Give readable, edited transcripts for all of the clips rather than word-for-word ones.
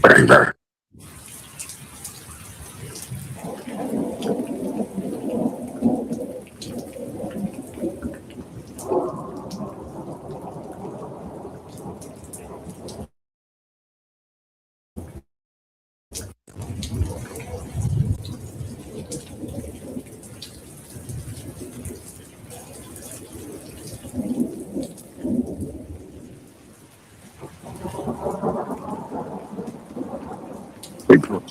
Banger. Wake up.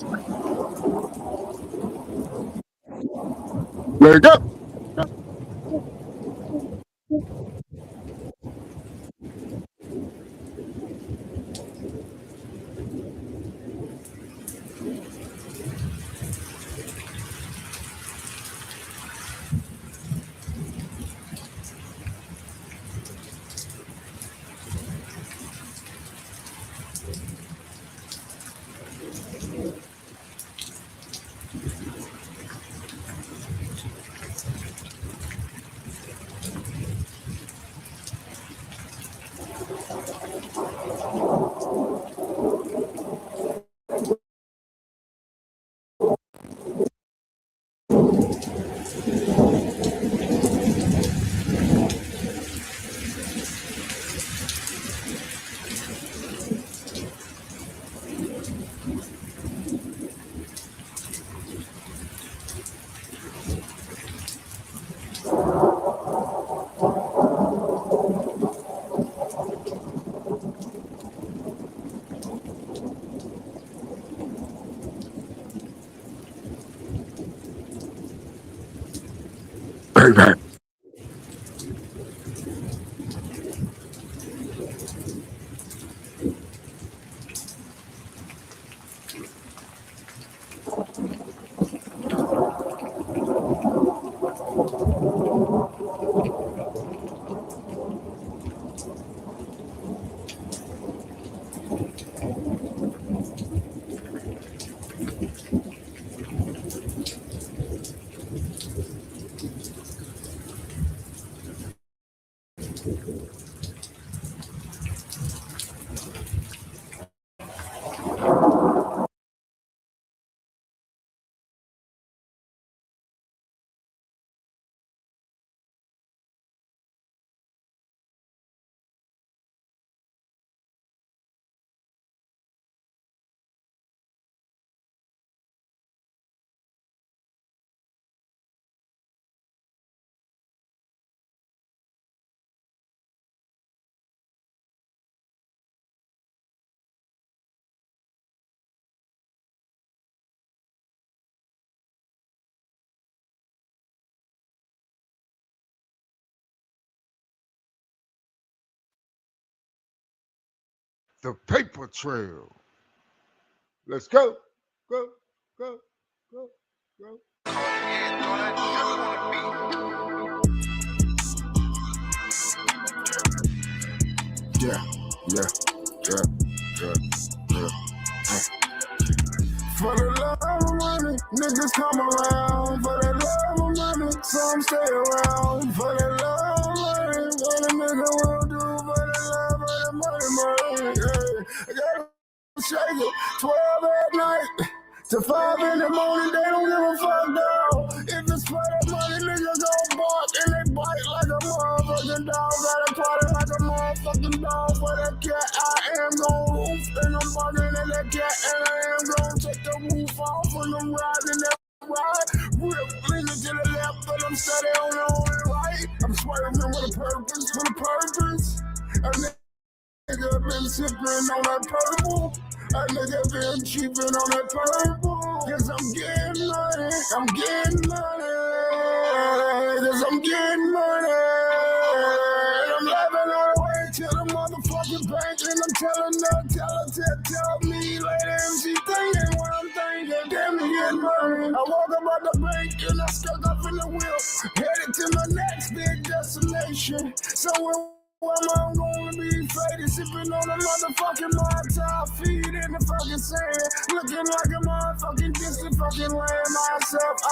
Banger. The Papah Trail. Let's go. Go. Go. Go. Go. Yeah. Yeah. Yeah. Yeah. Yeah. For the love of money, niggas come around. For the love of money, some stay around. For the love of money, what a nigga will do. For the love of the money. Yeah. I gotta shake it 12 at night to 5 in the morning. They don't give a fuck now. If it's for the money, niggas gon' bark and they bite like a motherfucking dog. Gotta party like a motherfucking dog. For that cat, I am gon' roof. And I'm barking at that cat, and I am gon' take the roof off when I'm riding that ride. Rip, leaning to the left, but I'm steady on the only right. I'm swerving with a purpose, A nigga nigga been sipping on that purple. A nigga been cheaping on that purple. Cause I'm getting money. I'm getting money. Cause I'm getting money. And I'm laughing all the way to the motherfucking bank. And I'm telling her, tell me later if she thinking what I'm thinking. Damn me getting money. I walk about the bank and I stuck up in the wheel. Headed to my next big destination. Somewhere where I'm gonna be faded, sipping on a motherfucking Molotov, feet in the fucking sand, looking like a motherfucking distant fucking land myself.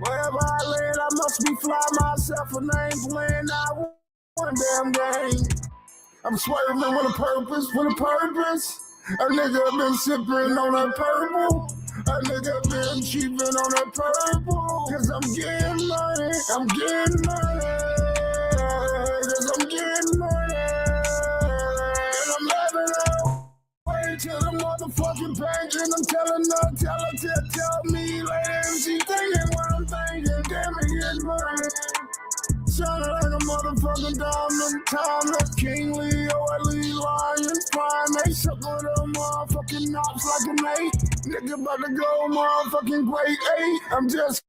Wherever I land, I must be fly myself, and I ain't playing not one damn game. I'm swerving with a purpose, A nigga been sipping on that purple. A nigga been cheaping on that purple. Cause I'm getting money, I'm getting money. Cause I'm getting money. And I'm laughing out way to the motherfucking bank. And I'm telling her, tell me later if she thinking what I'm thinking. Damn it, getting money. Sounding like a motherfucking diamond, timeless, King Leo, Lee Lion, primate, suck with a motherfucking knobs like an 8. Nigga about to go motherfucking grade 8. I'm just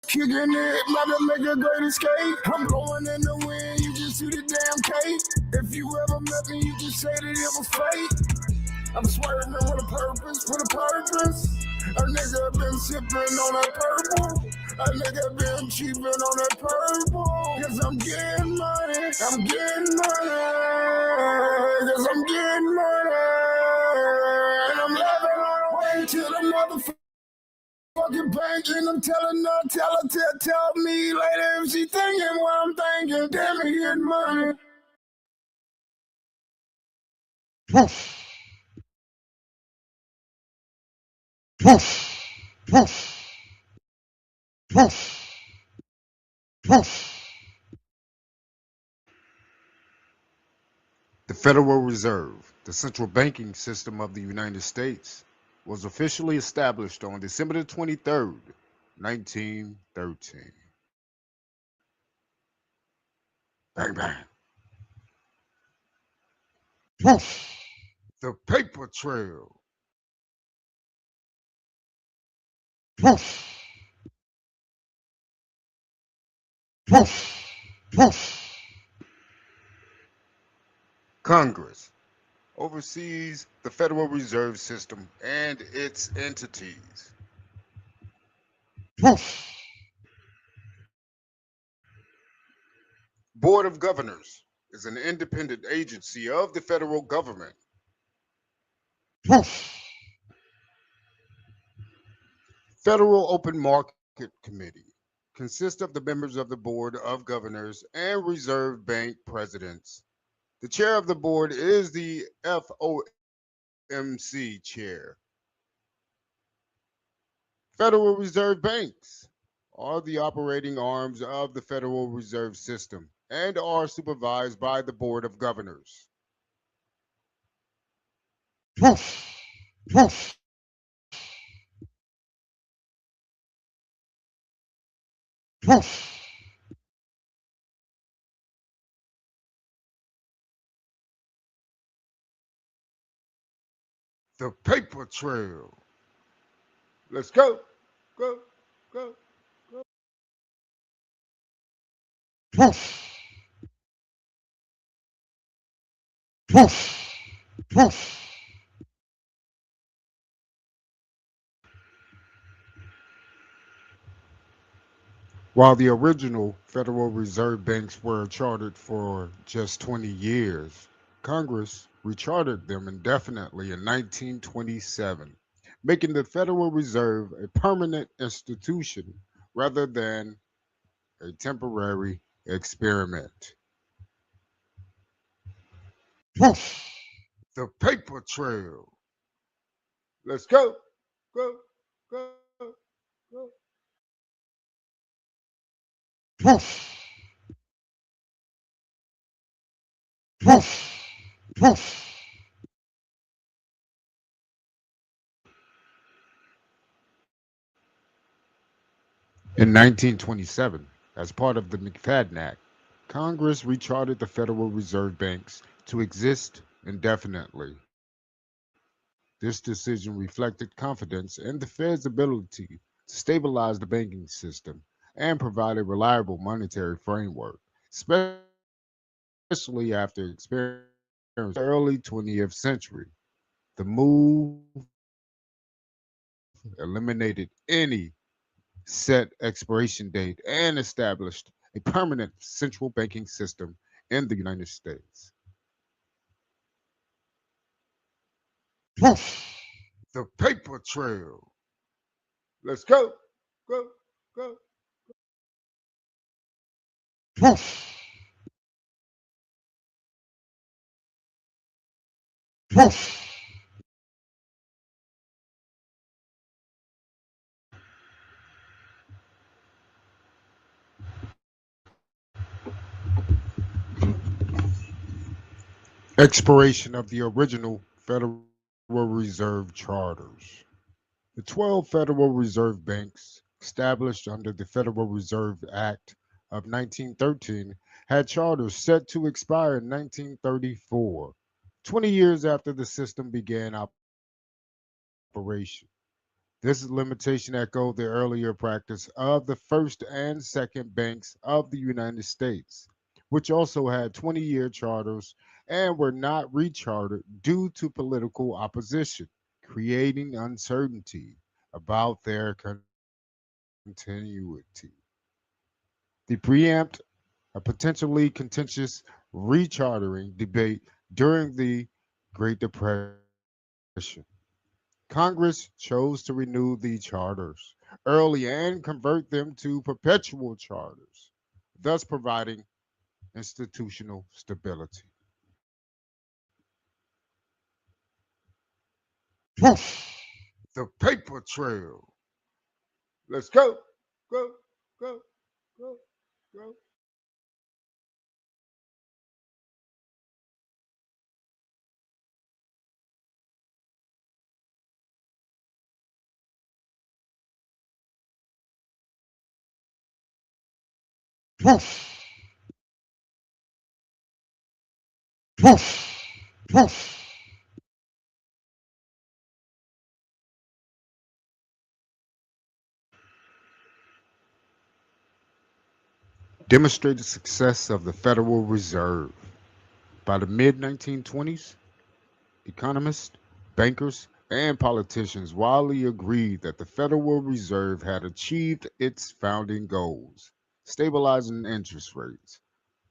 kicking it, about to make a great escape. I'm blowing in the wind, you can see the damn cape. If you ever met me, you can say that it was fate. I'm swerving with a purpose. A nigga been sipping on that purple. A nigga been cheaping on that purple. Cause I'm getting money, I'm getting money. Cause I'm getting money. And I'm laughing all the way to the motherfucking bank. And I'm telling her, tell me later if she thinking what I'm thinking. Damn it, getting money. Poof. Poof. Poof. Poof. Poof. The Federal Reserve, the central banking system of the United States, was officially established on December 23rd, 1913. Bang, bang. Poof. The Papah Trail. Poof. Poof. Poof. Congress oversees the Federal Reserve System and its entities. Poof. Board of Governors is an independent agency of the federal government. Poof. Federal Open Market Committee consists of the members of the Board of Governors and Reserve Bank presidents. The chair of the board is the FOMC chair. Federal Reserve Banks are the operating arms of the Federal Reserve System and are supervised by the Board of Governors. Poof. Poof. Poof. The Papah Trail. Let's go, go, go, go. Poof. Poof. Poof. While the original Federal Reserve Banks were chartered for just 20 years, Congress rechartered them indefinitely in 1927, making the Federal Reserve a permanent institution rather than a temporary experiment. Poof. The Papah Trail. Let's go, go, go, go. Poof. Poof. Poof. In 1927, as part of the McFadden Act, Congress rechartered the Federal Reserve Banks to exist indefinitely. This decision reflected confidence in the Fed's ability to stabilize the banking system and provide a reliable monetary framework, especially after experiencing early 20th century. The move eliminated any set expiration date and established a permanent central banking system in the United States. Poof! The paper trail. Let's go, go, go. Poof! Poof! Expiration of the original Federal Reserve charters. The 12 Federal Reserve banks, established under the Federal Reserve Act of 1913, had charters set to expire in 1934, 20 years after the system began operation. This limitation echoed the earlier practice of the first and second banks of the United States, which also had 20-year charters and were not rechartered due to political opposition, creating uncertainty about their continuity. The preempt a potentially contentious rechartering debate during the Great Depression. Congress chose to renew the charters early and convert them to perpetual charters, thus providing institutional stability. Poof! The paper trail. Let's go, go, go, go, go. Poof! Poof! Poof! Demonstrated success of the Federal Reserve. By the mid 1920s, economists, bankers, and politicians widely agreed that the Federal Reserve had achieved its founding goals, stabilizing interest rates,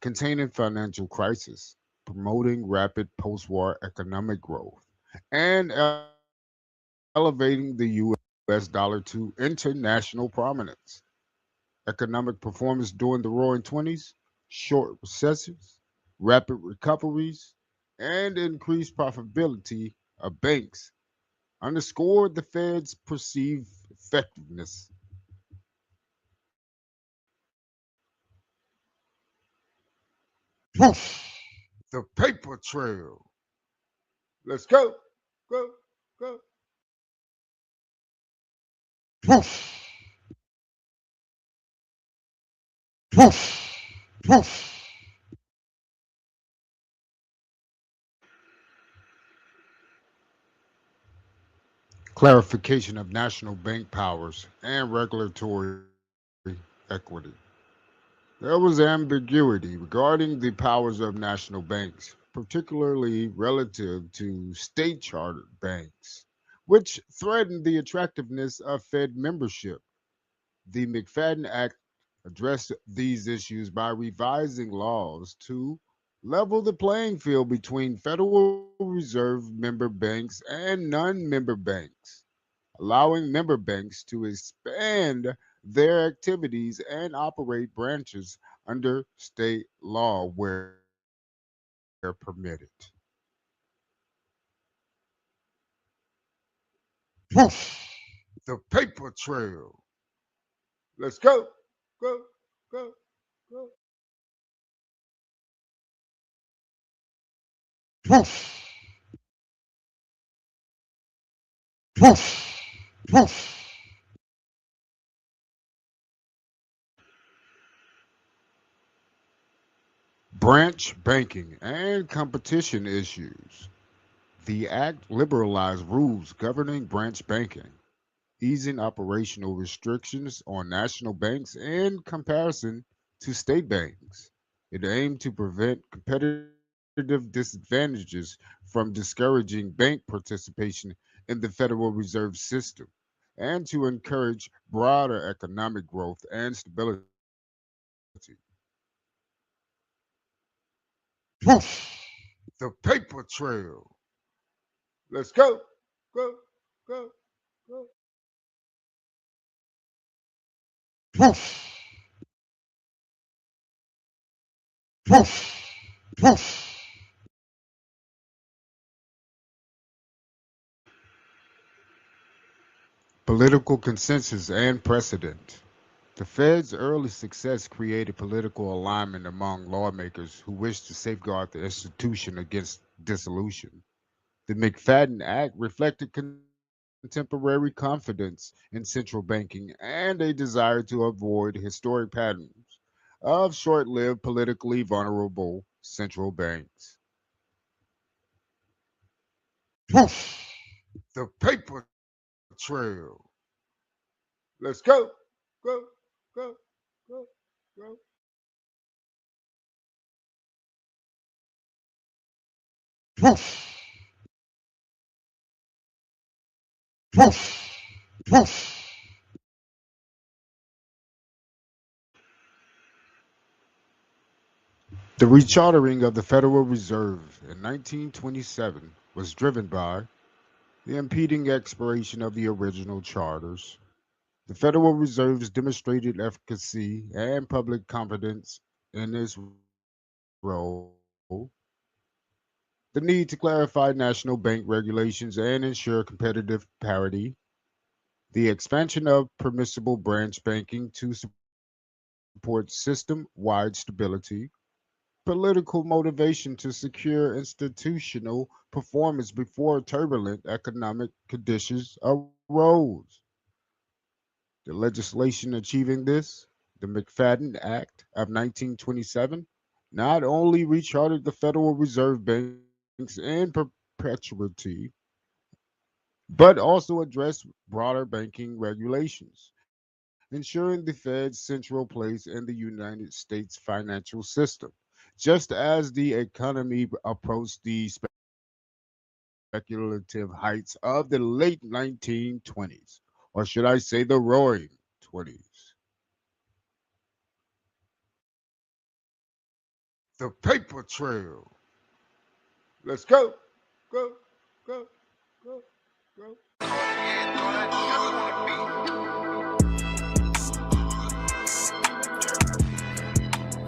containing financial crisis, promoting rapid post-war economic growth, and elevating the US dollar to international prominence. Economic performance during the Roaring Twenties, short recessions, rapid recoveries, and increased profitability of banks underscored the Fed's perceived effectiveness. Poof! The paper trail. Let's go, go, go. Poof! Poof! Poof! Clarification of national bank powers and regulatory equity. There was ambiguity regarding the powers of national banks, particularly relative to state chartered banks, which threatened the attractiveness of Fed membership. The McFadden Act addressed these issues by revising laws to level the playing field between Federal Reserve member banks and non member banks, allowing member banks to expand their activities and operate branches under state law where permitted. Poof! The paper trail. Let's go, go, go, go. Poof! Poof! Poof! Branch banking and competition issues. The Act liberalized rules governing branch banking, easing operational restrictions on national banks in comparison to state banks. It aimed to prevent competitive disadvantages from discouraging bank participation in the Federal Reserve System and to encourage broader economic growth and stability. Whoosh! The paper trail. Let's go, go, go, go. Whoosh! Whoosh! Whoosh! Political consensus and precedent. The Fed's early success created political alignment among lawmakers who wished to safeguard the institution against dissolution. The McFadden Act reflected contemporary confidence in central banking and a desire to avoid historic patterns of short lived, politically vulnerable central banks. Whoosh! The paper trail. Let's go, go, go, go, go. Whoosh! Whoosh! Whoosh! The rechartering of the Federal Reserve in 1927 was driven by the impending expiration of the original charters. The Federal Reserve's demonstrated efficacy and public confidence in its role, the need to clarify national bank regulations and ensure competitive parity, the expansion of permissible branch banking to support system-wide stability, political motivation to secure institutional performance before turbulent economic conditions arose. The legislation achieving this, the McFadden Act of 1927, not only rechartered the Federal Reserve banks in perpetuity, but also addressed broader banking regulations, ensuring the Fed's central place in the United States financial system, just as the economy approached the speculative heights of the late 1920s, or should I say the roaring 20s. The paper trail. Let's go, go, go, go, go.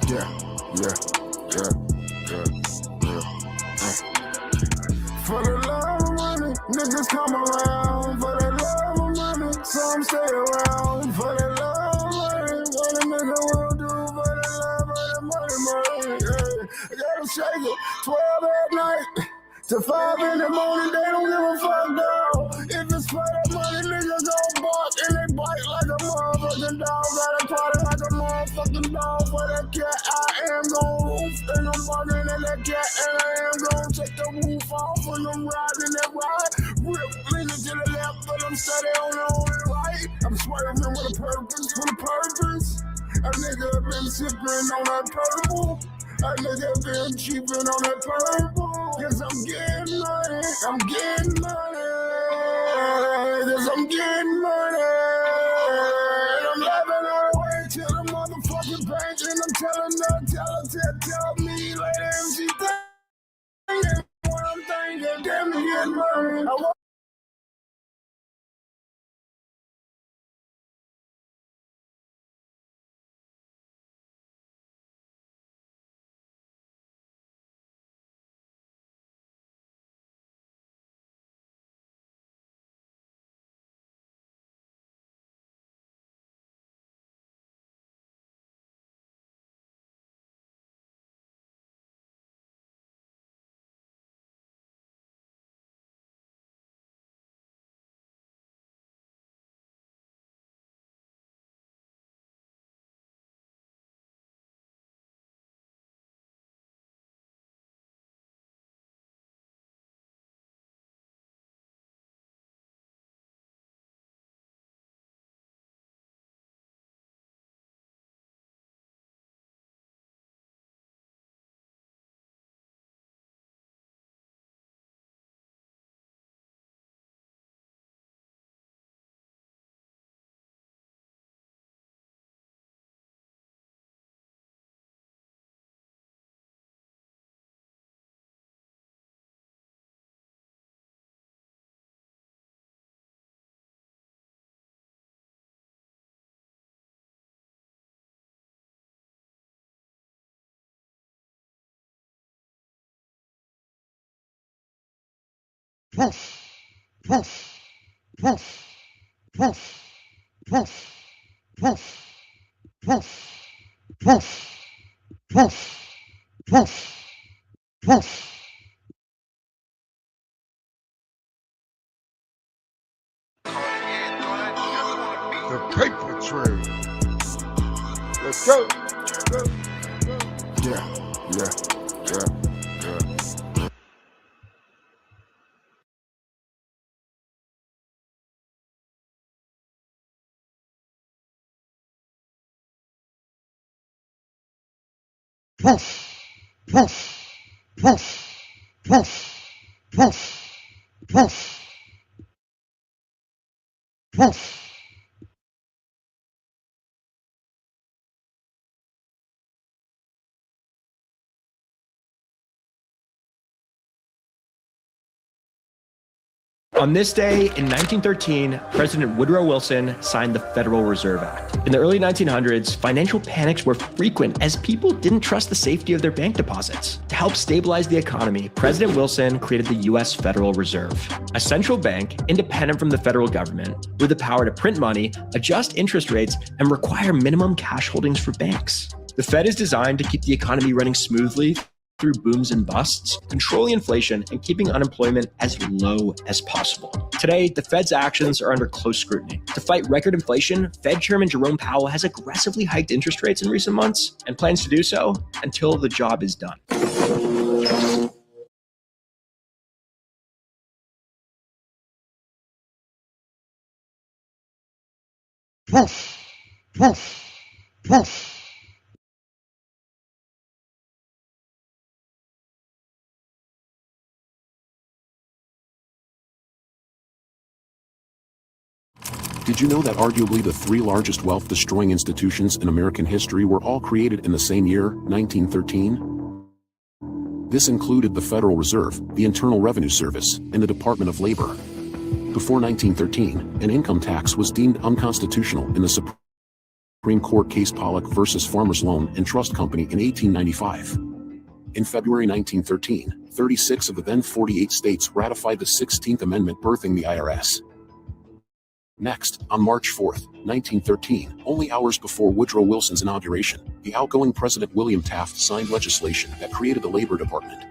Yeah, yeah, yeah, yeah, yeah. For the love of money, niggas come around. For the love of money, some stay around. For the love of money, what a nigga will do. For the love of the money, money. Yeah. I gotta shake it. 12 at night to 5 in the morning. They don't give a fuck, dog. If it's for that money, niggas gon' bark and they bite like a motherfucking dog. Gotta party like a motherfucking dog. For that cat, I am gon' roof. And I'm barking at that cat, and I am gon' take the roof off. And I'm riding that ride. Rip, leaning to the left, but I'm steady on the only right. I'm swerving with a purpose, with a purpose. A nigga been sipping on that purple. A nigga been cheaping on that purple. Cause I'm getting money, I'm getting money. Cause I'm getting money. And I'm laughing all the way to the motherfucking bank. And I'm telling her, tell me later if she thinking what I'm thinking. Damn me getting money. The Papah Trail. Let's go. Yeah, yeah, yeah, yeah. On this day in 1913, President Woodrow Wilson signed the Federal Reserve Act. In the early 1900s, financial panics were frequent as people didn't trust the safety of their bank deposits. To help stabilize the economy, President Wilson created the U.S. Federal Reserve, a central bank independent from the federal government with the power to print money, adjust interest rates, and require minimum cash holdings for banks. The Fed is designed to keep the economy running smoothly through booms and busts, controlling inflation and keeping unemployment as low as possible. Today, the Fed's actions are under close scrutiny. To fight record inflation, Fed Chairman Jerome Powell has aggressively hiked interest rates in recent months and plans to do so until the job is done. Did you know that arguably the three largest wealth-destroying institutions in American history were all created in the same year, 1913? This included the Federal Reserve, the Internal Revenue Service, and the Department of Labor. Before 1913, an income tax was deemed unconstitutional in the Supreme Court case Pollock versus Farmers Loan and Trust Company in 1895. In February 1913, 36 of the then 48 states ratified the 16th Amendment, birthing the IRS. Next, on March 4, 1913, only hours before Woodrow Wilson's inauguration, the outgoing President William Taft signed legislation that created the Labor Department.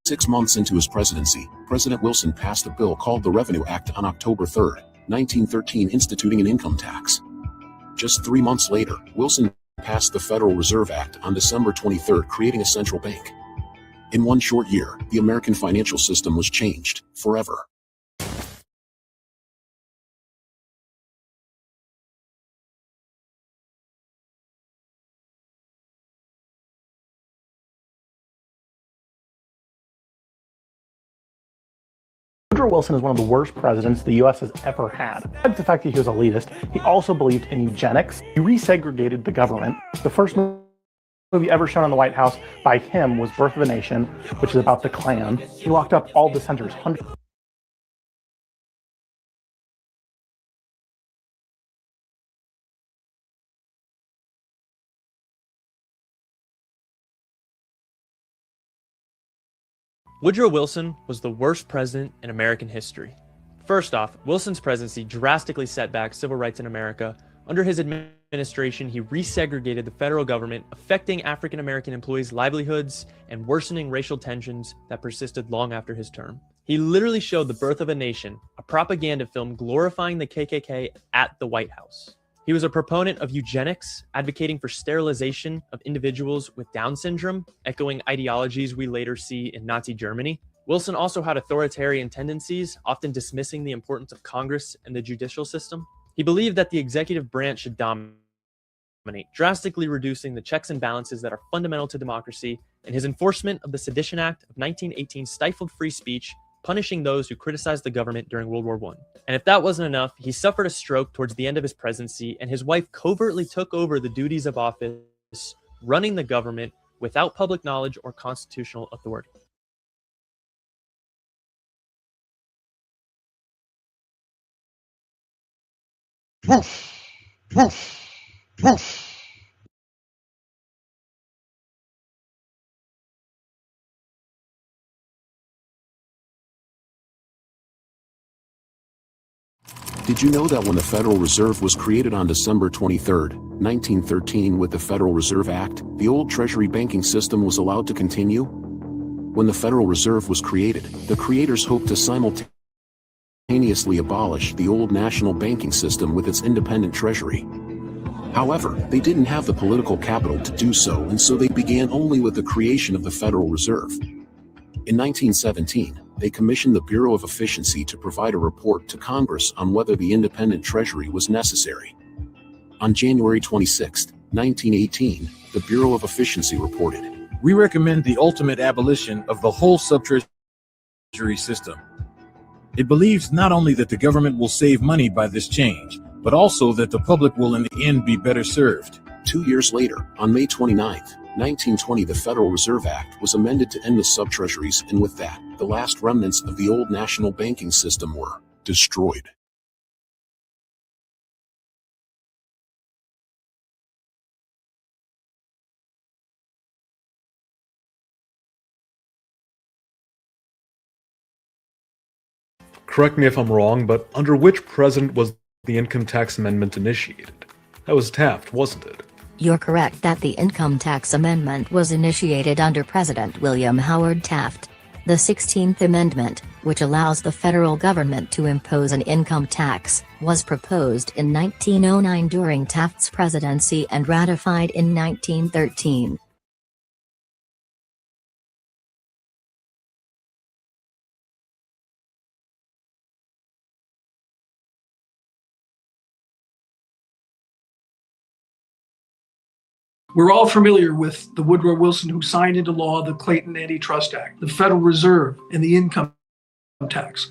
6 months into his presidency, President Wilson passed a bill called the Revenue Act on October 3, 1913, instituting an income tax. Just 3 months later, Wilson passed the Federal Reserve Act on December 23, creating a central bank. In one short year, the American financial system was changed forever. Woodrow Wilson is one of the worst presidents the U.S. has ever had. Besides the fact that he was elitist, he also believed in eugenics. He resegregated the government. The first movie ever shown in the White House by him was Birth of a Nation, which is about the Klan. He locked up all dissenters. Woodrow Wilson was the worst president in American history. First off, Wilson's presidency drastically set back civil rights in America. Under his administration, he resegregated the federal government, affecting African American employees' livelihoods and worsening racial tensions that persisted long after his term. He literally showed The Birth of a Nation, a propaganda film glorifying the KKK, at the White House. He was a proponent of eugenics, advocating for sterilization of individuals with Down syndrome, echoing ideologies we later see in Nazi Germany. Wilson also had authoritarian tendencies, often dismissing the importance of Congress and the judicial system. He believed that the executive branch should dominate, drastically reducing the checks and balances that are fundamental to democracy, and his enforcement of the Sedition Act of 1918 stifled free speech, punishing those who criticized the government during World War I. And if that wasn't enough, he suffered a stroke towards the end of his presidency, and his wife covertly took over the duties of office, running the government without public knowledge or constitutional authority. Did you know that when the Federal Reserve was created on December 23, 1913 with the Federal Reserve Act, the old Treasury banking system was allowed to continue? When the Federal Reserve was created, the creators hoped to simultaneously abolish the old national banking system with its independent treasury. However, they didn't have the political capital to do so, and so they began only with the creation of the Federal Reserve. In 1917, they commissioned the Bureau of Efficiency to provide a report to Congress on whether the independent treasury was necessary. On January 26, 1918, the Bureau of Efficiency reported, "We recommend the ultimate abolition of the whole sub-treasury system. It believes not only that the government will save money by this change, but also that the public will in the end be better served." 2 years later, on May 29, 1920, the Federal Reserve Act was amended to end the sub-treasuries, and with that, the last remnants of the old national banking system were destroyed. Correct me if I'm wrong, but under which president was the income tax amendment initiated? That was Taft, wasn't it? You're correct that the income tax amendment was initiated under President William Howard Taft. The 16th Amendment, which allows the federal government to impose an income tax, was proposed in 1909 during Taft's presidency and ratified in 1913. We're all familiar with the Woodrow Wilson who signed into law the Clayton Antitrust Act, the Federal Reserve, and the income tax,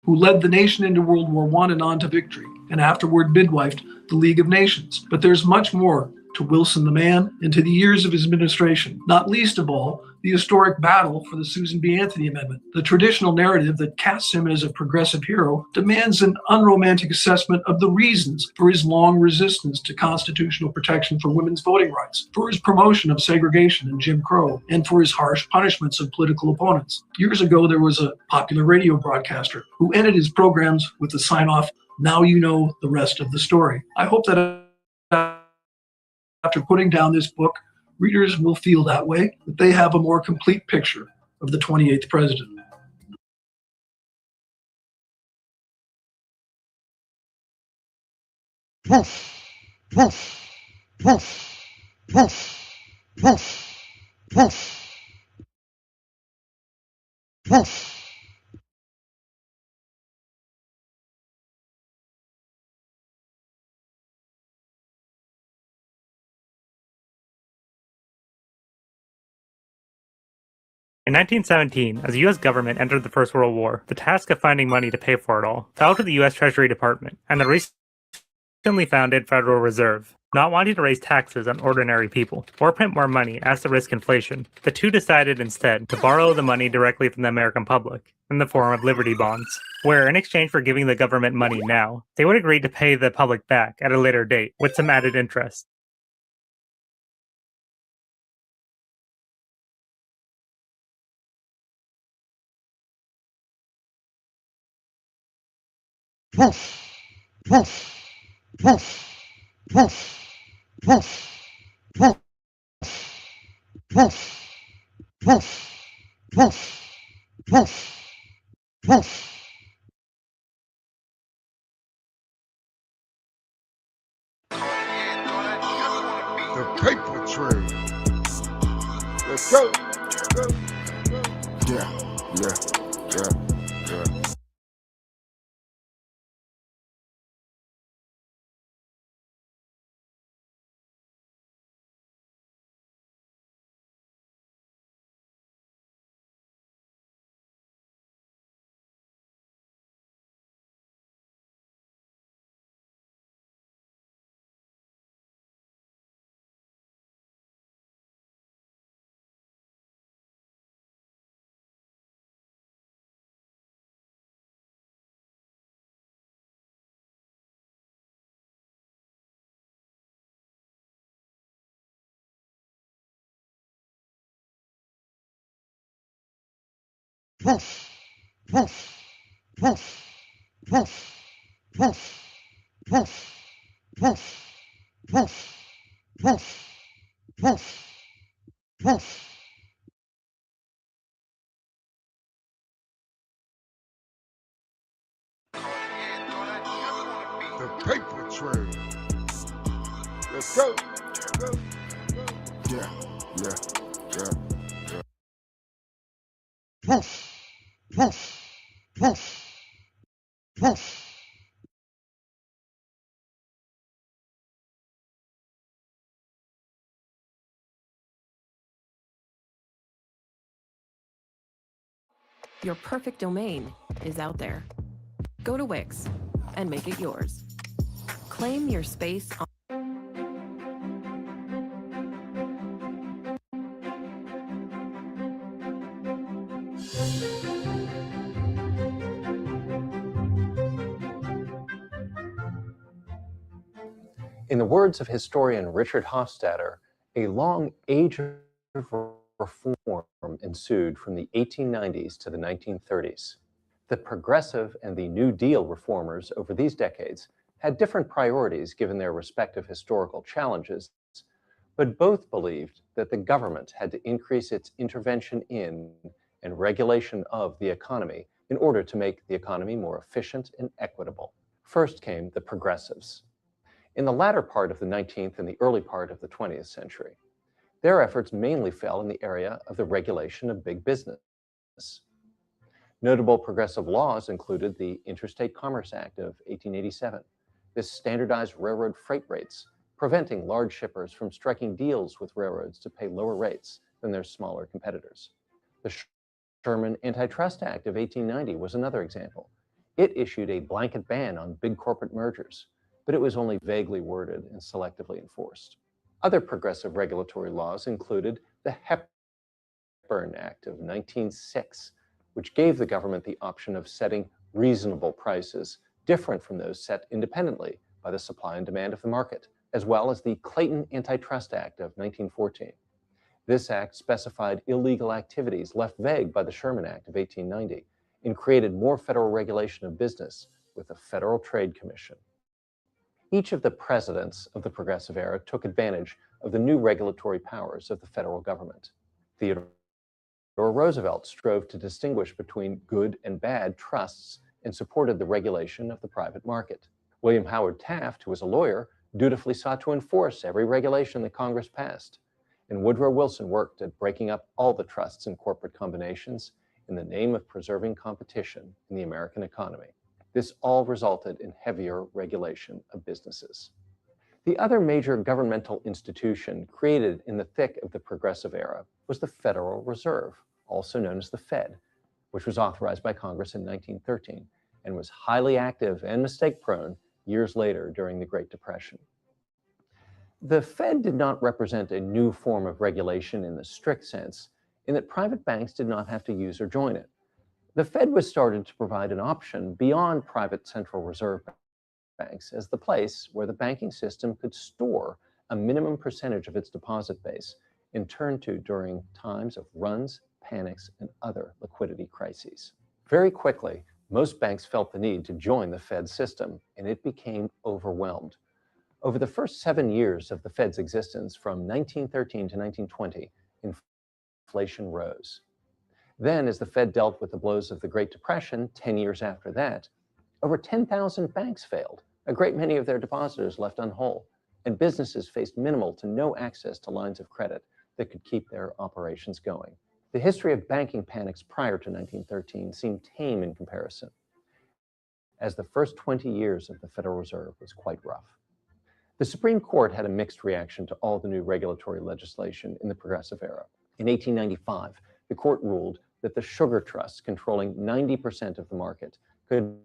who led the nation into World War I and on to victory, and afterward midwifed the League of Nations. But there's much more to Wilson the man and to the years of his administration, not least of all, the historic battle for the Susan B. Anthony Amendment. The traditional narrative that casts him as a progressive hero demands an unromantic assessment of the reasons for his long resistance to constitutional protection for women's voting rights, for his promotion of segregation and Jim Crow, and for his harsh punishments of political opponents. Years ago, there was a popular radio broadcaster who ended his programs with the sign-off, "Now you know the rest of the story." I hope that after putting down this book, readers will feel that way, that they have a more complete picture of the 28th president. In 1917, as the U.S. government entered the First World War, the task of finding money to pay for it all fell to the U.S. Treasury Department and the recently founded Federal Reserve. Not wanting to raise taxes on ordinary people or print more money as to risk inflation, the two decided instead to borrow the money directly from the American public in the form of Liberty bonds, where in exchange for giving the government money now, they would agree to pay the public back at a later date with some added interest. The Papah Trail. Let's go. Yeah. Poof, poof, poof, poof, poof, poof, poof. The Papah Trail. Let's go. Yeah, yeah, yeah, yeah. Poof, poof, poof, poof. Your perfect domain is out there. Go to Wix and make it yours. Claim your space on In the words of historian Richard Hofstadter, a long age of reform ensued from the 1890s to the 1930s. The progressive and the New Deal reformers over these decades had different priorities given their respective historical challenges, but both believed that the government had to increase its intervention in and regulation of the economy in order to make the economy more efficient and equitable. First came the progressives. In the latter part of the 19th and the early part of the 20th century, their efforts mainly fell in the area of the regulation of big business. Notable progressive laws included the Interstate Commerce Act of 1887. This standardized railroad freight rates, preventing large shippers from striking deals with railroads to pay lower rates than their smaller competitors. The Sherman Antitrust Act of 1890 was another example. It issued a blanket ban on big corporate mergers, but it was only vaguely worded and selectively enforced. Other progressive regulatory laws included the Hepburn Act of 1906, which gave the government the option of setting reasonable prices different from those set independently by the supply and demand of the market, as well as the Clayton Antitrust Act of 1914. This act specified illegal activities left vague by the Sherman Act of 1890 and created more federal regulation of business with the Federal Trade Commission. Each of the presidents of the progressive era took advantage of the new regulatory powers of the federal government. Theodore Roosevelt strove to distinguish between good and bad trusts and supported the regulation of the private market. William Howard Taft, who was a lawyer, dutifully sought to enforce every regulation that Congress passed. And Woodrow Wilson worked at breaking up all the trusts and corporate combinations in the name of preserving competition in the American economy. This all resulted in heavier regulation of businesses. The other major governmental institution created in the thick of the progressive era was the Federal Reserve, also known as the Fed, which was authorized by Congress in 1913 and was highly active and mistake-prone years later during the Great Depression. The Fed did not represent a new form of regulation in the strict sense, in that private banks did not have to use or join it. The Fed was started to provide an option beyond private central reserve banks as the place where the banking system could store a minimum percentage of its deposit base and turn to during times of runs, panics, and other liquidity crises. Very quickly, most banks felt the need to join the Fed system, and it became overwhelmed. Over the first 7 years of the Fed's existence, from 1913 to 1920, inflation rose. Then, as the Fed dealt with the blows of the Great Depression, 10 years after that, over 10,000 banks failed, a great many of their depositors left unwhole, and businesses faced minimal to no access to lines of credit that could keep their operations going. The history of banking panics prior to 1913 seemed tame in comparison, as the first 20 years of the Federal Reserve was quite rough. The Supreme Court had a mixed reaction to all the new regulatory legislation in the progressive era. In 1895, the court ruled that the sugar trusts controlling 90% of the market could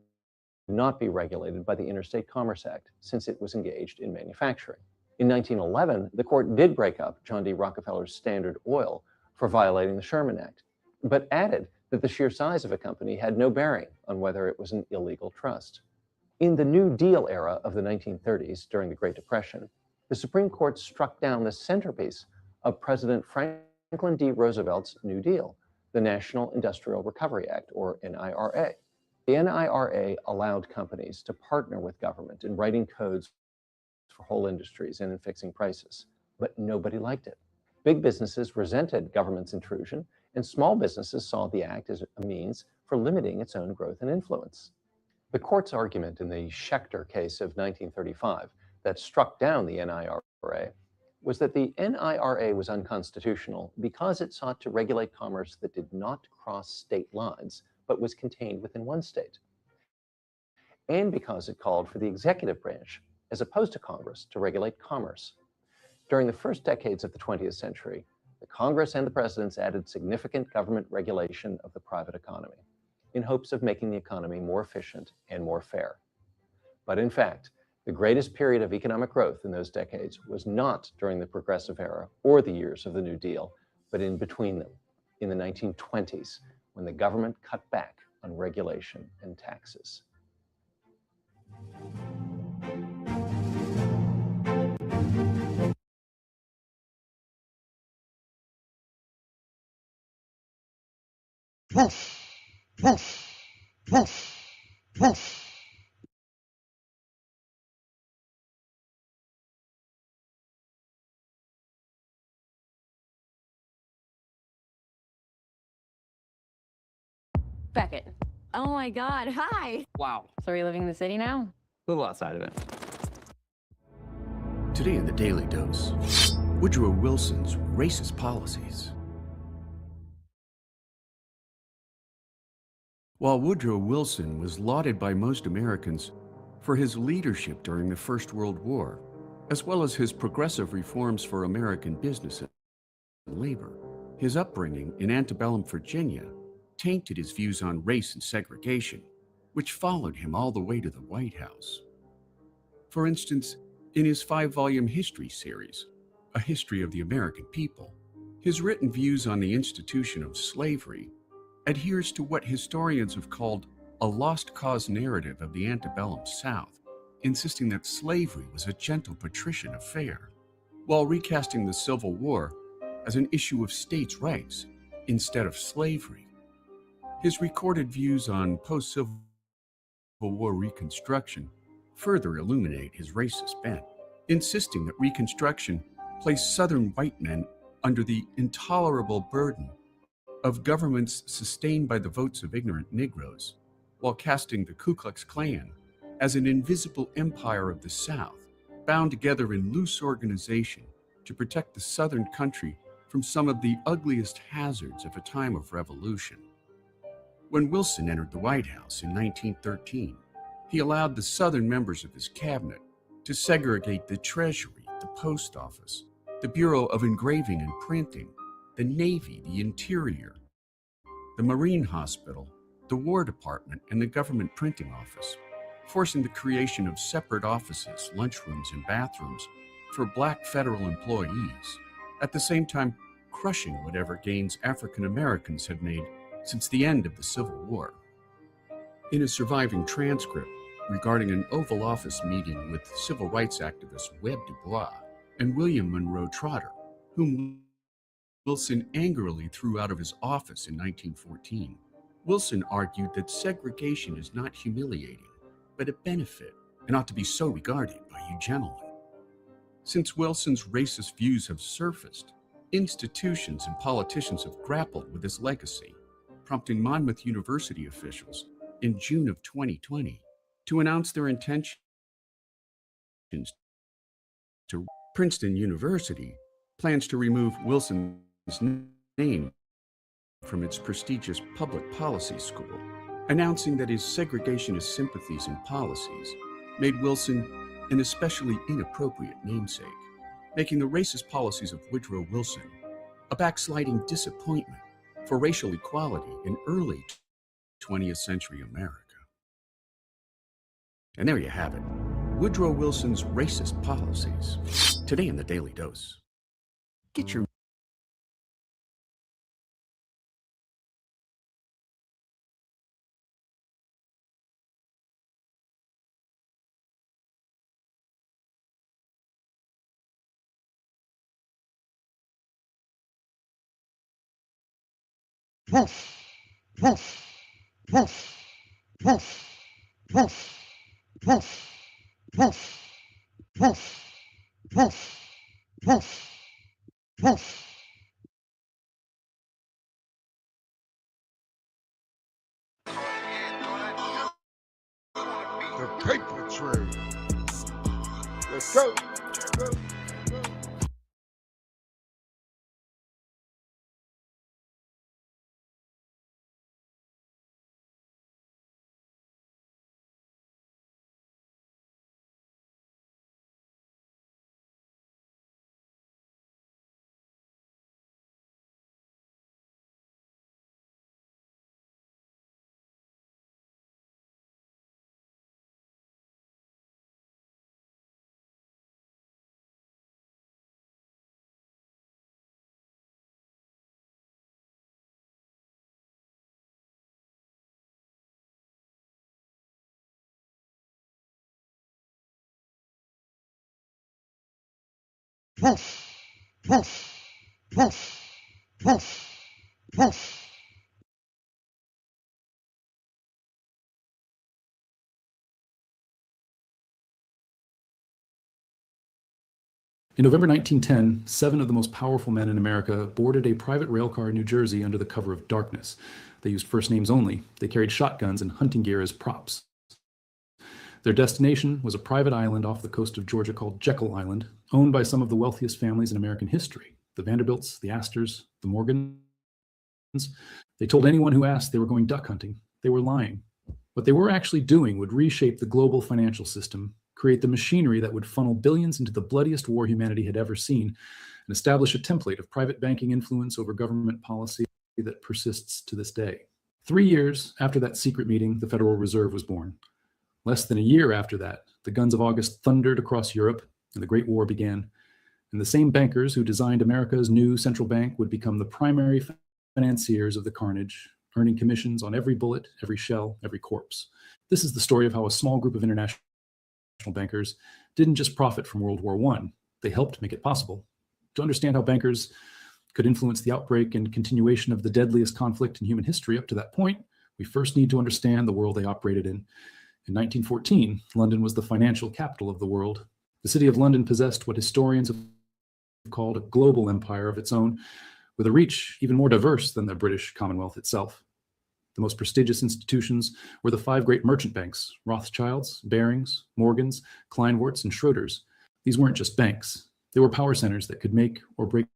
not be regulated by the Interstate Commerce Act, since it was engaged in manufacturing. In 1911, the court did break up John D. Rockefeller's Standard Oil for violating the Sherman Act, but added that the sheer size of a company had no bearing on whether it was an illegal trust. In the New Deal era of the 1930s, during the Great Depression, the Supreme Court struck down the centerpiece of President Franklin D. Roosevelt's New Deal, the National Industrial Recovery Act, or NIRA. The NIRA allowed companies to partner with government in writing codes for whole industries and in fixing prices, but nobody liked it. Big businesses resented government's intrusion, and small businesses saw the act as a means for limiting its own growth and influence. The court's argument in the Schechter case of 1935 that struck down the NIRA was that the NIRA was unconstitutional because it sought to regulate commerce that did not cross state lines, but was contained within one state, and because it called for the executive branch, as opposed to Congress, to regulate commerce. During the first decades of the 20th century, the Congress and the presidents added significant government regulation of the private economy in hopes of making the economy more efficient and more fair. But in fact, the greatest period of economic growth in those decades was not during the Progressive Era or the years of the New Deal, but in between them, in the 1920s, when the government cut back on regulation and taxes. Beckett. Oh my God, hi. Wow. So are you living in the city now? A little outside of it. Today in the Daily Dose, Woodrow Wilson's racist policies. While Woodrow Wilson was lauded by most Americans for his leadership during the First World War, as well as his progressive reforms for American business and labor, his upbringing in antebellum Virginia tainted his views on race and segregation, which followed him all the way to the White House. For instance, in his 5-volume history series, A History of the American People, his written views on the institution of slavery adheres to what historians have called a lost cause narrative of the antebellum South, insisting that slavery was a gentle patrician affair, while recasting the Civil War as an issue of states' rights instead of slavery. His recorded views on post-Civil War Reconstruction further illuminate his racist bent, insisting that Reconstruction placed Southern white men under the intolerable burden of governments sustained by the votes of ignorant Negroes, while casting the Ku Klux Klan as an invisible empire of the South, bound together in loose organization to protect the Southern country from some of the ugliest hazards of a time of revolution. When Wilson entered the White House in 1913, he allowed the Southern members of his cabinet to segregate the Treasury, the Post Office, the Bureau of Engraving and Printing, the Navy, the Interior, the Marine Hospital, the War Department, and the Government Printing Office, forcing the creation of separate offices, lunchrooms, and bathrooms for black federal employees, at the same time crushing whatever gains African Americans had made since the end of the Civil War. In a surviving transcript regarding an Oval Office meeting with civil rights activists Webb Du Bois and William Monroe Trotter, whom Wilson angrily threw out of his office in 1914, Wilson argued that segregation is not humiliating, but a benefit, and ought to be so regarded by you gentlemen. Since Wilson's racist views have surfaced, institutions and politicians have grappled with his legacy, prompting Monmouth University officials in June of 2020 to announce their intentions to Princeton University plans to remove Wilson's name from its prestigious public policy school, announcing that his segregationist sympathies and policies made Wilson an especially inappropriate namesake, making the racist policies of Woodrow Wilson a backsliding disappointment for racial equality in early 20th century America. And there you have it, Woodrow Wilson's racist policies, today in the Daily Dose. Get your The Papah Trail. Let's go. In November 1910, 7 of the most powerful men in America boarded a private railcar in New Jersey under the cover of darkness. They used first names only. They carried shotguns and hunting gear as props. Their destination was a private island off the coast of Georgia called Jekyll Island, owned by some of the wealthiest families in American history, the Vanderbilts, the Astors, the Morgans. They told anyone who asked they were going duck hunting. They were lying. What they were actually doing would reshape the global financial system, create the machinery that would funnel billions into the bloodiest war humanity had ever seen, and establish a template of private banking influence over government policy that persists to this day. 3 years after that secret meeting, the Federal Reserve was born. Less than a year after that, the guns of August thundered across Europe, and the Great War began. And the same bankers who designed America's new central bank would become the primary financiers of the carnage, earning commissions on every bullet, every shell, every corpse. This is the story of how a small group of international bankers didn't just profit from World War I, they helped make it possible. To understand how bankers could influence the outbreak and continuation of the deadliest conflict in human history up to that point, we first need to understand the world they operated in. In 1914, London was the financial capital of the world. The city of London possessed what historians have called a global empire of its own, with a reach even more diverse than the British Commonwealth itself. The most prestigious institutions were the 5 great merchant banks: Rothschilds, Barings, Morgans, Kleinworts, and Schroders. These weren't just banks. They were power centers that could make or break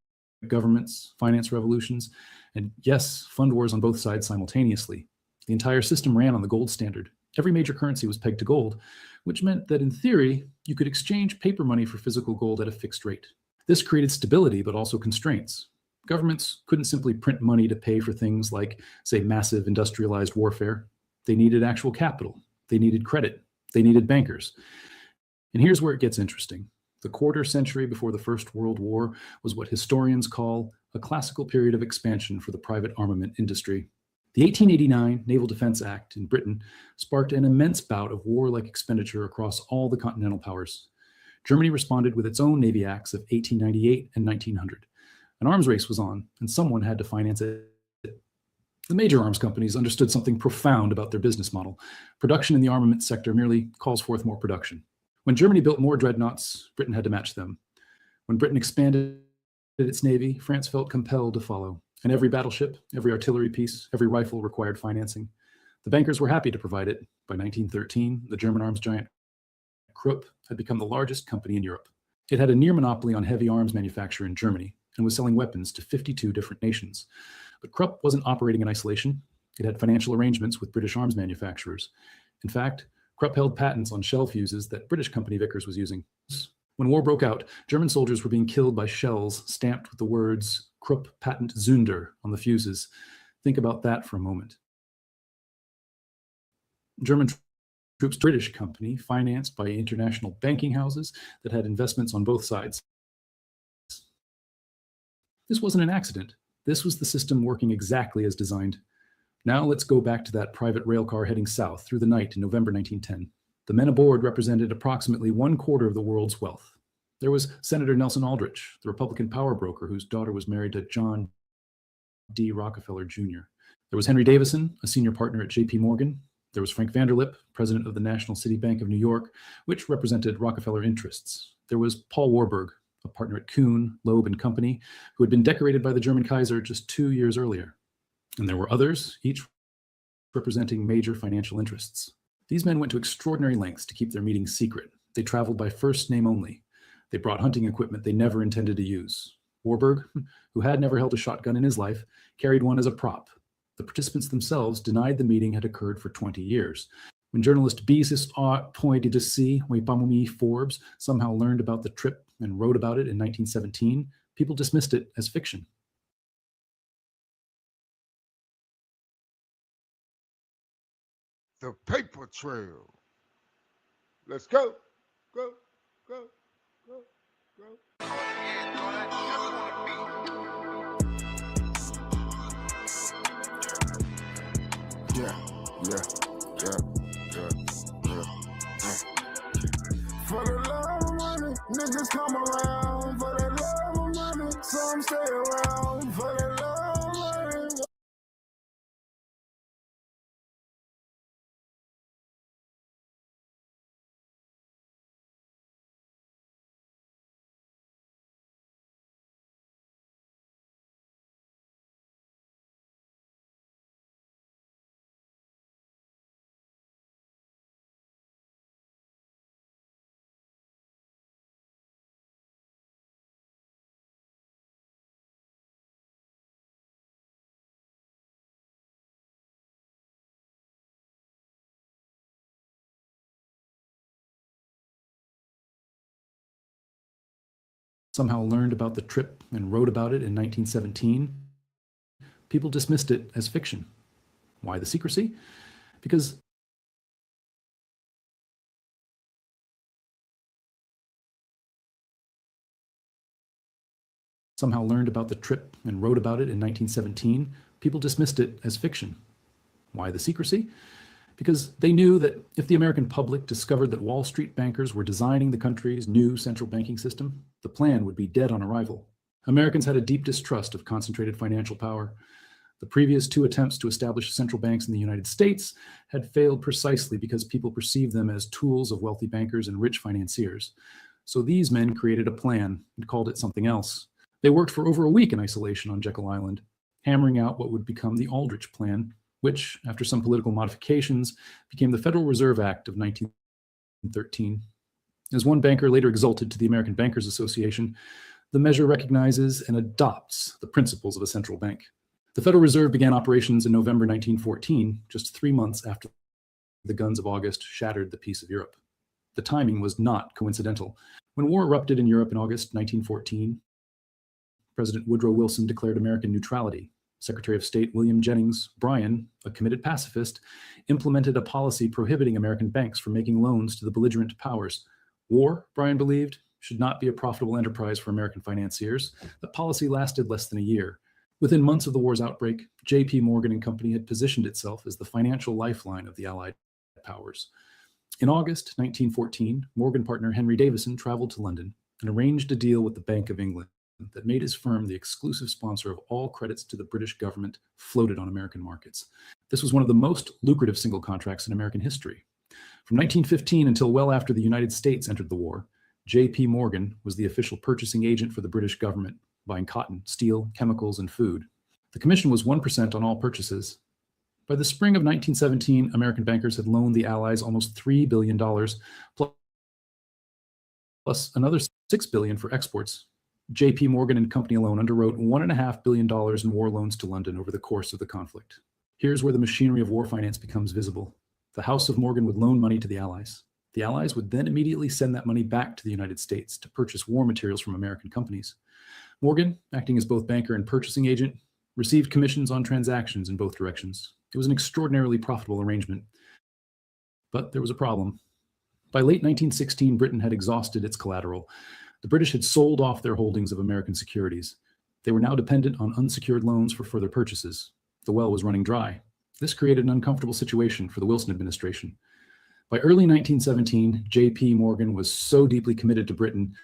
governments, finance revolutions, and yes, fund wars on both sides simultaneously. The entire system ran on the gold standard. Every major currency was pegged to gold, which meant that in theory, you could exchange paper money for physical gold at a fixed rate. This created stability, but also constraints. Governments couldn't simply print money to pay for things like, say, massive industrialized warfare. They needed actual capital. They needed credit. They needed bankers. And here's where it gets interesting. The quarter century before the First World War was what historians call a classical period of expansion for the private armament industry. The 1889 Naval Defense Act in Britain sparked an immense bout of warlike expenditure across all the continental powers. Germany responded with its own Navy Acts of 1898 and 1900. An arms race was on, and someone had to finance it. The major arms companies understood something profound about their business model. Production in the armament sector merely calls forth more production. When Germany built more dreadnoughts, Britain had to match them. When Britain expanded its navy, France felt compelled to follow. And every battleship, every artillery piece, every rifle required financing. The bankers were happy to provide it. By 1913, the German arms giant Krupp had become the largest company in Europe. It had a near monopoly on heavy arms manufacture in Germany and was selling weapons to 52 different nations. But Krupp wasn't operating in isolation. It had financial arrangements with British arms manufacturers. In fact, Krupp held patents on shell fuses that British company Vickers was using. When war broke out, German soldiers were being killed by shells stamped with the words Krupp Patent Zunder on the fuses. Think about that for a moment. German troops, British company, financed by international banking houses that had investments on both sides. This wasn't an accident. This was the system working exactly as designed. Now let's go back to that private railcar heading south through the night in November 1910. The men aboard represented approximately 1/4 of the world's wealth. There was Senator Nelson Aldrich, the Republican power broker whose daughter was married to John D. Rockefeller Jr. There was Henry Davison, a senior partner at J.P. Morgan. There was Frank Vanderlip, president of the National City Bank of New York, which represented Rockefeller interests. There was Paul Warburg, a partner at Kuhn, Loeb and Company, who had been decorated by the German Kaiser just 2 years earlier. And there were others, each representing major financial interests. These men went to extraordinary lengths to keep their meetings secret. They traveled by first name only. They brought hunting equipment they never intended to use. Warburg, who had never held a shotgun in his life, carried one as a prop. The participants themselves denied the meeting had occurred for 20 years. When journalist Beasis Point de C. Wepamumi Forbes somehow learned about the trip and wrote about it in 1917, people dismissed it as fiction. The Papah Trail. Let's go, go, go, go, go. Yeah. For the love of money, niggas come around. For the love of money, some stay around. For the love of money. Somehow learned about the trip and wrote about it in 1917, people dismissed it as fiction. Why the secrecy? Because somehow learned about the trip and wrote about it in 1917, people dismissed it as fiction. Why the secrecy? Because they knew that if the American public discovered that Wall Street bankers were designing the country's new central banking system, the plan would be dead on arrival. Americans had a deep distrust of concentrated financial power. The previous 2 attempts to establish central banks in the United States had failed precisely because people perceived them as tools of wealthy bankers and rich financiers. So these men created a plan and called it something else. They worked for over a week in isolation on Jekyll Island, hammering out what would become the Aldrich Plan, which, after some political modifications, became the Federal Reserve Act of 1913. As one banker later exulted to the American Bankers Association, the measure recognizes and adopts the principles of a central bank. The Federal Reserve began operations in November 1914, just 3 months after the guns of August shattered the peace of Europe. The timing was not coincidental. When war erupted in Europe in August 1914, President Woodrow Wilson declared American neutrality. Secretary of State William Jennings Bryan, a committed pacifist, implemented a policy prohibiting American banks from making loans to the belligerent powers. War, Bryan believed, should not be a profitable enterprise for American financiers. The policy lasted less than a year. Within months of the war's outbreak, J.P. Morgan and Company had positioned itself as the financial lifeline of the Allied powers. In August 1914, Morgan partner Henry Davison traveled to London and arranged a deal with the Bank of England that made his firm the exclusive sponsor of all credits to the British government floated on American markets. This was one of the most lucrative single contracts in American history. From 1915 until well after the United States entered the war, J.P. Morgan was the official purchasing agent for the British government, buying cotton, steel, chemicals, and food. The commission was 1% on all purchases. By the spring of 1917, American bankers had loaned the Allies almost $3 billion, plus another $6 billion for exports. J.P. Morgan and Company alone underwrote $1.5 billion in war loans to London over the course of the conflict. Here's where the machinery of war finance becomes visible. The House of Morgan would loan money to the Allies. The Allies would then immediately send that money back to the United States to purchase war materials from American companies. Morgan, acting as both banker and purchasing agent, received commissions on transactions in both directions. It was an extraordinarily profitable arrangement. But there was a problem. By late 1916, Britain had exhausted its collateral. The British had sold off their holdings of American securities. They were now dependent on unsecured loans for further purchases. The well was running dry. This created an uncomfortable situation for the Wilson administration. By early 1917, J.P. Morgan was so deeply committed to Britain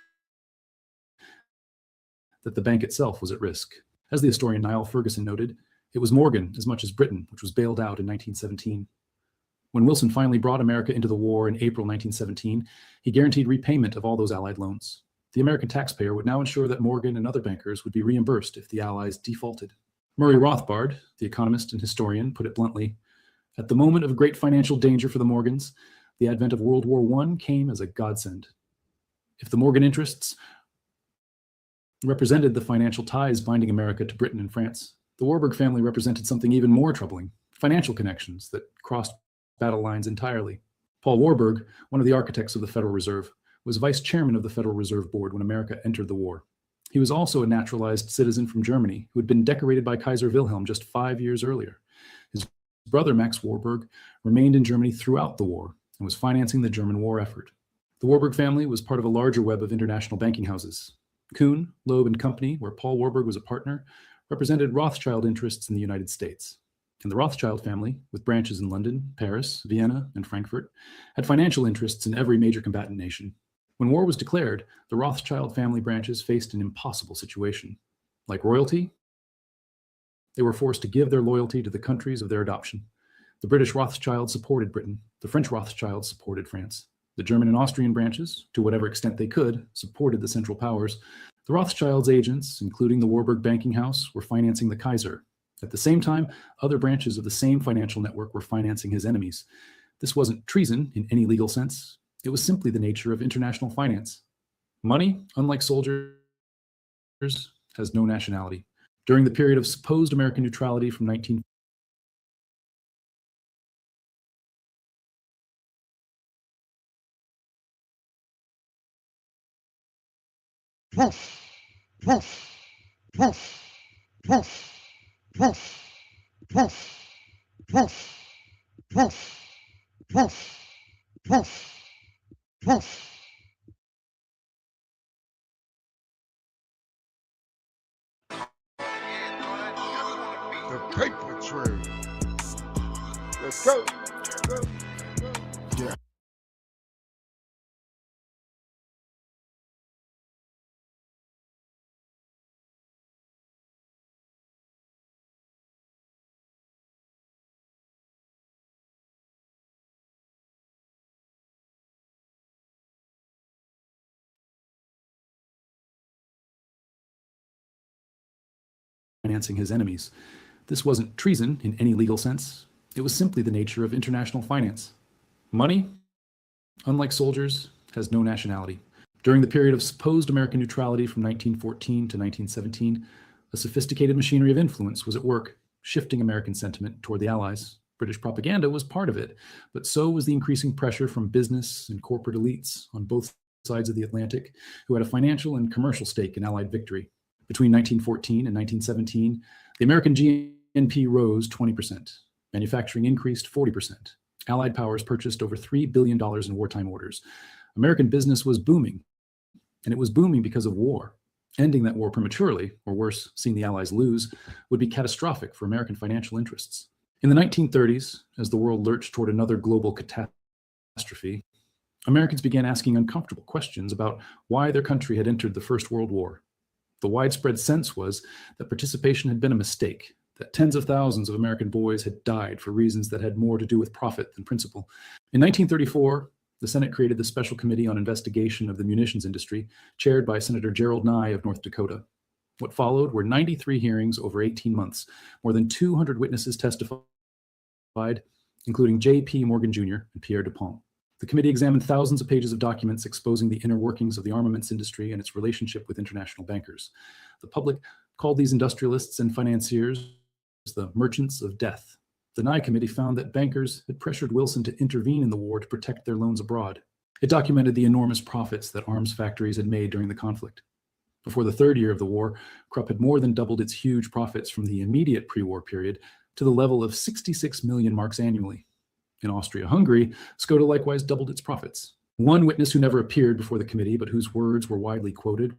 that the bank itself was at risk. As the historian Niall Ferguson noted, it was Morgan as much as Britain which was bailed out in 1917. When Wilson finally brought America into the war in April 1917, he guaranteed repayment of all those Allied loans. The American taxpayer would now ensure that Morgan and other bankers would be reimbursed if the Allies defaulted. Murray Rothbard, the economist and historian, put it bluntly, at the moment of great financial danger for the Morgans, the advent of World War I came as a godsend. If the Morgan interests represented the financial ties binding America to Britain and France, the Warburg family represented something even more troubling, financial connections that crossed battle lines entirely. Paul Warburg, one of the architects of the Federal Reserve, was vice chairman of the Federal Reserve Board when America entered the war. He was also a naturalized citizen from Germany who had been decorated by Kaiser Wilhelm just 5 years earlier. His brother, Max Warburg, remained in Germany throughout the war and was financing the German war effort. The Warburg family was part of a larger web of international banking houses. Kuhn, Loeb and Company, where Paul Warburg was a partner, represented Rothschild interests in the United States. And the Rothschild family, with branches in London, Paris, Vienna, and Frankfurt, had financial interests in every major combatant nation. When war was declared, the Rothschild family branches faced an impossible situation. Like royalty, they were forced to give their loyalty to the countries of their adoption. The British Rothschilds supported Britain. The French Rothschilds supported France. The German and Austrian branches, to whatever extent they could, supported the Central Powers. The Rothschilds' agents, including the Warburg banking house, were financing the Kaiser. At the same time, other branches of the same financial network were financing his enemies. This wasn't treason in any legal sense. It was simply the nature of international finance. Money, unlike soldiers, has no nationality. During the period of supposed American neutrality from 19... The Papah Trail. Let's go. Yeah. financing his enemies. This wasn't treason in any legal sense. It was simply the nature of international finance. Money, unlike soldiers, has no nationality. During the period of supposed American neutrality from 1914 to 1917, a sophisticated machinery of influence was at work, shifting American sentiment toward the Allies. British propaganda was part of it, but so was the increasing pressure from business and corporate elites on both sides of the Atlantic who had a financial and commercial stake in Allied victory. Between 1914 and 1917, the American GNP rose 20%. Manufacturing increased 40%. Allied powers purchased over $3 billion in wartime orders. American business was booming, and it was booming because of war. Ending that war prematurely, or worse, seeing the Allies lose, would be catastrophic for American financial interests. In the 1930s, as the world lurched toward another global catastrophe, Americans began asking uncomfortable questions about why their country had entered the First World War. The widespread sense was that participation had been a mistake, that tens of thousands of American boys had died for reasons that had more to do with profit than principle. In 1934, the Senate created the Special Committee on Investigation of the Munitions Industry, chaired by Senator Gerald Nye of North Dakota. What followed were 93 hearings over 18 months. More than 200 witnesses testified, including J.P. Morgan Jr. and Pierre Dupont. The committee examined thousands of pages of documents exposing the inner workings of the armaments industry and its relationship with international bankers. The public called these industrialists and financiers the merchants of death. The Nye Committee found that bankers had pressured Wilson to intervene in the war to protect their loans abroad. It documented the enormous profits that arms factories had made during the conflict. Before the third year of the war, Krupp had more than doubled its huge profits from the immediate pre-war period to the level of 66 million marks annually. In Austria-Hungary, Skoda likewise doubled its profits. One witness who never appeared before the committee, but whose words were widely quoted,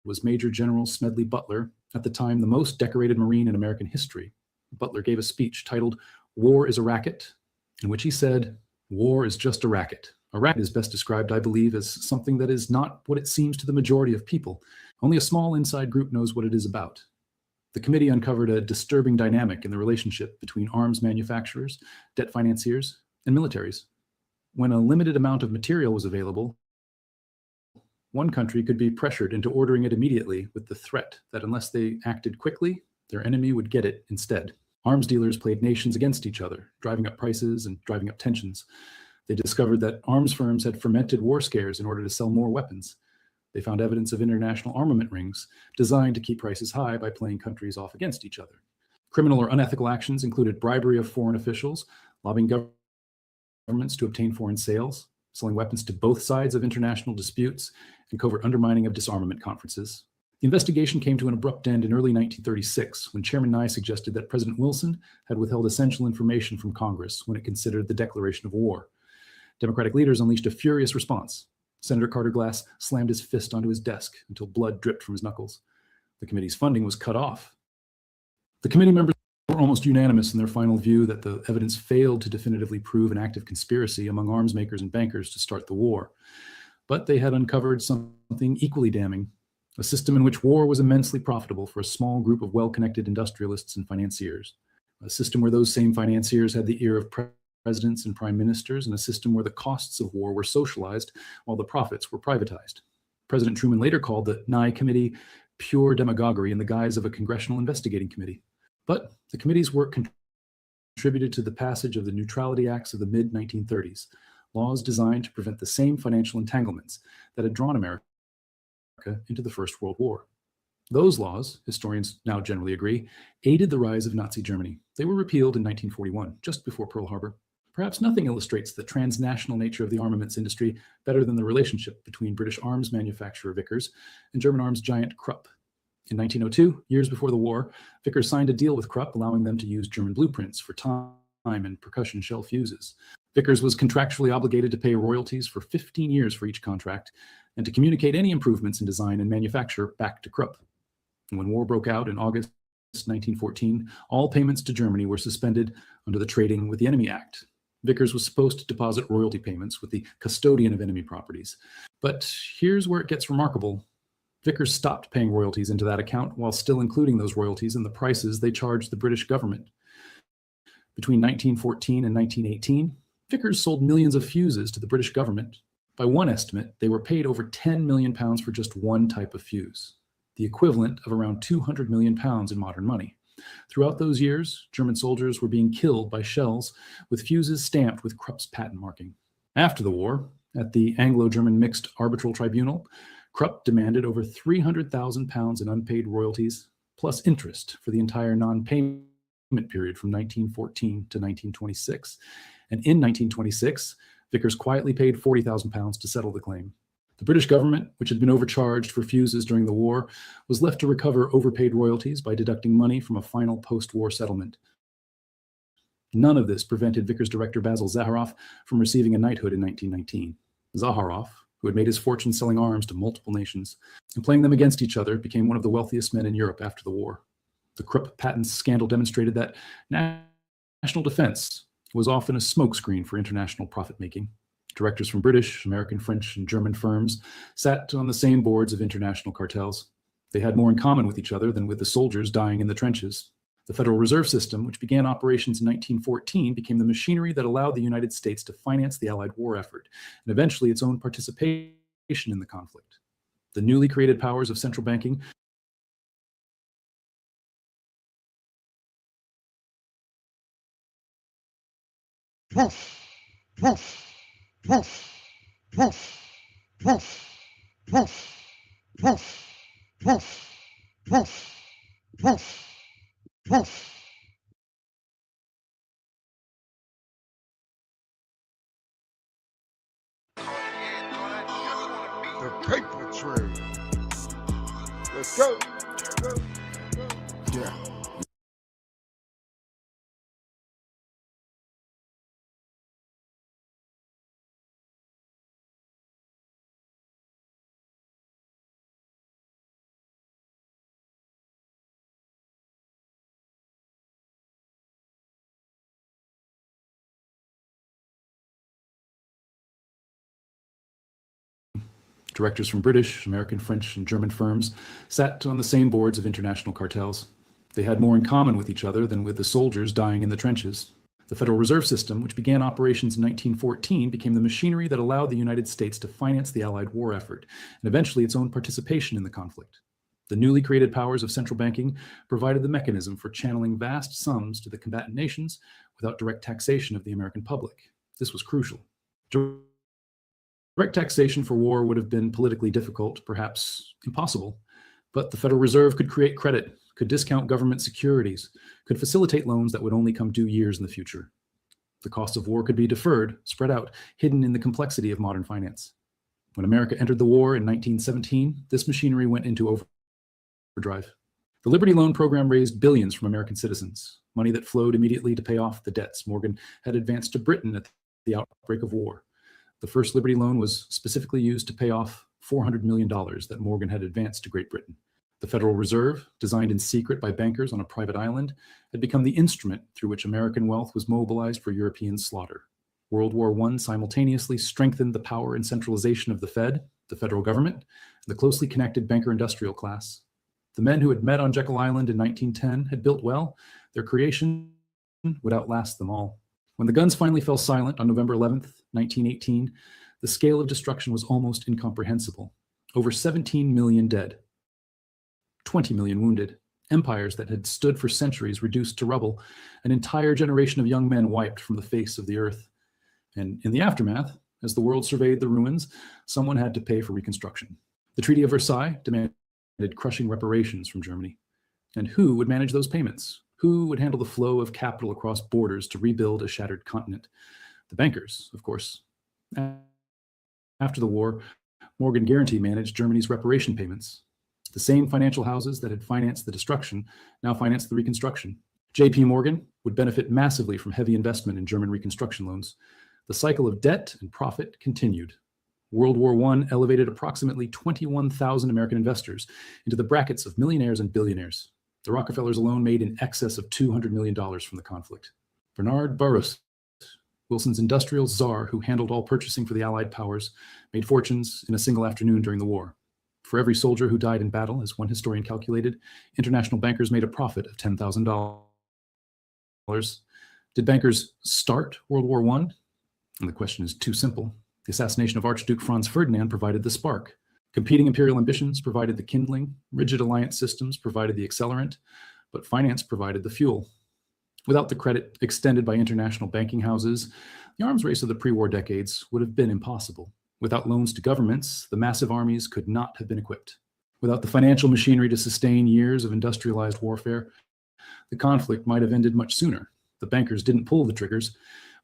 was Major General Smedley Butler, at the time the most decorated Marine in American history. Butler gave a speech titled, "War is a Racket," in which he said, "War is just a racket. A racket is best described, I believe, as something that is not what it seems to the majority of people. Only a small inside group knows what it is about." The committee uncovered a disturbing dynamic in the relationship between arms manufacturers, debt financiers, and militaries. When a limited amount of material was available, one country could be pressured into ordering it immediately with the threat that unless they acted quickly, their enemy would get it instead. Arms dealers played nations against each other, driving up prices and driving up tensions. They discovered that arms firms had fermented war scares in order to sell more weapons. They found evidence of international armament rings designed to keep prices high by playing countries off against each other. Criminal or unethical actions included bribery of foreign officials, lobbying governments to obtain foreign sales, selling weapons to both sides of international disputes, and covert undermining of disarmament conferences. The investigation came to an abrupt end in early 1936 when Chairman Nye suggested that President Wilson had withheld essential information from Congress when it considered the declaration of war. Democratic leaders unleashed a furious response. Senator Carter Glass slammed his fist onto his desk until blood dripped from his knuckles. The committee's funding was cut off. The committee members were almost unanimous in their final view that the evidence failed to definitively prove an active conspiracy among arms makers and bankers to start the war. But they had uncovered something equally damning, a system in which war was immensely profitable for a small group of well-connected industrialists and financiers, a system where those same financiers had the ear of presidents and prime ministers, and a system where the costs of war were socialized while the profits were privatized. President Truman later called the Nye Committee pure demagoguery in the guise of a congressional investigating committee. But the committee's work contributed to the passage of the Neutrality Acts of the mid-1930s, laws designed to prevent the same financial entanglements that had drawn America into the First World War. Those laws, historians now generally agree, aided the rise of Nazi Germany. They were repealed in 1941, just before Pearl Harbor. Perhaps nothing illustrates the transnational nature of the armaments industry better than the relationship between British arms manufacturer Vickers and German arms giant Krupp. In 1902, years before the war, Vickers signed a deal with Krupp allowing them to use German blueprints for time and percussion shell fuses. Vickers was contractually obligated to pay royalties for 15 years for each contract and to communicate any improvements in design and manufacture back to Krupp. And when war broke out in August 1914, all payments to Germany were suspended under the Trading with the Enemy Act. Vickers was supposed to deposit royalty payments with the custodian of enemy properties. But here's where it gets remarkable. Vickers stopped paying royalties into that account while still including those royalties in the prices they charged the British government. Between 1914 and 1918, Vickers sold millions of fuses to the British government. By one estimate, they were paid over £10 million for just one type of fuse, the equivalent of around £200 million in modern money. Throughout those years, German soldiers were being killed by shells with fuses stamped with Krupp's patent marking. After the war, at the Anglo-German Mixed Arbitral Tribunal, Krupp demanded over £300,000 in unpaid royalties, plus interest for the entire non-payment period from 1914 to 1926. And in 1926, Vickers quietly paid £40,000 to settle the claim. The British government, which had been overcharged for fuses during the war, was left to recover overpaid royalties by deducting money from a final post-war settlement. None of this prevented Vickers director Basil Zaharoff from receiving a knighthood in 1919. Zaharoff, who had made his fortune selling arms to multiple nations and playing them against each other, became one of the wealthiest men in Europe after the war. The Krupp patents scandal demonstrated that national defense was often a smokescreen for international profit-making. Directors from British, American, French, and German firms sat on the same boards of international cartels. They had more in common with each other than with the soldiers dying in the trenches. The Federal Reserve System, which began operations in 1914, became the machinery that allowed the United States to finance the Allied war effort, and eventually its own participation in the conflict. The newly created powers of central banking The Papah Trail. Let's go. Yeah. Directors from British, American, French, and German firms sat on the same boards of international cartels. They had more in common with each other than with the soldiers dying in the trenches. The Federal Reserve System, which began operations in 1914, became the machinery that allowed the United States to finance the Allied war effort and eventually its own participation in the conflict. The newly created powers of central banking provided the mechanism for channeling vast sums to the combatant nations without direct taxation of the American public. This was crucial. Direct taxation for war would have been politically difficult, perhaps impossible, but the Federal Reserve could create credit, could discount government securities, could facilitate loans that would only come due years in the future. The cost of war could be deferred, spread out, hidden in the complexity of modern finance. When America entered the war in 1917, this machinery went into overdrive. The Liberty Loan Program raised billions from American citizens, money that flowed immediately to pay off the debts Morgan had advanced to Britain at the outbreak of war. The first Liberty Loan was specifically used to pay off $400 million that Morgan had advanced to Great Britain. The Federal Reserve, designed in secret by bankers on a private island, had become the instrument through which American wealth was mobilized for European slaughter. World War I simultaneously strengthened the power and centralization of the Fed, the federal government, and the closely connected banker-industrial class. The men who had met on Jekyll Island in 1910 had built well. Their creation would outlast them all. When the guns finally fell silent on November 11th, 1918, the scale of destruction was almost incomprehensible. Over 17 million dead, 20 million wounded, empires that had stood for centuries reduced to rubble, an entire generation of young men wiped from the face of the earth. And in the aftermath, as the world surveyed the ruins, someone had to pay for reconstruction. The Treaty of Versailles demanded crushing reparations from Germany. And who would manage those payments? Who would handle the flow of capital across borders to rebuild a shattered continent? The bankers, of course. After the war, Morgan Guaranty managed Germany's reparation payments. The same financial houses that had financed the destruction now financed the reconstruction. J.P. Morgan would benefit massively from heavy investment in German reconstruction loans. The cycle of debt and profit continued. World War I elevated approximately 21,000 American investors into the brackets of millionaires and billionaires. The Rockefellers alone made in excess of $200 million from the conflict. Bernard Burroughs, Wilson's industrial czar who handled all purchasing for the Allied powers, made fortunes in a single afternoon during the war. For every soldier who died in battle, as one historian calculated, international bankers made a profit of $10,000. Did bankers start World War I? And the question is too simple. The assassination of Archduke Franz Ferdinand provided the spark. Competing imperial ambitions provided the kindling, rigid alliance systems provided the accelerant, but finance provided the fuel. Without the credit extended by international banking houses, the arms race of the pre-war decades would have been impossible. Without loans to governments, the massive armies could not have been equipped. Without the financial machinery to sustain years of industrialized warfare, the conflict might have ended much sooner. The bankers didn't pull the triggers,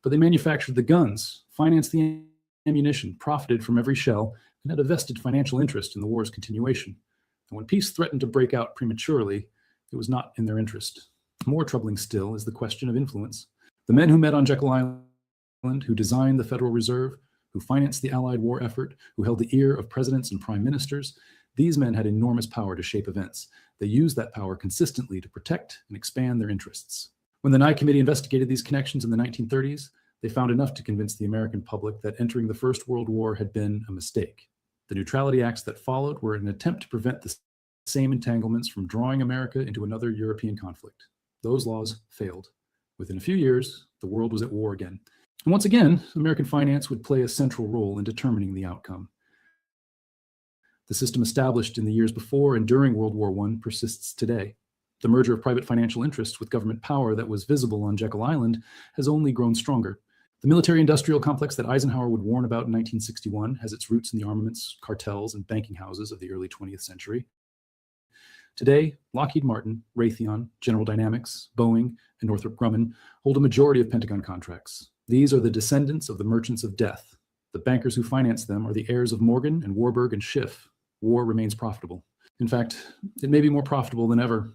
but they manufactured the guns, financed the ammunition, profited from every shell, and had a vested financial interest in the war's continuation. And when peace threatened to break out prematurely, it was not in their interest. More troubling still is the question of influence. The men who met on Jekyll Island, who designed the Federal Reserve, who financed the Allied war effort, who held the ear of presidents and prime ministers, these men had enormous power to shape events. They used that power consistently to protect and expand their interests. When the Nye Committee investigated these connections in the 1930s, they found enough to convince the American public that entering the First World War had been a mistake. The Neutrality Acts that followed were an attempt to prevent the same entanglements from drawing America into another European conflict. Those laws failed. Within a few years, the world was at war again. And once again, American finance would play a central role in determining the outcome. The system established in the years before and during World War I persists today. The merger of private financial interests with government power that was visible on Jekyll Island has only grown stronger. The military-industrial complex that Eisenhower would warn about in 1961 has its roots in the armaments, cartels, and banking houses of the early 20th century. Today, Lockheed Martin, Raytheon, General Dynamics, Boeing, and Northrop Grumman hold a majority of Pentagon contracts. These are the descendants of the merchants of death. The bankers who finance them are the heirs of Morgan and Warburg and Schiff. War remains profitable. In fact, it may be more profitable than ever.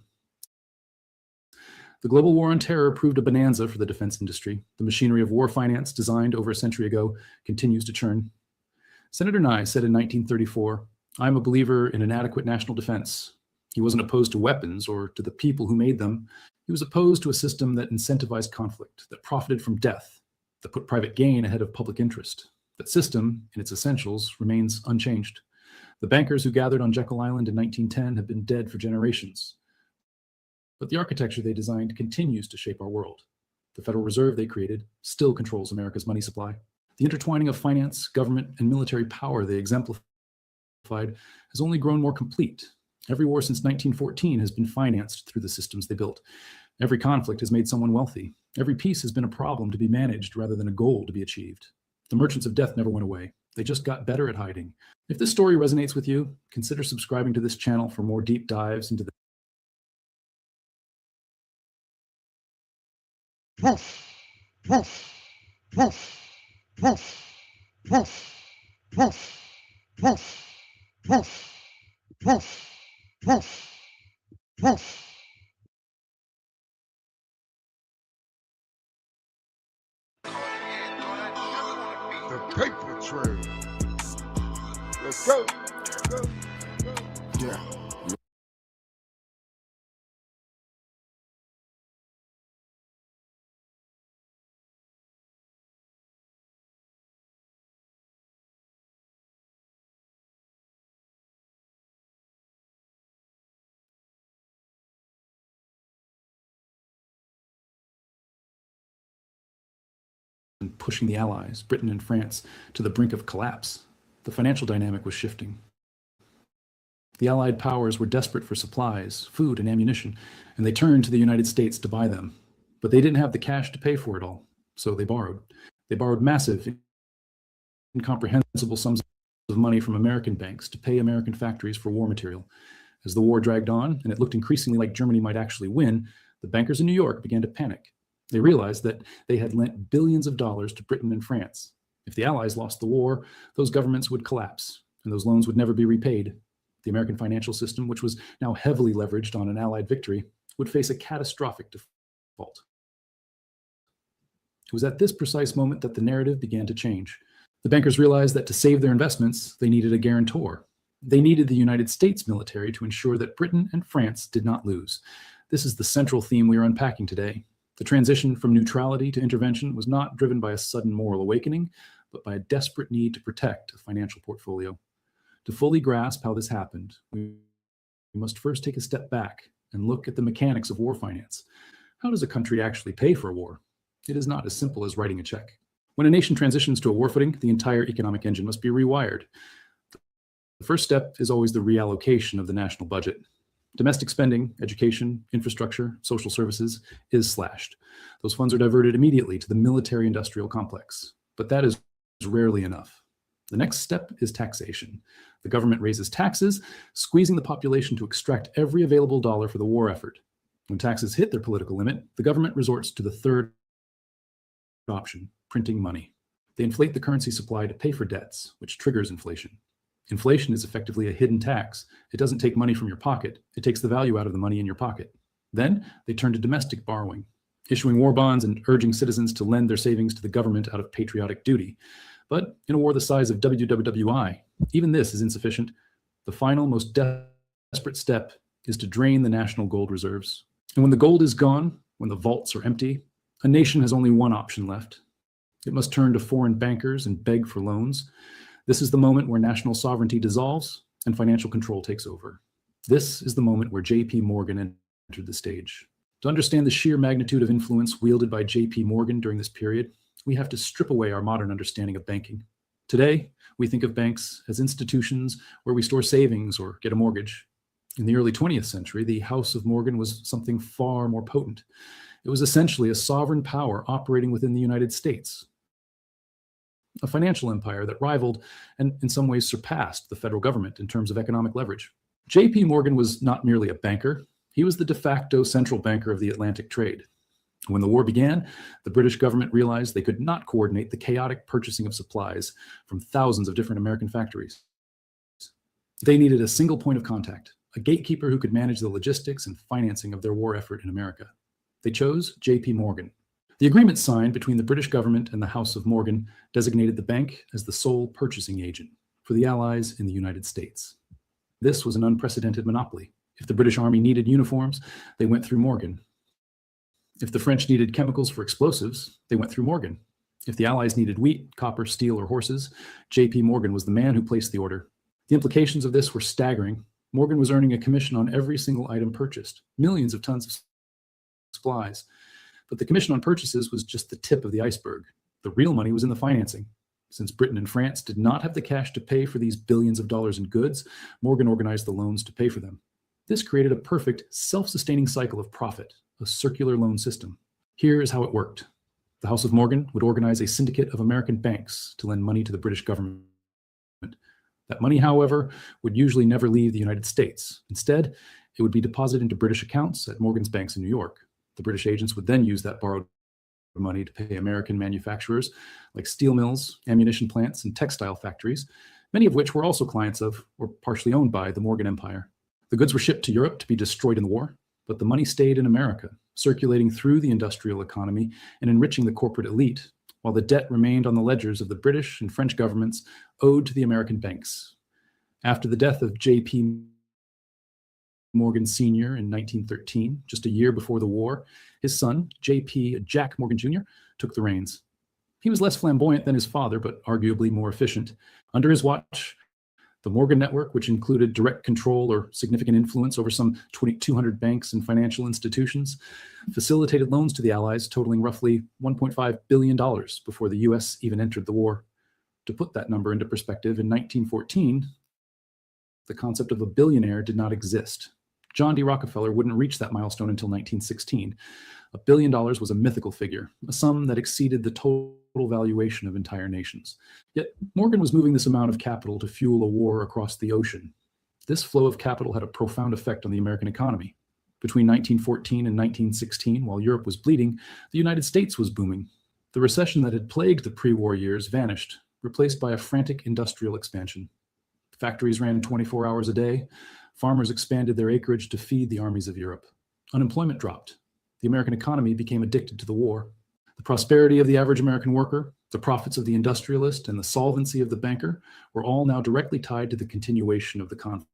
The global war on terror proved a bonanza for the defense industry. The machinery of war finance designed over a century ago continues to churn. Senator Nye said in 1934, "I'm a believer in an adequate national defense." He wasn't opposed to weapons or to the people who made them. He was opposed to a system that incentivized conflict, that profited from death, that put private gain ahead of public interest. That system, in its essentials, remains unchanged. The bankers who gathered on Jekyll Island in 1910 have been dead for generations. But the architecture they designed continues to shape our world. The Federal Reserve they created still controls America's money supply. The intertwining of finance, government, and military power they exemplified has only grown more complete. Every war since 1914 has been financed through the systems they built. Every conflict has made someone wealthy. Every peace has been a problem to be managed rather than a goal to be achieved. The merchants of death never went away. They just got better at hiding. If this story resonates with you, consider subscribing to this channel for more deep dives into the The Papah Trail. Let's go. Yeah. and pushing the Allies, Britain and France, to the brink of collapse. The financial dynamic was shifting. The Allied powers were desperate for supplies, food, and ammunition, and they turned to the United States to buy them. But they didn't have the cash to pay for it all, so they borrowed. They borrowed massive, incomprehensible sums of money from American banks to pay American factories for war material. As the war dragged on, and it looked increasingly like Germany might actually win, the bankers in New York began to panic. They realized that they had lent billions of dollars to Britain and France. If the Allies lost the war, those governments would collapse, and those loans would never be repaid. The American financial system, which was now heavily leveraged on an Allied victory, would face a catastrophic default. It was at this precise moment that the narrative began to change. The bankers realized that to save their investments, they needed a guarantor. They needed the United States military to ensure that Britain and France did not lose. This is the central theme we are unpacking today. The transition from neutrality to intervention was not driven by a sudden moral awakening, but by a desperate need to protect a financial portfolio. To fully grasp how this happened, we must first take a step back and look at the mechanics of war finance. How does a country actually pay for a war? It is not as simple as writing a check. When a nation transitions to a war footing, the entire economic engine must be rewired. The first step is always the reallocation of the national budget. Domestic spending, education, infrastructure, social services is slashed. Those funds are diverted immediately to the military-industrial complex. But that is rarely enough. The next step is taxation. The government raises taxes, squeezing the population to extract every available dollar for the war effort. When taxes hit their political limit, the government resorts to the third option, printing money. They inflate the currency supply to pay for debts, which triggers inflation. Inflation is effectively a hidden tax. It doesn't take money from your pocket. It takes the value out of the money in your pocket. Then they turn to domestic borrowing, issuing war bonds and urging citizens to lend their savings to the government out of patriotic duty. But in a war the size of WWWI, even this is insufficient. The final, most desperate step is to drain the national gold reserves. And when the gold is gone, when the vaults are empty, a nation has only one option left. It must turn to foreign bankers and beg for loans. This is the moment where national sovereignty dissolves and financial control takes over. This is the moment where J.P. Morgan entered the stage. To understand the sheer magnitude of influence wielded by J.P. Morgan during this period, we have to strip away our modern understanding of banking. Today, we think of banks as institutions where we store savings or get a mortgage. In the early 20th century, the House of Morgan was something far more potent. It was essentially a sovereign power operating within the United States, a financial empire that rivaled and in some ways surpassed the federal government in terms of economic leverage. J.P. Morgan was not merely a banker, he was the de facto central banker of the Atlantic trade. When the war began, the British government realized they could not coordinate the chaotic purchasing of supplies from thousands of different American factories. They needed a single point of contact, a gatekeeper who could manage the logistics and financing of their war effort in America. They chose J.P. Morgan. The agreement signed between the British government and the House of Morgan designated the bank as the sole purchasing agent for the Allies in the United States. This was an unprecedented monopoly. If the British Army needed uniforms, they went through Morgan. If the French needed chemicals for explosives, they went through Morgan. If the Allies needed wheat, copper, steel, or horses, J.P. Morgan was the man who placed the order. The implications of this were staggering. Morgan was earning a commission on every single item purchased, millions of tons of supplies. But the Commission on Purchases was just the tip of the iceberg. The real money was in the financing. Since Britain and France did not have the cash to pay for these billions of dollars in goods, Morgan organized the loans to pay for them. This created a perfect, self-sustaining cycle of profit, a circular loan system. Here is how it worked. The House of Morgan would organize a syndicate of American banks to lend money to the British government. That money, however, would usually never leave the United States. Instead, it would be deposited into British accounts at Morgan's banks in New York. The British agents would then use that borrowed money to pay American manufacturers like steel mills, ammunition plants, and textile factories, many of which were also clients of or partially owned by the Morgan Empire. The goods were shipped to Europe to be destroyed in the war, but the money stayed in America, circulating through the industrial economy and enriching the corporate elite, while the debt remained on the ledgers of the British and French governments owed to the American banks. After the death of J.P. Morgan Sr. in 1913, just a year before the war, his son, J.P. Jack Morgan Jr., took the reins. He was less flamboyant than his father, but arguably more efficient. Under his watch, the Morgan Network, which included direct control or significant influence over some 2,200 banks and financial institutions, facilitated loans to the Allies totaling roughly $1.5 billion before the U.S. even entered the war. To put that number into perspective, in 1914, the concept of a billionaire did not exist. John D. Rockefeller wouldn't reach that milestone until 1916. $1 billion was a mythical figure, a sum that exceeded the total valuation of entire nations. Yet Morgan was moving this amount of capital to fuel a war across the ocean. This flow of capital had a profound effect on the American economy. Between 1914 and 1916, while Europe was bleeding, the United States was booming. The recession that had plagued the pre-war years vanished, replaced by a frantic industrial expansion. Factories ran 24 hours a day. Farmers expanded their acreage to feed the armies of Europe. Unemployment dropped. The American economy became addicted to the war. The prosperity of the average American worker, the profits of the industrialist, and the solvency of the banker were all now directly tied to the continuation of the conflict.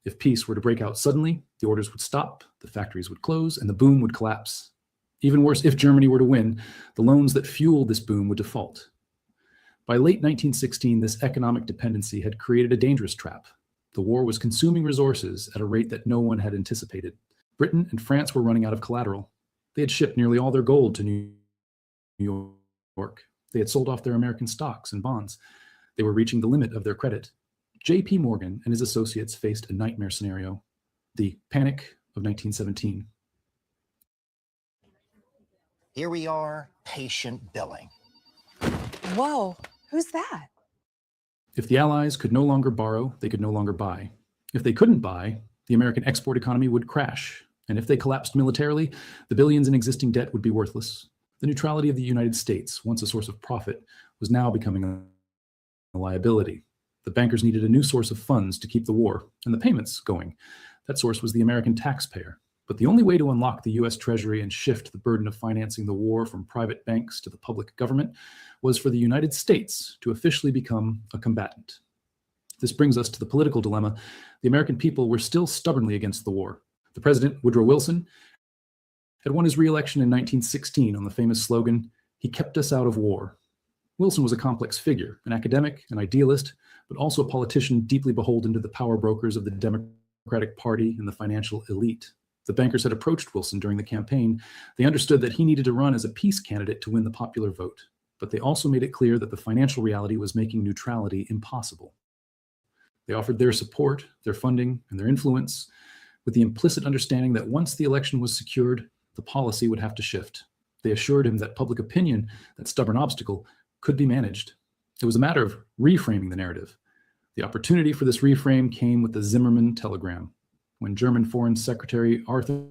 If peace were to break out suddenly, the orders would stop, the factories would close, and the boom would collapse. Even worse, if Germany were to win, the loans that fueled this boom would default. By late 1916, this economic dependency had created a dangerous trap. The war was consuming resources at a rate that no one had anticipated. Britain and France were running out of collateral. They had shipped nearly all their gold to New York. They had sold off their American stocks and bonds. They were reaching the limit of their credit. J.P. Morgan and his associates faced a nightmare scenario, the Panic of 1917. Here we are, patient billing. Whoa, who's that? If the Allies could no longer borrow, they could no longer buy. If they couldn't buy, the American export economy would crash. And if they collapsed militarily, the billions in existing debt would be worthless. The neutrality of the United States, once a source of profit, was now becoming a liability. The bankers needed a new source of funds to keep the war and the payments going. That source was the American taxpayer. But the only way to unlock the U.S. Treasury and shift the burden of financing the war from private banks to the public government was for the United States to officially become a combatant. This brings us to the political dilemma. The American people were still stubbornly against the war. The president, Woodrow Wilson, had won his re-election in 1916 on the famous slogan, "He kept us out of war." Wilson was a complex figure, an academic, an idealist, but also a politician deeply beholden to the power brokers of the Democratic Party and the financial elite. The bankers had approached Wilson during the campaign. They understood that he needed to run as a peace candidate to win the popular vote, but they also made it clear that the financial reality was making neutrality impossible. They offered their support, their funding, and their influence with the implicit understanding that once the election was secured, the policy would have to shift. They assured him that public opinion, that stubborn obstacle, could be managed. It was a matter of reframing the narrative. The opportunity for this reframe came with the Zimmermann telegram, when German Foreign Secretary Arthur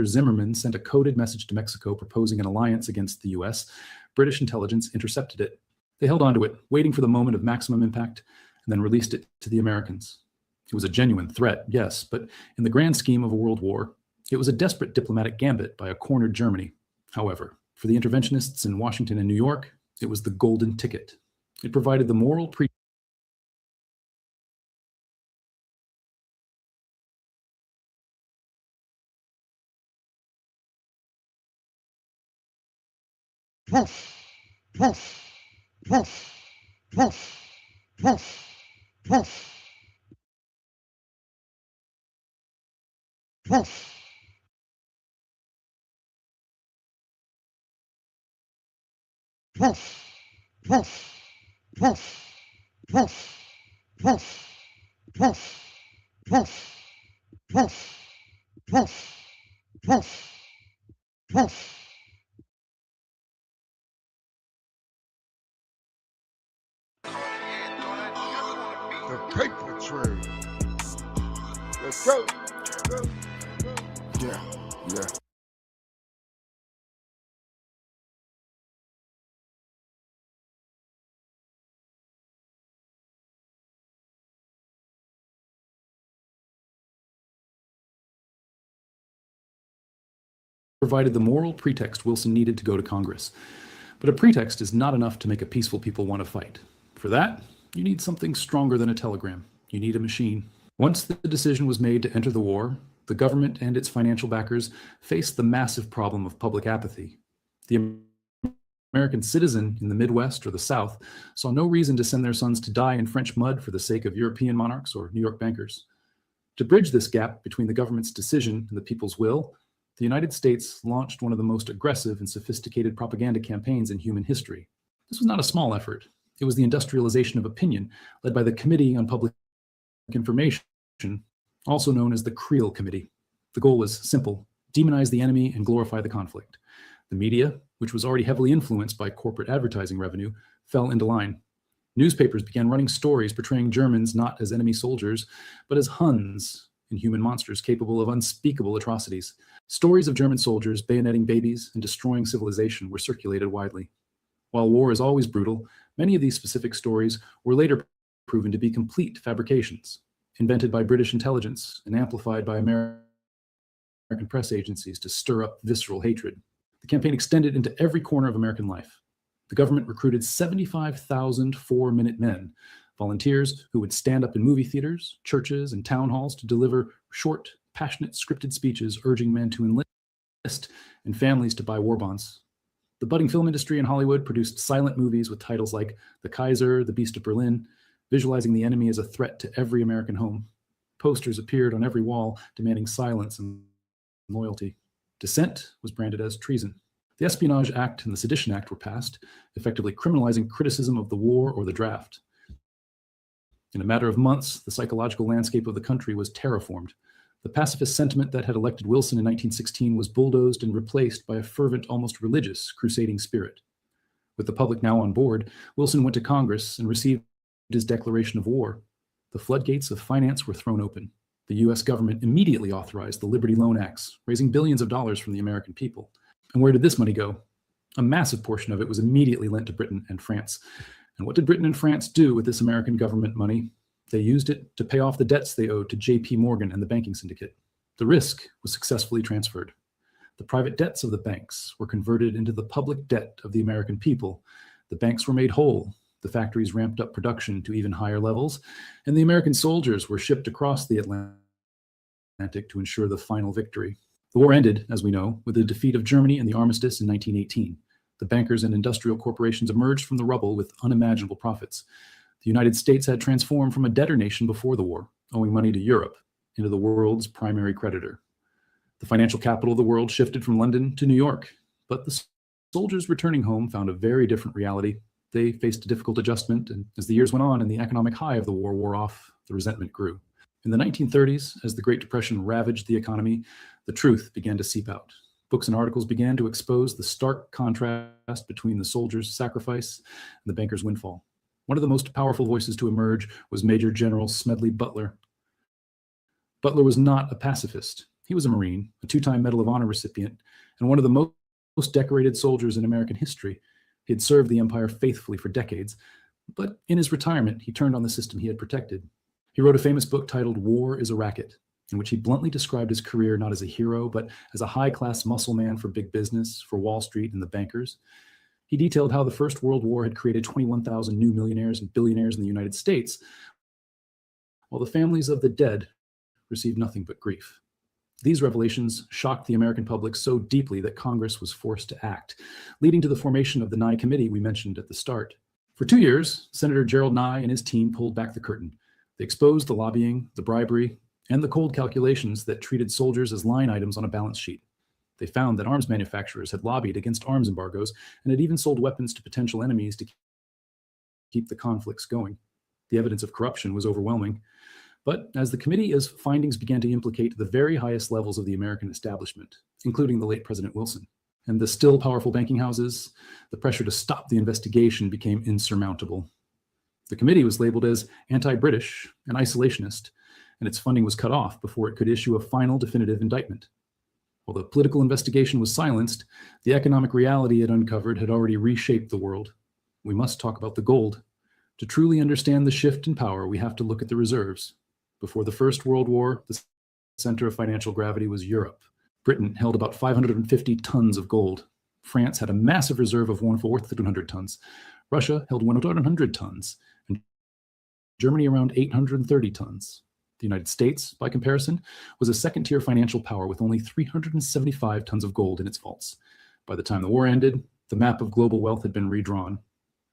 Zimmermann sent a coded message to Mexico proposing an alliance against the US. British intelligence intercepted it. They held onto it, waiting for the moment of maximum impact, and then released it to the Americans. It was a genuine threat, yes, but in the grand scheme of a world war, it was a desperate diplomatic gambit by a cornered Germany. However, for the interventionists in Washington and New York, it was the golden ticket. It provided the moral Poof, poof, poof, poof, poof, poof, poof. The Papah Trail. Let's go. Yeah, yeah. Provided the moral pretext Wilson needed to go to Congress. But a pretext is not enough to make a peaceful people want to fight. For that, you need something stronger than a telegram. You need a machine. Once the decision was made to enter the war, the government and its financial backers faced the massive problem of public apathy. The American citizen in the Midwest or the South saw no reason to send their sons to die in French mud for the sake of European monarchs or New York bankers. To bridge this gap between the government's decision and the people's will, the United States launched one of the most aggressive and sophisticated propaganda campaigns in human history. This was not a small effort. It was the industrialization of opinion, led by the Committee on Public Information, also known as the Creel Committee. The goal was simple: demonize the enemy and glorify the conflict. The media, which was already heavily influenced by corporate advertising revenue, fell into line. Newspapers began running stories portraying Germans not as enemy soldiers, but as Huns, inhuman monsters capable of unspeakable atrocities. Stories of German soldiers bayoneting babies and destroying civilization were circulated widely. While war is always brutal, many of these specific stories were later proven to be complete fabrications, invented by British intelligence and amplified by American press agencies to stir up visceral hatred. The campaign extended into every corner of American life. The government recruited 75,000 four-minute men, volunteers who would stand up in movie theaters, churches, and town halls to deliver short, passionate, scripted speeches urging men to enlist and families to buy war bonds. The budding film industry in Hollywood produced silent movies with titles like The Kaiser, The Beast of Berlin, visualizing the enemy as a threat to every American home. Posters appeared on every wall demanding silence and loyalty. Dissent was branded as treason. The Espionage Act and the Sedition Act were passed, effectively criminalizing criticism of the war or the draft. In a matter of months, the psychological landscape of the country was terraformed. The pacifist sentiment that had elected Wilson in 1916 was bulldozed and replaced by a fervent, almost religious, crusading spirit. With the public now on board, Wilson went to Congress and received his declaration of war. The floodgates of finance were thrown open. The U.S. government immediately authorized the Liberty Loan Acts, raising billions of dollars from the American people. And where did this money go? A massive portion of it was immediately lent to Britain and France. And what did Britain and France do with this American government money? They used it to pay off the debts they owed to J.P. Morgan and the banking syndicate. The risk was successfully transferred. The private debts of the banks were converted into the public debt of the American people. The banks were made whole. The factories ramped up production to even higher levels, and the American soldiers were shipped across the Atlantic to ensure the final victory. The war ended, as we know, with the defeat of Germany and the armistice in 1918. The bankers and industrial corporations emerged from the rubble with unimaginable profits. The United States had transformed from a debtor nation before the war, owing money to Europe, into the world's primary creditor. The financial capital of the world shifted from London to New York, but the soldiers returning home found a very different reality. They faced a difficult adjustment, and as the years went on and the economic high of the war wore off, the resentment grew. In the 1930s, as the Great Depression ravaged the economy, the truth began to seep out. Books and articles began to expose the stark contrast between the soldiers' sacrifice and the bankers' windfall. One of the most powerful voices to emerge was Major General Smedley Butler. Butler was not a pacifist. He was a Marine, a two-time Medal of Honor recipient, and one of the most decorated soldiers in American history. He had served the empire faithfully for decades, but in his retirement, he turned on the system he had protected. He wrote a famous book titled War is a Racket, in which he bluntly described his career not as a hero, but as a high-class muscle man for big business, for Wall Street and the bankers. He detailed how the First World War had created 21,000 new millionaires and billionaires in the United States, while the families of the dead received nothing but grief. These revelations shocked the American public so deeply that Congress was forced to act, leading to the formation of the Nye Committee we mentioned at the start. For 2 years, Senator Gerald Nye and his team pulled back the curtain. They exposed the lobbying, the bribery, and the cold calculations that treated soldiers as line items on a balance sheet. They found that arms manufacturers had lobbied against arms embargoes and had even sold weapons to potential enemies to keep the conflicts going. The evidence of corruption was overwhelming. But as the committee's findings began to implicate the very highest levels of the American establishment, including the late President Wilson, and the still powerful banking houses, the pressure to stop the investigation became insurmountable. The committee was labeled as anti-British and isolationist, and its funding was cut off before it could issue a final definitive indictment. While the political investigation was silenced, the economic reality it uncovered had already reshaped the world. We must talk about the gold. To truly understand the shift in power, we have to look at the reserves. Before the First World War, the center of financial gravity was Europe. Britain held about 550 tons of gold. France had a massive reserve of 1/4 tons. Russia held 100 tons, and Germany around 830 tons. The United States, by comparison, was a second-tier financial power with only 375 tons of gold in its vaults. By the time the war ended, the map of global wealth had been redrawn.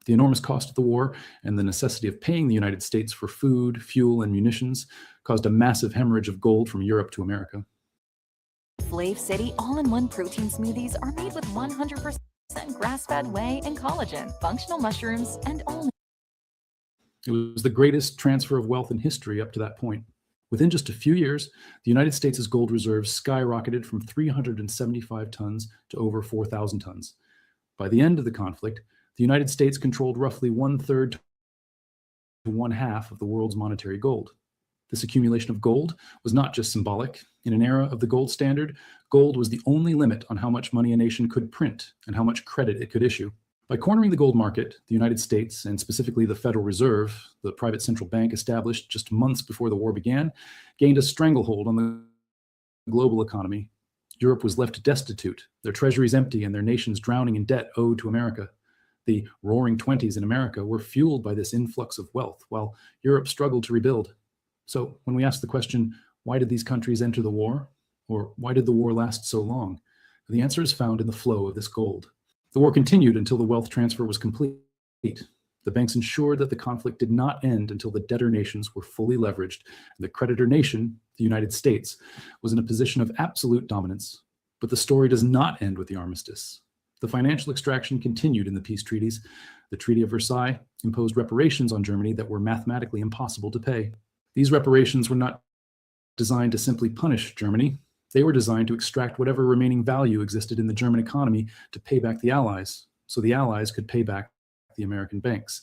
The enormous cost of the war and the necessity of paying the United States for food, fuel, and munitions caused a massive hemorrhage of gold from Europe to America. Slave City all-in-one protein smoothies are made with 100% grass-fed whey and collagen, functional mushrooms, and only. It was the greatest transfer of wealth in history up to that point. Within just a few years, the United States' gold reserves skyrocketed from 375 tons to over 4,000 tons. By the end of the conflict, the United States controlled roughly 1/3 to 1/2 of the world's monetary gold. This accumulation of gold was not just symbolic. In an era of the gold standard, gold was the only limit on how much money a nation could print and how much credit it could issue. By cornering the gold market, the United States, and specifically the Federal Reserve, the private central bank established just months before the war began, gained a stranglehold on the global economy. Europe was left destitute, their treasuries empty, and their nations drowning in debt owed to America. The roaring 20s in America were fueled by this influx of wealth, while Europe struggled to rebuild. So when we ask the question, why did these countries enter the war? Or why did the war last so long? The answer is found in the flow of this gold. The war continued until the wealth transfer was complete. The banks ensured that the conflict did not end until the debtor nations were fully leveraged, and the creditor nation, the United States, was in a position of absolute dominance. But the story does not end with the armistice. The financial extraction continued in the peace treaties. The Treaty of Versailles imposed reparations on Germany that were mathematically impossible to pay. These reparations were not designed to simply punish Germany. They were designed to extract whatever remaining value existed in the German economy to pay back the Allies, so the Allies could pay back the American banks.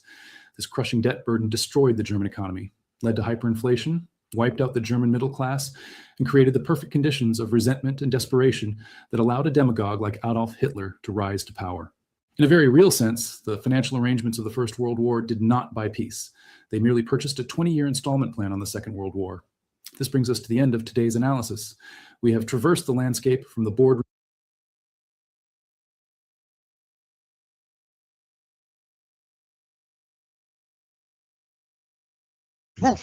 This crushing debt burden destroyed the German economy, led to hyperinflation, wiped out the German middle class, and created the perfect conditions of resentment and desperation that allowed a demagogue like Adolf Hitler to rise to power. In a very real sense, the financial arrangements of the First World War did not buy peace. They merely purchased a 20-year installment plan on the Second World War. This brings us to the end of today's analysis. We have traversed the landscape from the board. The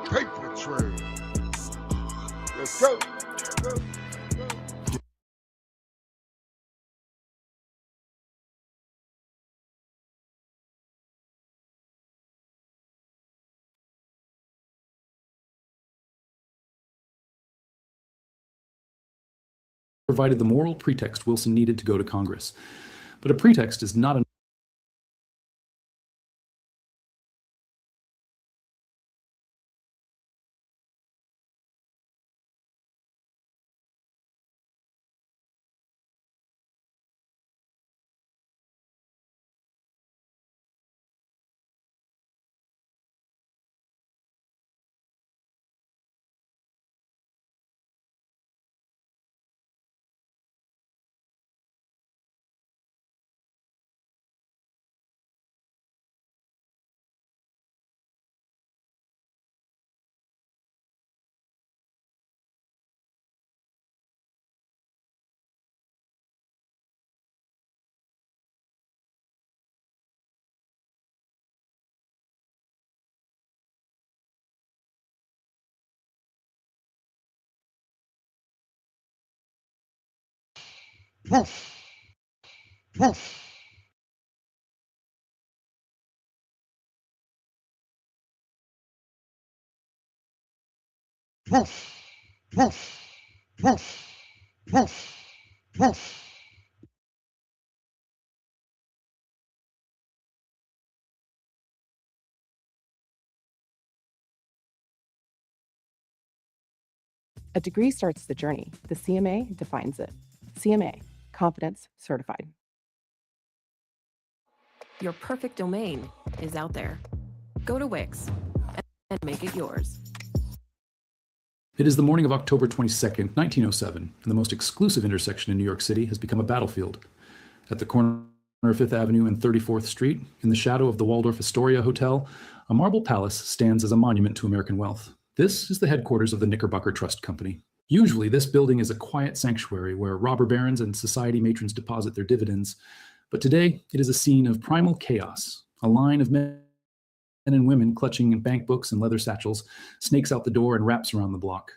Papah Trail. Let's go. Provided the moral pretext Wilson needed to go to Congress. But a pretext is not enough. A degree starts the journey. The CMA defines it. CMA, Confidence Certified. Your perfect domain is out there. Go to Wix and make it yours. It is the morning of October 22nd, 1907, and the most exclusive intersection in New York City has become a battlefield. At the corner of 5th Avenue and 34th Street, in the shadow of the Waldorf Astoria Hotel, a marble palace stands as a monument to American wealth. This is the headquarters of the Knickerbocker Trust Company. Usually, this building is a quiet sanctuary where robber barons and society matrons deposit their dividends, but today it is a scene of primal chaos. A line of men and women clutching bank books and leather satchels snakes out the door and wraps around the block.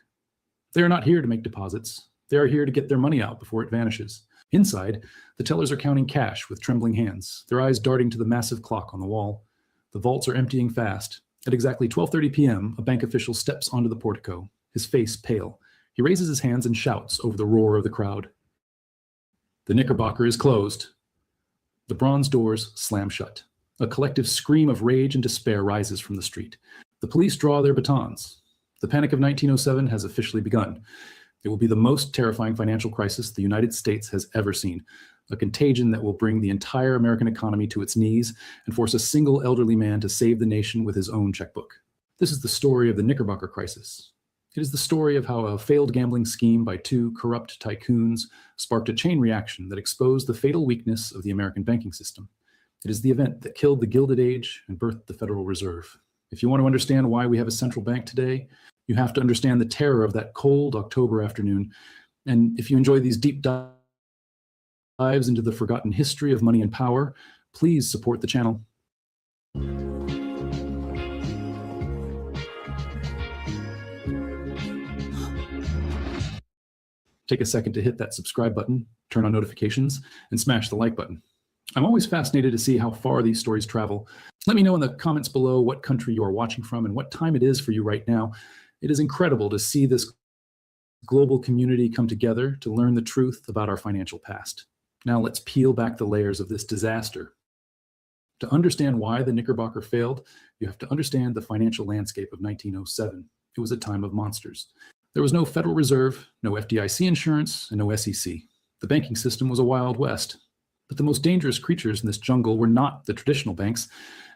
They are not here to make deposits. They are here to get their money out before it vanishes. Inside, the tellers are counting cash with trembling hands, their eyes darting to the massive clock on the wall. The vaults are emptying fast. At exactly 12:30 p.m., a bank official steps onto the portico, his face pale. He raises his hands and shouts over the roar of the crowd. The Knickerbocker is closed. The bronze doors slam shut. A collective scream of rage and despair rises from the street. The police draw their batons. The Panic of 1907 has officially begun. It will be the most terrifying financial crisis the United States has ever seen, a contagion that will bring the entire American economy to its knees and force a single elderly man to save the nation with his own checkbook. This is the story of the Knickerbocker crisis. It is the story of how a failed gambling scheme by two corrupt tycoons sparked a chain reaction that exposed the fatal weakness of the American banking system. It is the event that killed the Gilded Age and birthed the Federal Reserve. If you want to understand why we have a central bank today, you have to understand the terror of that cold October afternoon. And if you enjoy these deep dives into the forgotten history of money and power, please support the channel. Take a second to hit that subscribe button, turn on notifications, and smash the like button. I'm always fascinated to see how far these stories travel. Let me know in the comments below what country you are watching from and what time it is for you right now. It is incredible to see this global community come together to learn the truth about our financial past. Now let's peel back the layers of this disaster. To understand why the Knickerbocker failed, you have to understand the financial landscape of 1907. It was a time of monsters. There was no Federal Reserve, no FDIC insurance, and no SEC. The banking system was a Wild West. But the most dangerous creatures in this jungle were not the traditional banks.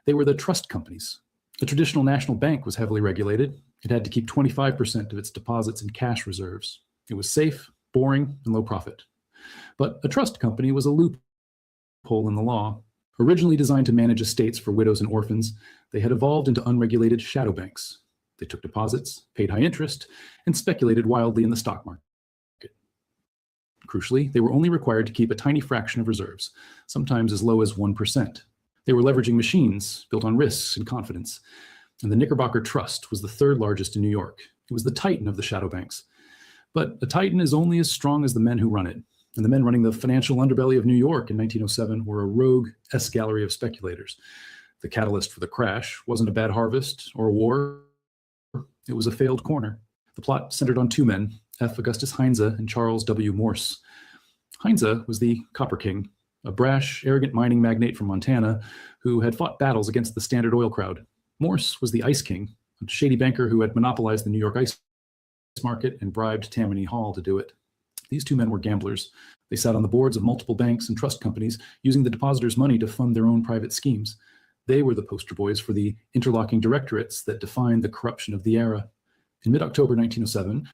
They were the trust companies. A traditional national bank was heavily regulated. It had to keep 25% of its deposits in cash reserves. It was safe, boring, and low profit. But a trust company was a loophole in the law. Originally designed to manage estates for widows and orphans, they had evolved into unregulated shadow banks. They took deposits, paid high interest, and speculated wildly in the stock market. Crucially, they were only required to keep a tiny fraction of reserves, sometimes as low as 1%. They were leveraging machines built on risks and confidence. And the Knickerbocker Trust was the third largest in New York. It was the titan of the shadow banks. But a titan is only as strong as the men who run it. And the men running the financial underbelly of New York in 1907 were a rogue S-gallery of speculators. The catalyst for the crash wasn't a bad harvest or a war. It was a failed corner. The plot centered on two men, F. Augustus Heinze and Charles W. Morse. Heinze was the Copper King, a brash, arrogant mining magnate from Montana who had fought battles against the Standard Oil crowd. Morse was the Ice King, a shady banker who had monopolized the New York ice market and bribed Tammany Hall to do it. These two men were gamblers. They sat on the boards of multiple banks and trust companies, using the depositors' money to fund their own private schemes. They were the poster boys for the interlocking directorates that defined the corruption of the era. In mid-October 1907,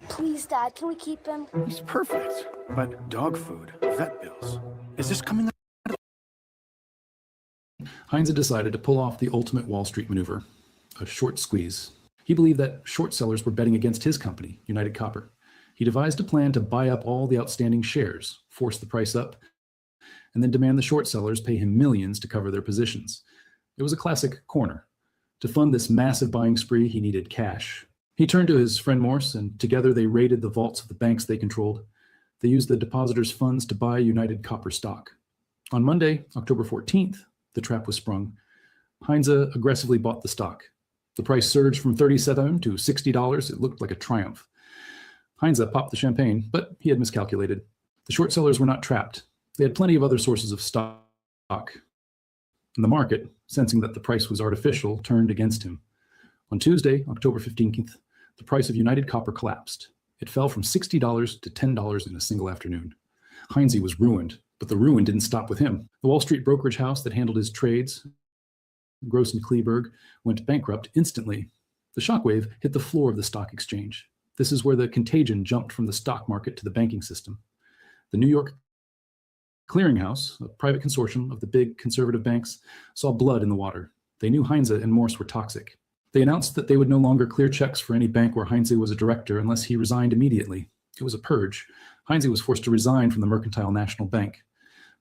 Please, Dad, can we keep him? He's perfect. But dog food, vet bills. Is this coming? Heinze decided to pull off the ultimate Wall Street maneuver, a short squeeze. He believed that short sellers were betting against his company, United Copper. He devised a plan to buy up all the outstanding shares, force the price up, and then demand the short sellers pay him millions to cover their positions. It was a classic corner. To fund this massive buying spree, he needed cash. He turned to his friend Morse, and together they raided the vaults of the banks they controlled. They used the depositors' funds to buy United Copper stock. On Monday, October 14th, the trap was sprung. Heinze aggressively bought the stock. The price surged from $37 to $60. It looked like a triumph. Heinze popped the champagne, but he had miscalculated. The short sellers were not trapped. They had plenty of other sources of stock. And the market, sensing that the price was artificial, turned against him. On Tuesday, October 15th, the price of United Copper collapsed. It fell from $60 to $10 in a single afternoon. Heinze was ruined, but the ruin didn't stop with him. The Wall Street brokerage house that handled his trades, Gross and Kleberg, went bankrupt instantly. The shockwave hit the floor of the stock exchange. This is where the contagion jumped from the stock market to the banking system. The New York Clearinghouse, a private consortium of the big conservative banks, saw blood in the water. They knew Heinze and Morse were toxic. They announced that they would no longer clear checks for any bank where Heinze was a director unless he resigned immediately. It was a purge. Heinze was forced to resign from the Mercantile National Bank.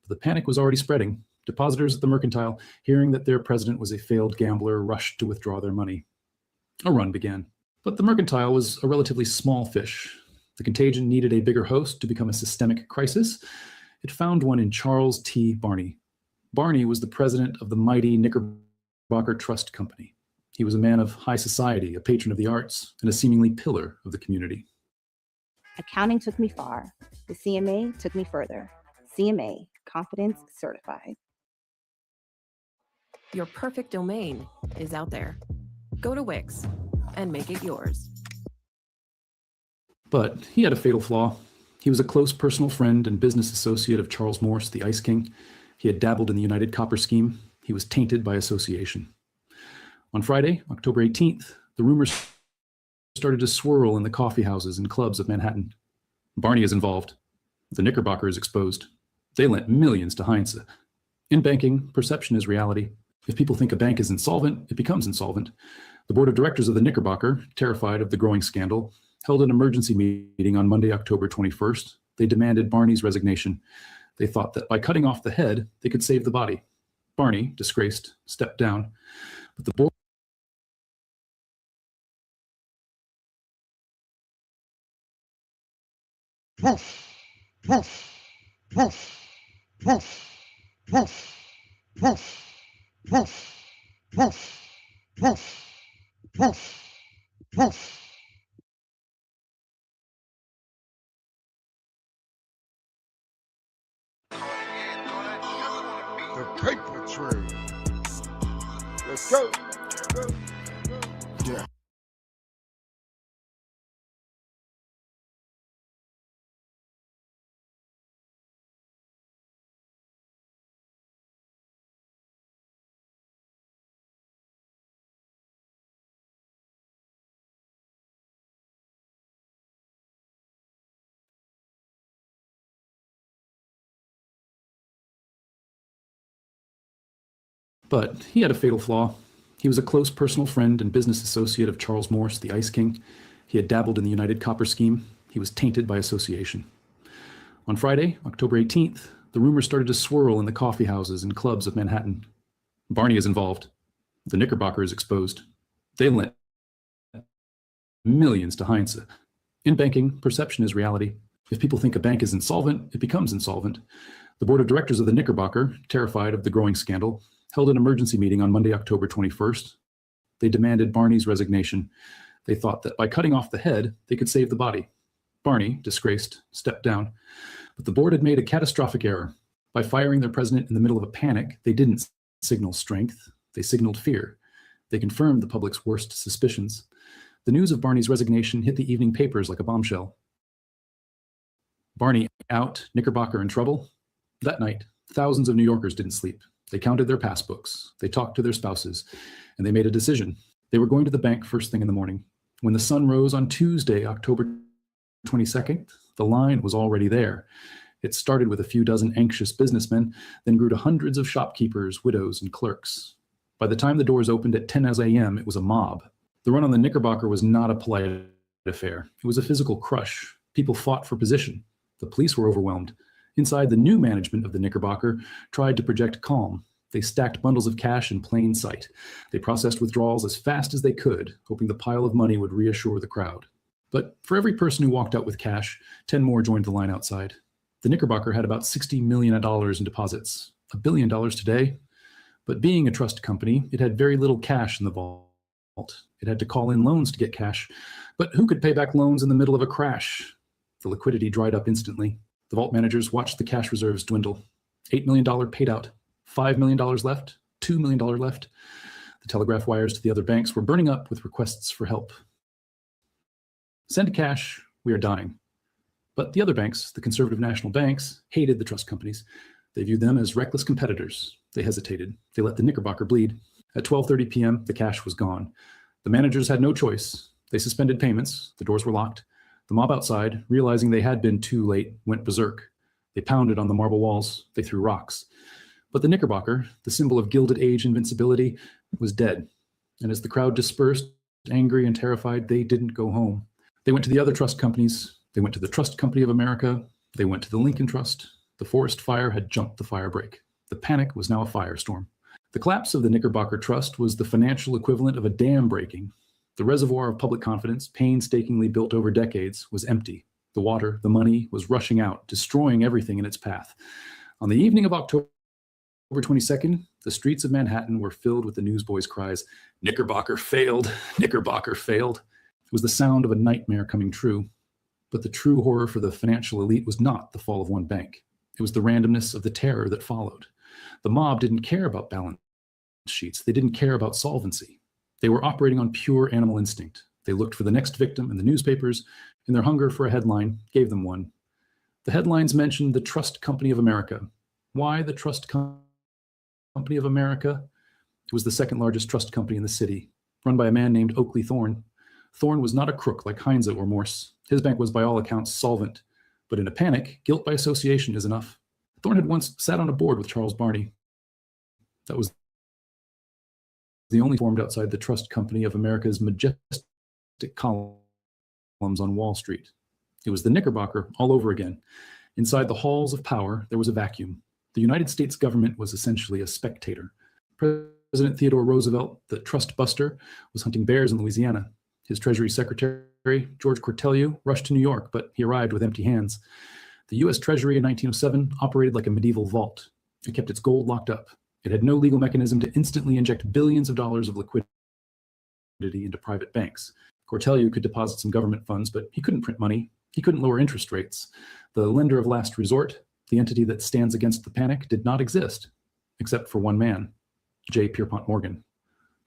But the panic was already spreading. Depositors at the Mercantile, hearing that their president was a failed gambler, rushed to withdraw their money. A run began. But the Mercantile was a relatively small fish. The contagion needed a bigger host to become a systemic crisis. It found one in Charles T. Barney. Barney was the president of the mighty Knickerbocker Trust Company. He was a man of high society, a patron of the arts, and a seemingly pillar of the community. Accounting took me far. The CMA took me further. CMA, Confidence Certified. Your perfect domain is out there. Go to Wix and make it yours. But he had a fatal flaw. He was a close personal friend and business associate of Charles Morse, the Ice King. He had dabbled in the United Copper scheme. He was tainted by association. On Friday, October 18th, the rumors started to swirl in the coffee houses and clubs of Manhattan. Barney is involved. The Knickerbocker is exposed. They lent millions to Heinze. In banking, perception is reality. If people think a bank is insolvent, it becomes insolvent. The board of directors of the Knickerbocker, terrified of the growing scandal, held an emergency meeting on Monday, October 21st. They demanded Barney's resignation. They thought that by cutting off the head, they could save the body. Barney, disgraced, stepped down. But the board The Papah Trail. Let's go. Yeah. But he had a fatal flaw. He was a close personal friend and business associate of Charles Morse, the Ice King. He had dabbled in the United Copper scheme. He was tainted by association. On Friday, October 18th, the rumors started to swirl in the coffee houses and clubs of Manhattan. Barney is involved. The Knickerbocker is exposed. They lent millions to Heinze. In banking, perception is reality. If people think a bank is insolvent, it becomes insolvent. The board of directors of the Knickerbocker, terrified of the growing scandal, held an emergency meeting on Monday, October 21st. They demanded Barney's resignation. They thought that by cutting off the head, they could save the body. Barney, disgraced, stepped down. But the board had made a catastrophic error. By firing their president in the middle of a panic, they didn't signal strength. They signaled fear. They confirmed the public's worst suspicions. The news of Barney's resignation hit the evening papers like a bombshell. Barney out, Knickerbocker in trouble. That night, thousands of New Yorkers didn't sleep. They counted their passbooks, they talked to their spouses, and they made a decision. They were going to the bank first thing in the morning. When the sun rose on Tuesday, October 22nd, the line was already there. It started with a few dozen anxious businessmen, then grew to hundreds of shopkeepers, widows, and clerks. By the time the doors opened at 10 a.m., it was a mob. The run on the Knickerbocker was not a polite affair. It was a physical crush. People fought for position. The police were overwhelmed. Inside, the new management of the Knickerbocker tried to project calm. They stacked bundles of cash in plain sight. They processed withdrawals as fast as they could, hoping the pile of money would reassure the crowd. But for every person who walked out with cash, 10 more joined the line outside. The Knickerbocker had about $60 million in deposits, $1 billion today. But being a trust company, it had very little cash in the vault. It had to call in loans to get cash. But who could pay back loans in the middle of a crash? The liquidity dried up instantly. The vault managers watched the cash reserves dwindle. $8 million paid out, $5 million left, $2 million left. The telegraph wires to the other banks were burning up with requests for help. Send cash, we are dying. But the other banks, the conservative national banks, hated the trust companies. They viewed them as reckless competitors. They hesitated. They let the Knickerbocker bleed. At 12:30 p.m., the cash was gone. The managers had no choice. They suspended payments. The doors were locked. The mob outside, realizing they had been too late, went berserk. They pounded on the marble walls. They threw rocks. But the Knickerbocker, the symbol of Gilded Age invincibility, was dead. And as the crowd dispersed, angry and terrified, they didn't go home. They went to the other trust companies. They went to the Trust Company of America. They went to the Lincoln Trust. The forest fire had jumped the fire break. The panic was now a firestorm. The collapse of the Knickerbocker Trust was the financial equivalent of a dam breaking. The reservoir of public confidence, painstakingly built over decades, was empty. The water, the money, was rushing out, destroying everything in its path. On the evening of October 22nd, the streets of Manhattan were filled with the newsboys' cries, "Knickerbocker failed! Knickerbocker failed!" It was the sound of a nightmare coming true. But the true horror for the financial elite was not the fall of one bank. It was the randomness of the terror that followed. The mob didn't care about balance sheets. They didn't care about solvency. They were operating on pure animal instinct. They looked for the next victim in the newspapers, and their hunger for a headline gave them one. The headlines mentioned the Trust Company of America. Why the Trust Company of America? It was the second largest trust company in the city, run by a man named Oakley Thorne. Thorne was not a crook like Heinze or Morse. His bank was by all accounts solvent. But in a panic, guilt by association is enough. Thorne had once sat on a board with Charles Barney. That was the only formed outside the Trust Company of America's majestic columns on Wall Street. It was the Knickerbocker all over again. Inside the halls of power, there was a vacuum. The United States government was essentially a spectator. President Theodore Roosevelt, the trust buster, was hunting bears in Louisiana. His Treasury Secretary, George Cortelyou, rushed to New York, but he arrived with empty hands. The U.S. Treasury in 1907 operated like a medieval vault. It kept its gold locked up. It had no legal mechanism to instantly inject billions of dollars of liquidity into private banks. Cortelyou could deposit some government funds, but he couldn't print money. He couldn't lower interest rates. The lender of last resort, the entity that stands against the panic, did not exist, except for one man, J. Pierpont Morgan.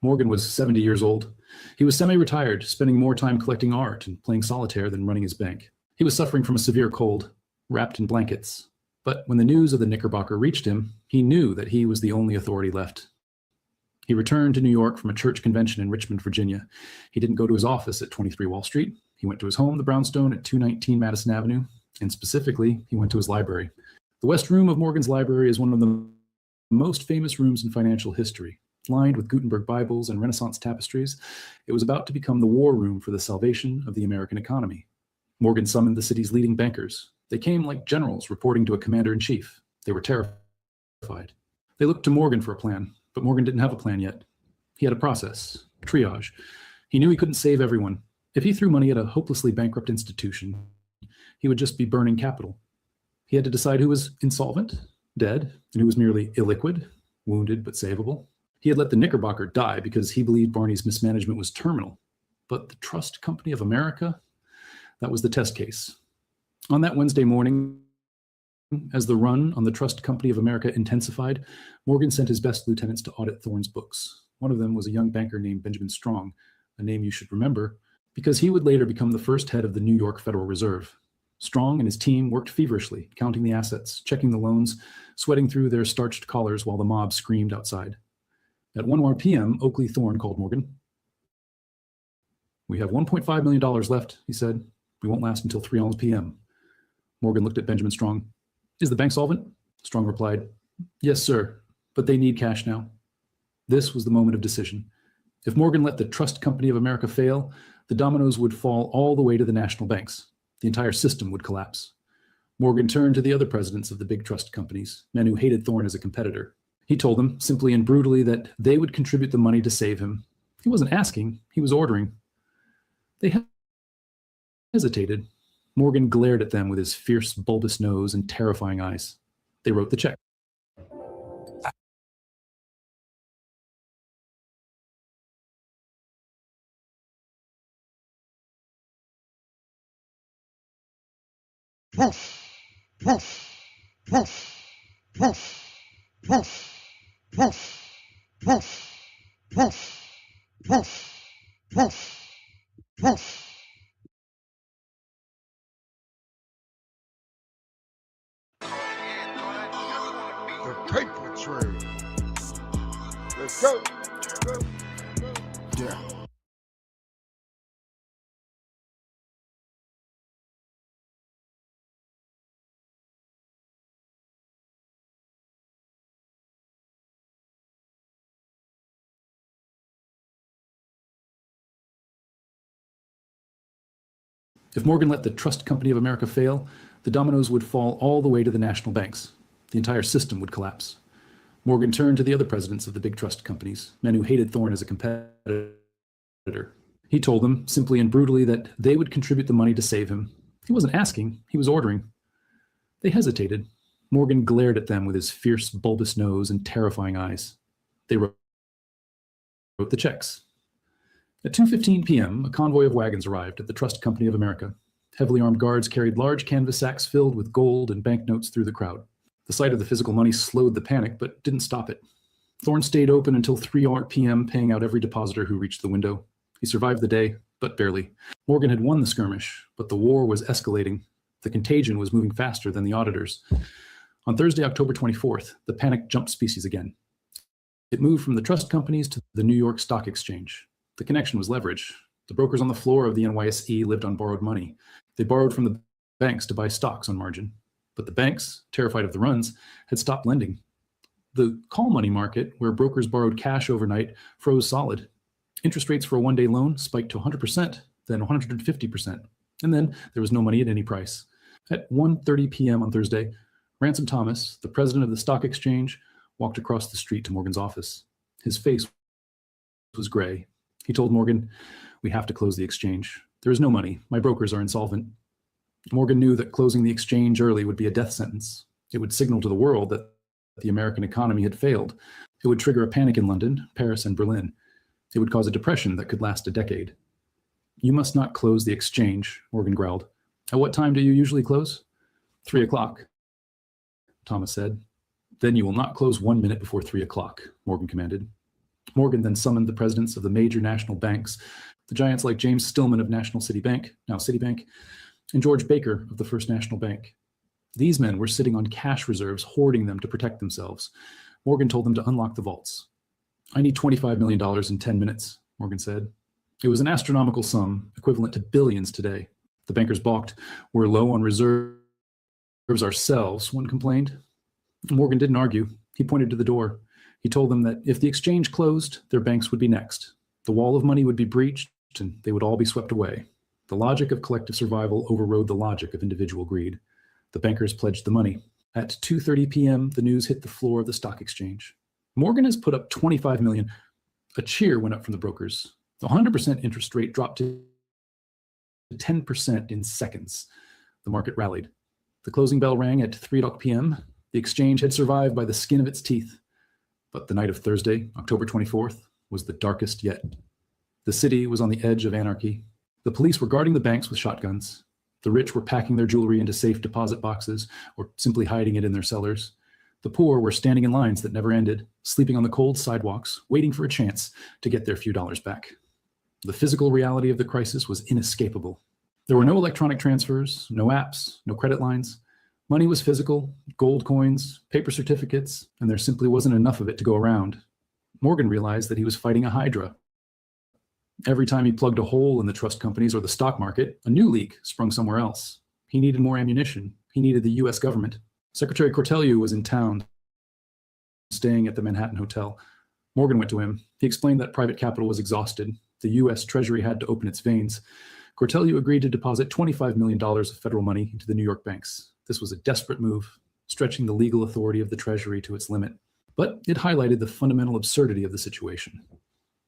Morgan was 70 years old. He was semi-retired, spending more time collecting art and playing solitaire than running his bank. He was suffering from a severe cold, wrapped in blankets. But when the news of the Knickerbocker reached him, he knew that he was the only authority left. He returned to New York from a church convention in Richmond, Virginia. He didn't go to his office at 23 Wall Street. He went to his home, the brownstone at 219 Madison Avenue, and specifically, he went to his library. The West Room of Morgan's library is one of the most famous rooms in financial history. Lined with Gutenberg Bibles and Renaissance tapestries, it was about to become the war room for the salvation of the American economy. Morgan summoned the city's leading bankers. They came like generals reporting to a commander-in-chief. They were terrified. They looked to Morgan for a plan, but Morgan didn't have a plan yet. He had a process, triage. He knew he couldn't save everyone. If he threw money at a hopelessly bankrupt institution, he would just be burning capital. He had to decide who was insolvent, dead, and who was merely illiquid, wounded but savable. He had let the Knickerbocker die because he believed Barney's mismanagement was terminal. But the Trust Company of America, that was the test case. On that Wednesday morning, as the run on the Trust Company of America intensified, Morgan sent his best lieutenants to audit Thorne's books. One of them was a young banker named Benjamin Strong, a name you should remember, because he would later become the first head of the New York Federal Reserve. Strong and his team worked feverishly, counting the assets, checking the loans, sweating through their starched collars while the mob screamed outside. At 1 p.m., Oakley Thorne called Morgan. "We have $1.5 million left," he said. "We won't last until 3 p.m. Morgan looked at Benjamin Strong. "Is the bank solvent?" Strong replied, "Yes, sir, but they need cash now." This was the moment of decision. If Morgan let the Trust Company of America fail, the dominoes would fall all the way to the national banks. The entire system would collapse. Morgan turned to the other presidents of the big trust companies, men who hated Thorne as a competitor. He told them, simply and brutally, that they would contribute the money to save him. He wasn't asking, he was ordering. They hesitated. Morgan glared at them with his fierce, bulbous nose and terrifying eyes. They wrote the check. The Papah Trail. Let's go. Yeah. If Morgan let the Trust Company of America fail, the dominoes would fall all the way to the national banks. The entire system would collapse. Morgan turned to the other presidents of the big trust companies, men who hated Thorne as a competitor. He told them, simply and brutally, that they would contribute the money to save him. He wasn't asking, he was ordering. They hesitated. Morgan glared at them with his fierce, bulbous nose and terrifying eyes. They wrote the checks. At 2:15 p.m., a convoy of wagons arrived at the Trust Company of America. Heavily armed guards carried large canvas sacks filled with gold and banknotes through the crowd. The sight of the physical money slowed the panic, but didn't stop it. Thorne stayed open until 3 p.m., paying out every depositor who reached the window. He survived the day, but barely. Morgan had won the skirmish, but the war was escalating. The contagion was moving faster than the auditors. On Thursday, October 24th, the panic jumped species again. It moved from the trust companies to the New York Stock Exchange. The connection was leverage. The brokers on the floor of the NYSE lived on borrowed money. They borrowed from the banks to buy stocks on margin. But the banks, terrified of the runs, had stopped lending. The call money market, where brokers borrowed cash overnight, froze solid. Interest rates for a one-day loan spiked to 100%, then 150%. And then there was no money at any price. At 1:30 p.m. on Thursday, Ransom Thomas, the president of the stock exchange, walked across the street to Morgan's office. His face was gray. He told Morgan, "We have to close the exchange. There is no money. My brokers are insolvent." Morgan knew that closing the exchange early would be a death sentence. It would signal to the world that the American economy had failed. It would trigger a panic in London, Paris, and Berlin. It would cause a depression that could last a decade. "You must not close the exchange," Morgan growled. "At what time do you usually close?" 3 o'clock, Thomas said. "Then you will not close 1 minute before 3 o'clock, Morgan commanded. Morgan then summoned the presidents of the major national banks, the giants like James Stillman of National City Bank, now Citibank, and George Baker of the First National Bank. These men were sitting on cash reserves, hoarding them to protect themselves. Morgan told them to unlock the vaults. "I need $25 million in 10 minutes, Morgan said. It was an astronomical sum, equivalent to billions today. The bankers balked. "We're low on reserves ourselves," one complained. Morgan didn't argue. He pointed to the door. He told them that if the exchange closed, their banks would be next. The wall of money would be breached, and they would all be swept away. The logic of collective survival overrode the logic of individual greed. The bankers pledged the money. At 2:30 p.m., the news hit the floor of the stock exchange. "Morgan has put up $25 million. A cheer went up from the brokers. The 100% interest rate dropped to 10% in seconds. The market rallied. The closing bell rang at 3 p.m. The exchange had survived by the skin of its teeth. But the night of Thursday, October 24th, was the darkest yet. The city was on the edge of anarchy. The police were guarding the banks with shotguns. The rich were packing their jewelry into safe deposit boxes or simply hiding it in their cellars. The poor were standing in lines that never ended, sleeping on the cold sidewalks, waiting for a chance to get their few dollars back. The physical reality of the crisis was inescapable. There were no electronic transfers, no apps, no credit lines. Money was physical, gold coins, paper certificates, and there simply wasn't enough of it to go around. Morgan realized that he was fighting a hydra. Every time he plugged a hole in the trust companies or the stock market, a new leak sprung somewhere else. He needed more ammunition. He needed the U.S. government. Secretary Cortelyou was in town, staying at the Manhattan Hotel. Morgan went to him. He explained that private capital was exhausted. The U.S. Treasury had to open its veins. Cortelyou agreed to deposit $25 million of federal money into the New York banks. This was a desperate move, stretching the legal authority of the Treasury to its limit. But it highlighted the fundamental absurdity of the situation.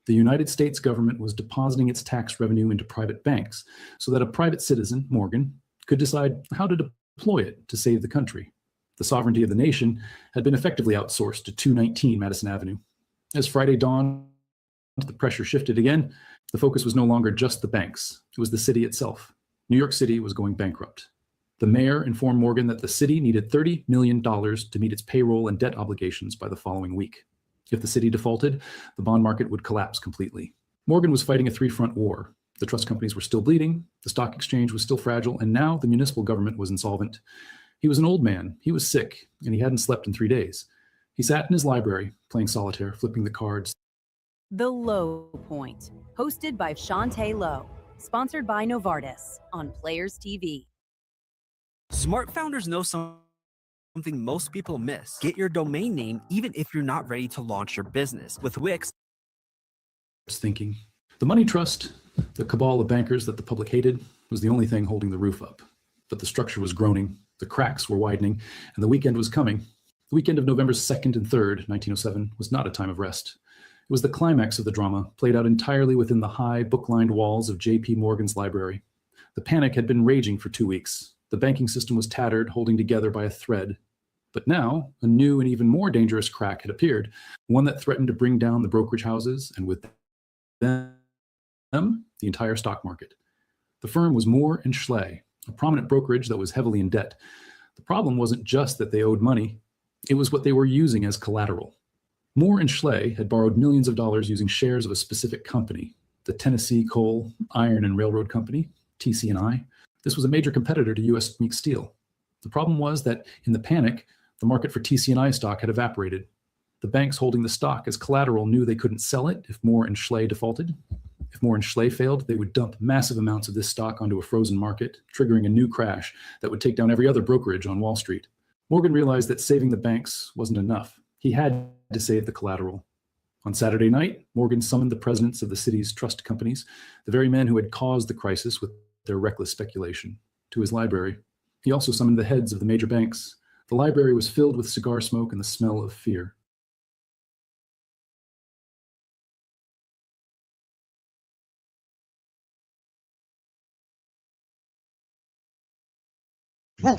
The United States government was depositing its tax revenue into private banks so that a private citizen, Morgan, could decide how to deploy it to save the country. The sovereignty of the nation had been effectively outsourced to 219 Madison Avenue. As Friday dawned, the pressure shifted again. The focus was no longer just the banks. It was the city itself. New York City was going bankrupt. The mayor informed Morgan that the city needed $30 million to meet its payroll and debt obligations by the following week. If the city defaulted, the bond market would collapse completely. Morgan was fighting a three-front war. The trust companies were still bleeding, the stock exchange was still fragile, and now the municipal government was insolvent. He was an old man, he was sick, and he hadn't slept in 3 days. He sat in his library, playing solitaire, flipping the cards. The Low Point, hosted by Shantae Lowe, sponsored by Novartis on Players TV. Smart founders know something most people miss. Get your domain name even if you're not ready to launch your business. With Wix, Thinking. The money trust, the cabal of bankers that the public hated, was the only thing holding the roof up. But the structure was groaning, the cracks were widening, and the weekend was coming. The weekend of November 2nd and 3rd, 1907, was not a time of rest. It was the climax of the drama, played out entirely within the high, book-lined walls of J.P. Morgan's library. The panic had been raging for 2 weeks. The banking system was tattered, holding together by a thread. But now, a new and even more dangerous crack had appeared, one that threatened to bring down the brokerage houses, and with them, the entire stock market. The firm was Moore and Schley, a prominent brokerage that was heavily in debt. The problem wasn't just that they owed money, it was what they were using as collateral. Moore and Schley had borrowed millions of dollars using shares of a specific company, the Tennessee Coal, Iron, and Railroad Company, TC&I. This was a major competitor to U.S. Meek Steel. The problem was that, in the panic, the market for TC&I stock had evaporated. The banks holding the stock as collateral knew they couldn't sell it if Moore and Schley defaulted. If Moore and Schley failed, they would dump massive amounts of this stock onto a frozen market, triggering a new crash that would take down every other brokerage on Wall Street. Morgan realized that saving the banks wasn't enough. He had to save the collateral. On Saturday night, Morgan summoned the presidents of the city's trust companies, the very men who had caused the crisis with their reckless speculation, to his library. He also summoned the heads of the major banks. The library was filled with cigar smoke and the smell of fear. The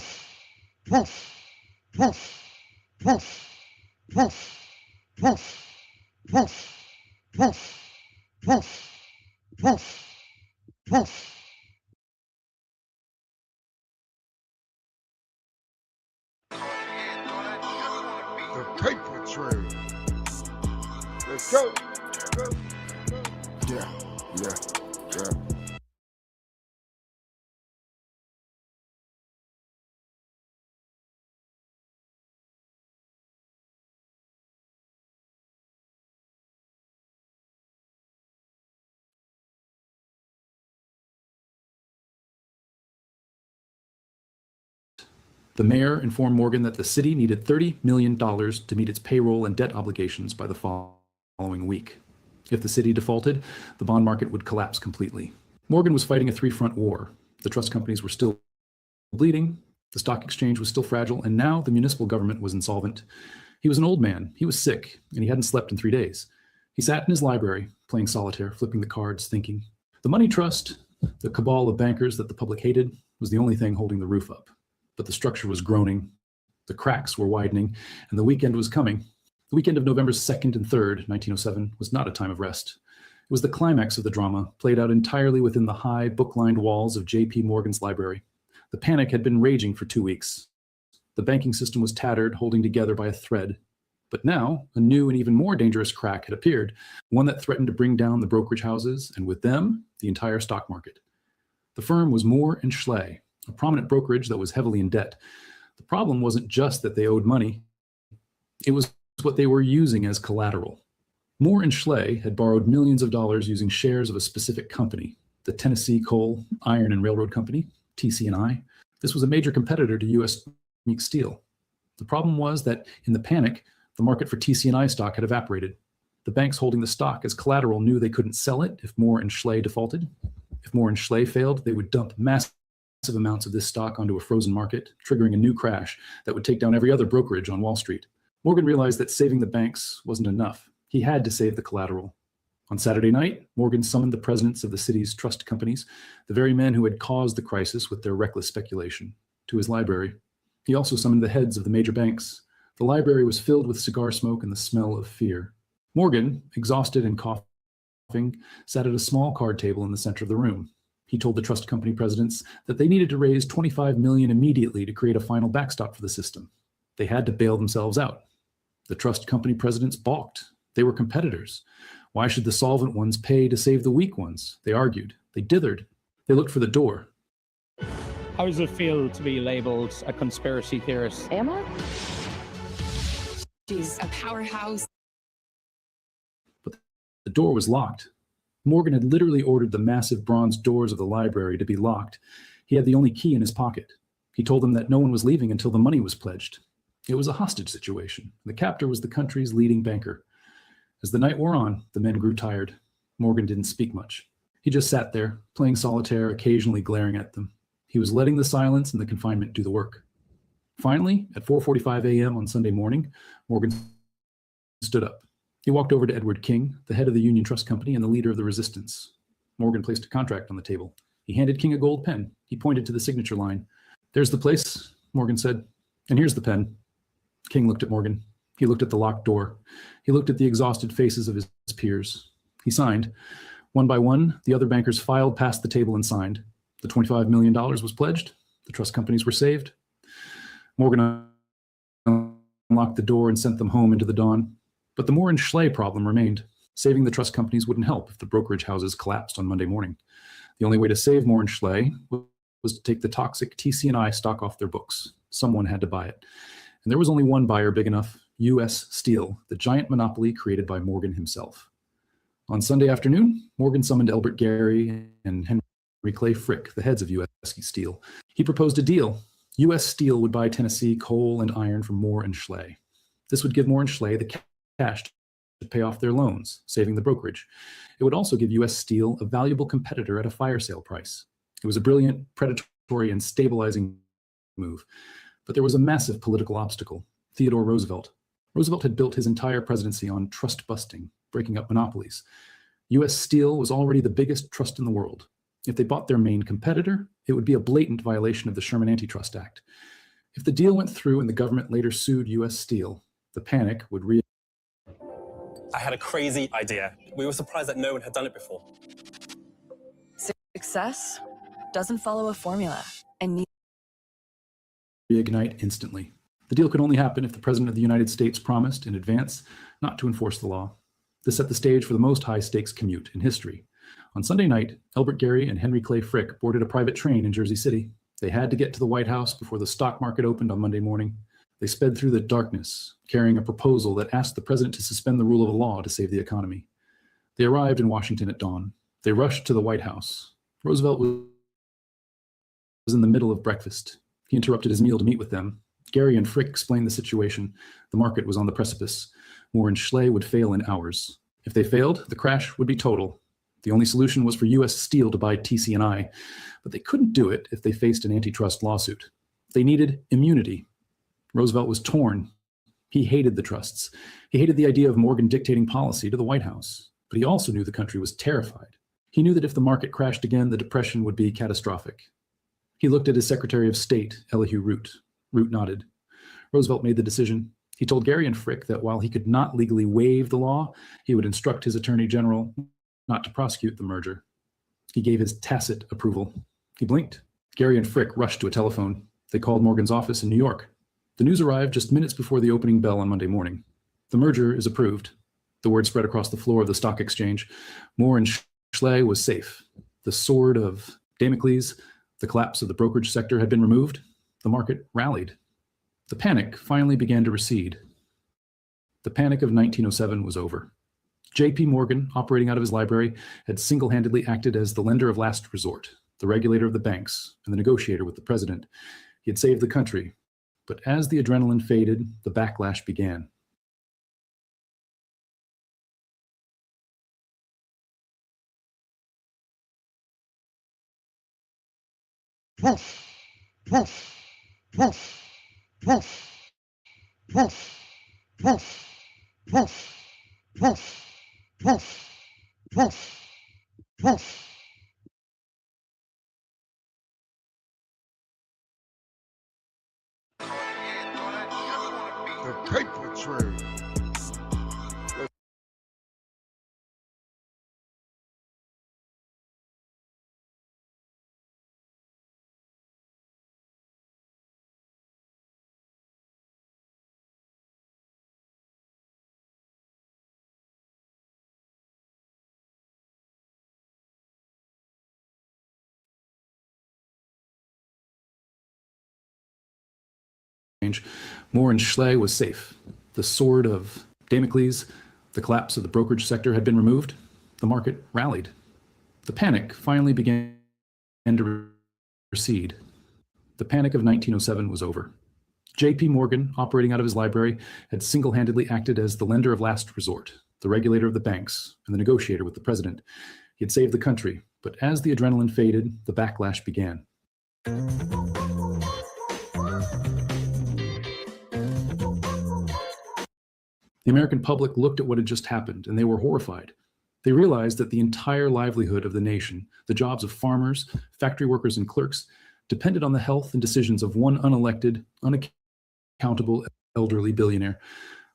Papah Trail. Let's go. Yeah. The mayor informed Morgan that the city needed $30 million to meet its payroll and debt obligations by the following week. If the city defaulted, the bond market would collapse completely. Morgan was fighting a three-front war. The trust companies were still bleeding, the stock exchange was still fragile, and now the municipal government was insolvent. He was an old man, he was sick, and he hadn't slept in 3 days. He sat in his library, playing solitaire, flipping the cards, thinking. The money trust, the cabal of bankers that the public hated, was the only thing holding the roof up. But the structure was groaning, the cracks were widening, and the weekend was coming. The weekend of November 2nd and 3rd, 1907, was not a time of rest. It was the climax of the drama, played out entirely within the high, book-lined walls of J.P. Morgan's library. The panic had been raging for 2 weeks. The banking system was tattered, holding together by a thread. But now, a new and even more dangerous crack had appeared, one that threatened to bring down the brokerage houses, and with them, the entire stock market. The firm was Moore and Schley, a prominent brokerage that was heavily in debt. The problem wasn't just that they owed money, it was what they were using as collateral. Moore and Schley had borrowed millions of dollars using shares of a specific company, the Tennessee Coal, Iron, and Railroad Company, TC&I. This was a major competitor to U.S. Meek Steel. The problem was that, in the panic, the market for TC&I stock had evaporated. The banks holding the stock as collateral knew they couldn't sell it if Moore and Schley defaulted. If Moore and Schley failed, they would dump massive amounts of this stock onto a frozen market, triggering a new crash that would take down every other brokerage on Wall Street. Morgan realized that saving the banks wasn't enough. He had to save the collateral. On Saturday night, Morgan summoned the presidents of the city's trust companies, the very men who had caused the crisis with their reckless speculation, to his library. He also summoned the heads of the major banks. The library was filled with cigar smoke and the smell of fear. Morgan, exhausted and coughing, sat at a small card table in the center of the room. He told the trust company presidents that they needed to raise $25 million immediately to create a final backstop for the system. They had to bail themselves out. The trust company presidents balked. They were competitors. Why should the solvent ones pay to save the weak ones? They argued. They dithered. They looked for the door. How does it feel to be labeled a conspiracy theorist? Am I? She's a powerhouse. But the door was locked. Morgan had literally ordered the massive bronze doors of the library to be locked. He had the only key in his pocket. He told them that no one was leaving until the money was pledged. It was a hostage situation. The captor was the country's leading banker. As the night wore on, the men grew tired. Morgan didn't speak much. He just sat there, playing solitaire, occasionally glaring at them. He was letting the silence and the confinement do the work. Finally, at 4:45 a.m. on Sunday morning, Morgan stood up. He walked over to Edward King, the head of the Union Trust Company and the leader of the resistance. Morgan placed a contract on the table. He handed King a gold pen. He pointed to the signature line. "There's the place," Morgan said. "And here's the pen." King looked at Morgan. He looked at the locked door. He looked at the exhausted faces of his peers. He signed. One by one, the other bankers filed past the table and signed. The $25 million was pledged. The trust companies were saved. Morgan unlocked the door and sent them home into the dawn. But the Moore and Schley problem remained. Saving the trust companies wouldn't help if the brokerage houses collapsed on Monday morning. The only way to save Moore and Schley was to take the toxic TC&I stock off their books. Someone had to buy it. And there was only one buyer big enough: U.S. Steel, the giant monopoly created by Morgan himself. On Sunday afternoon, Morgan summoned Elbert Gary and Henry Clay Frick, the heads of U.S. Steel. He proposed a deal. U.S. Steel would buy Tennessee coal and iron from Moore and Schley. This would give Moore and Schley the cash to pay off their loans, saving the brokerage. It would also give U.S. Steel a valuable competitor at a fire sale price. It was a brilliant, predatory, and stabilizing move. But there was a massive political obstacle: Theodore Roosevelt. Roosevelt had built his entire presidency on trust busting, breaking up monopolies. U.S. Steel was already the biggest trust in the world. If they bought their main competitor, it would be a blatant violation of the Sherman Antitrust Act. If the deal went through and the government later sued U.S. Steel, the panic would I had a crazy idea. We were surprised that no one had done it before. Success doesn't follow a formula and reignite instantly. The deal could only happen if the President of the United States promised in advance not to enforce the law. This set the stage for the most high-stakes commute in history. On Sunday night, Elbert Gary and Henry Clay Frick boarded a private train in Jersey City. They had to get to the White House before the stock market opened on Monday morning. They sped through the darkness, carrying a proposal that asked the president to suspend the rule of law to save the economy. They arrived in Washington at dawn. They rushed to the White House. Roosevelt was in the middle of breakfast. He interrupted his meal to meet with them. Gary and Frick explained the situation. The market was on the precipice. Moore and Schley would fail in hours. If they failed, the crash would be total. The only solution was for U.S. Steel to buy TC&I, but they couldn't do it if they faced an antitrust lawsuit. They needed immunity. Roosevelt was torn. He hated the trusts. He hated the idea of Morgan dictating policy to the White House, but he also knew the country was terrified. He knew that if the market crashed again, the depression would be catastrophic. He looked at his Secretary of State, Elihu Root. Root nodded. Roosevelt made the decision. He told Gary and Frick that while he could not legally waive the law, he would instruct his Attorney General not to prosecute the merger. He gave his tacit approval. He blinked. Gary and Frick rushed to a telephone. They called Morgan's office in New York. The news arrived just minutes before the opening bell on Monday morning. The merger is approved. The word spread across the floor of the stock exchange. Moore and Schley was safe. The sword of Damocles, the collapse of the brokerage sector, had been removed. The market rallied. The panic finally began to recede. The panic of 1907 was over. J.P. Morgan, operating out of his library, had single-handedly acted as the lender of last resort, the regulator of the banks, and the negotiator with the president. He had saved the country. But as the adrenaline faded, the backlash began. Whoosh, whoosh. The Papah Trail. Moore and Schley was safe. The sword of Damocles, the collapse of the brokerage sector had been removed. The market rallied. The panic finally began to recede. The panic of 1907 was over. J.P. Morgan, operating out of his library, had single-handedly acted as the lender of last resort, the regulator of the banks, and the negotiator with the president. He had saved the country, but as the adrenaline faded, the backlash began. The American public looked at what had just happened, and they were horrified. They realized that the entire livelihood of the nation, the jobs of farmers, factory workers, and clerks, depended on the health and decisions of one unelected, unaccountable, elderly billionaire.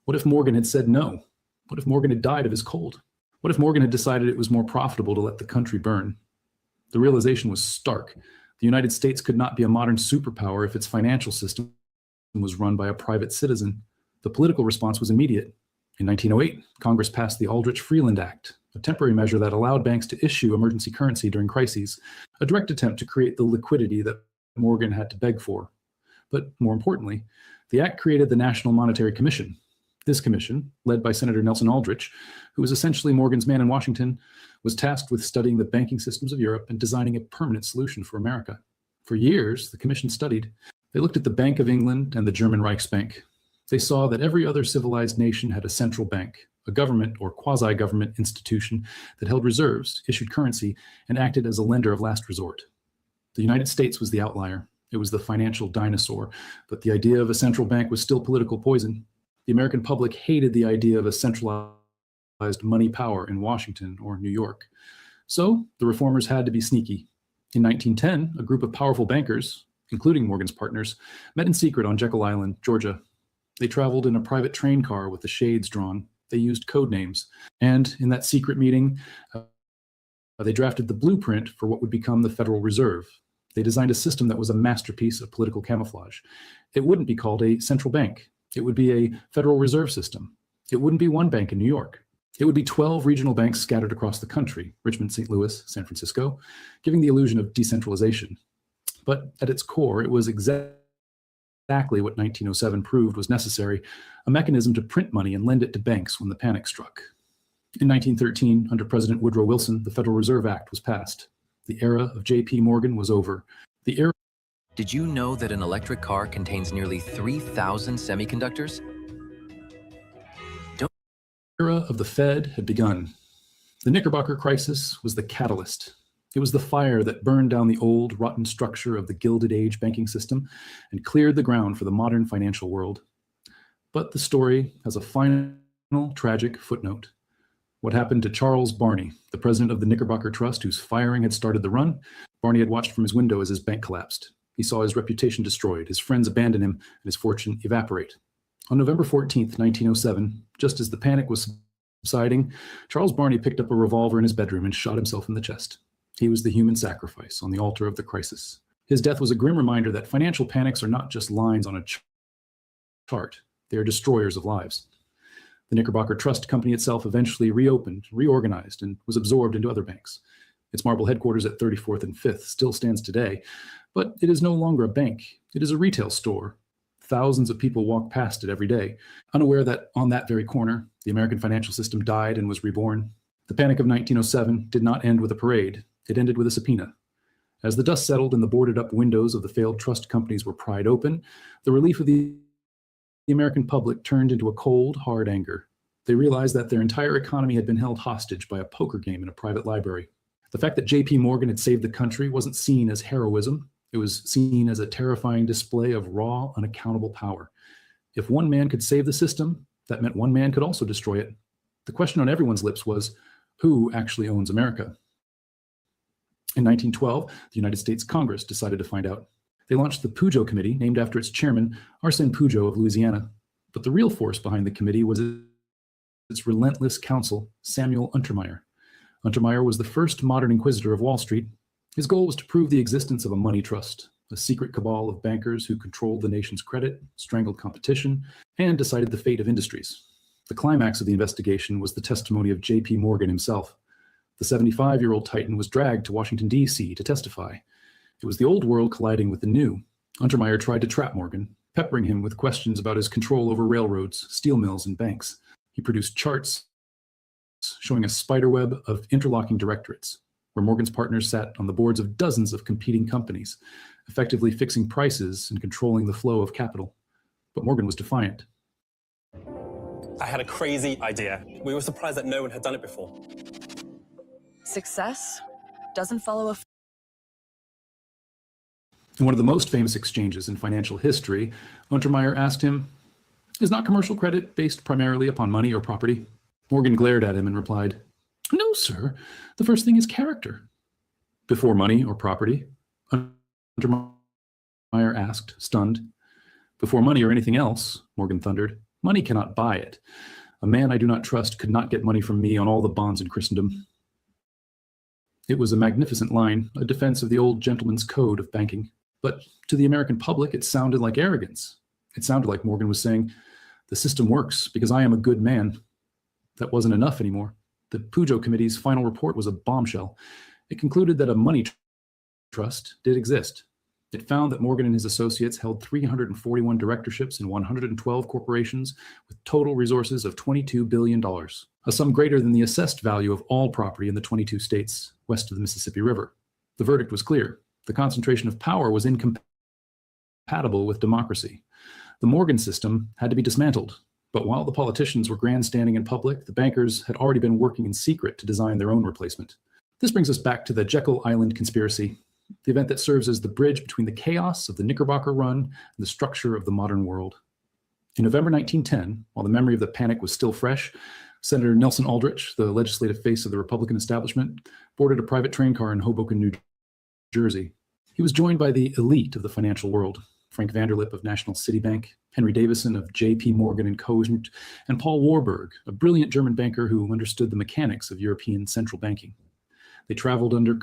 What if Morgan had said no? What if Morgan had died of his cold? What if Morgan had decided it was more profitable to let the country burn? The realization was stark. The United States could not be a modern superpower if its financial system was run by a private citizen. The political response was immediate. In 1908, Congress passed the Aldrich-Freeland Act, a temporary measure that allowed banks to issue emergency currency during crises, a direct attempt to create the liquidity that Morgan had to beg for. But more importantly, the act created the National Monetary Commission. This commission, led by Senator Nelson Aldrich, who was essentially Morgan's man in Washington, was tasked with studying the banking systems of Europe and designing a permanent solution for America. For years, the commission studied. They looked at the Bank of England and the German Reichsbank. They saw that every other civilized nation had a central bank, a government or quasi-government institution that held reserves, issued currency, and acted as a lender of last resort. The United States was the outlier. It was the financial dinosaur, but the idea of a central bank was still political poison. The American public hated the idea of a centralized money power in Washington or New York. So the reformers had to be sneaky. In 1910, a group of powerful bankers, including Morgan's partners, met in secret on Jekyll Island, Georgia. They traveled in a private train car with the shades drawn. They used code names. And in that secret meeting, they drafted the blueprint for what would become the Federal Reserve. They designed a system that was a masterpiece of political camouflage. It wouldn't be called a central bank. It would be a Federal Reserve System. It wouldn't be one bank in New York. It would be 12 regional banks scattered across the country, Richmond, St. Louis, San Francisco, giving the illusion of decentralization. But at its core, it was exactly what 1907 proved was necessary, a mechanism to print money and lend it to banks when the panic struck. In 1913, under President Woodrow Wilson, the Federal Reserve Act was passed. The era of J.P. Morgan was over. The era Did you know that an electric car contains nearly 3,000 semiconductors? era of the Fed had begun. The Knickerbocker crisis was the catalyst. It was the fire that burned down the old, rotten structure of the Gilded Age banking system and cleared the ground for the modern financial world. But the story has a final, tragic footnote. What happened to Charles Barney, the president of the Knickerbocker Trust, whose firing had started the run? Barney had watched from his window as his bank collapsed. He saw his reputation destroyed, his friends abandon him, and his fortune evaporate. On November 14th, 1907, just as the panic was subsiding, Charles Barney picked up a revolver in his bedroom and shot himself in the chest. He was the human sacrifice on the altar of the crisis. His death was a grim reminder that financial panics are not just lines on a chart. They are destroyers of lives. The Knickerbocker Trust Company itself eventually reopened, reorganized, and was absorbed into other banks. Its marble headquarters at 34th and 5th still stands today, but it is no longer a bank. It is a retail store. Thousands of people walk past it every day, unaware that on that very corner, the American financial system died and was reborn. The Panic of 1907 did not end with a parade. It ended with a subpoena. As the dust settled and the boarded-up windows of the failed trust companies were pried open, the relief of the American public turned into a cold, hard anger. They realized that their entire economy had been held hostage by a poker game in a private library. The fact that J.P. Morgan had saved the country wasn't seen as heroism. It was seen as a terrifying display of raw, unaccountable power. If one man could save the system, that meant one man could also destroy it. The question on everyone's lips was, Who actually owns America? In 1912, the United States Congress decided to find out. They launched the Pujo Committee, named after its chairman, Arsène Pujo of Louisiana. But the real force behind the committee was its relentless counsel, Samuel Untermyer. Untermyer was the first modern inquisitor of Wall Street. His goal was to prove the existence of a money trust, a secret cabal of bankers who controlled the nation's credit, strangled competition, and decided the fate of industries. The climax of the investigation was the testimony of J.P. Morgan himself. The 75-year-old titan was dragged to Washington, D.C. to testify. It was the old world colliding with the new. Untermyer tried to trap Morgan, peppering him with questions about his control over railroads, steel mills, and banks. He produced charts showing a spiderweb of interlocking directorates, where Morgan's partners sat on the boards of dozens of competing companies, effectively fixing prices and controlling the flow of capital. But Morgan was defiant. I had a crazy idea. We were surprised that no one had done it before. Success doesn't follow a In one of the most famous exchanges in financial history, Untermyer asked him, "Is not commercial credit based primarily upon money or property?" Morgan glared at him and replied, "No, sir. The first thing is character." "Before money or property?" Untermyer asked, stunned. "Before money or anything else," Morgan thundered. "Money cannot buy it. A man I do not trust could not get money from me on all the bonds in Christendom." It was a magnificent line, a defense of the old gentleman's code of banking. But to the American public, it sounded like arrogance. It sounded like Morgan was saying, "The system works because I am a good man." That wasn't enough anymore. The Pujo Committee's final report was a bombshell. It concluded that a money trust did exist. It found that Morgan and his associates held 341 directorships in 112 corporations with total resources of $22 billion, a sum greater than the assessed value of all property in the 22 states west of the Mississippi River. The verdict was clear. The concentration of power was incompatible with democracy. The Morgan system had to be dismantled. But while the politicians were grandstanding in public, the bankers had already been working in secret to design their own replacement. This brings us back to the Jekyll Island conspiracy, the event that serves as the bridge between the chaos of the Knickerbocker Run and the structure of the modern world. In November 1910, while the memory of the panic was still fresh, Senator Nelson Aldrich, the legislative face of the Republican establishment, boarded a private train car in Hoboken, New Jersey. He was joined by the elite of the financial world, Frank Vanderlip of National City Bank, Henry Davison of J.P. Morgan & Co., and Paul Warburg, a brilliant German banker who understood the mechanics of European central banking. They traveled under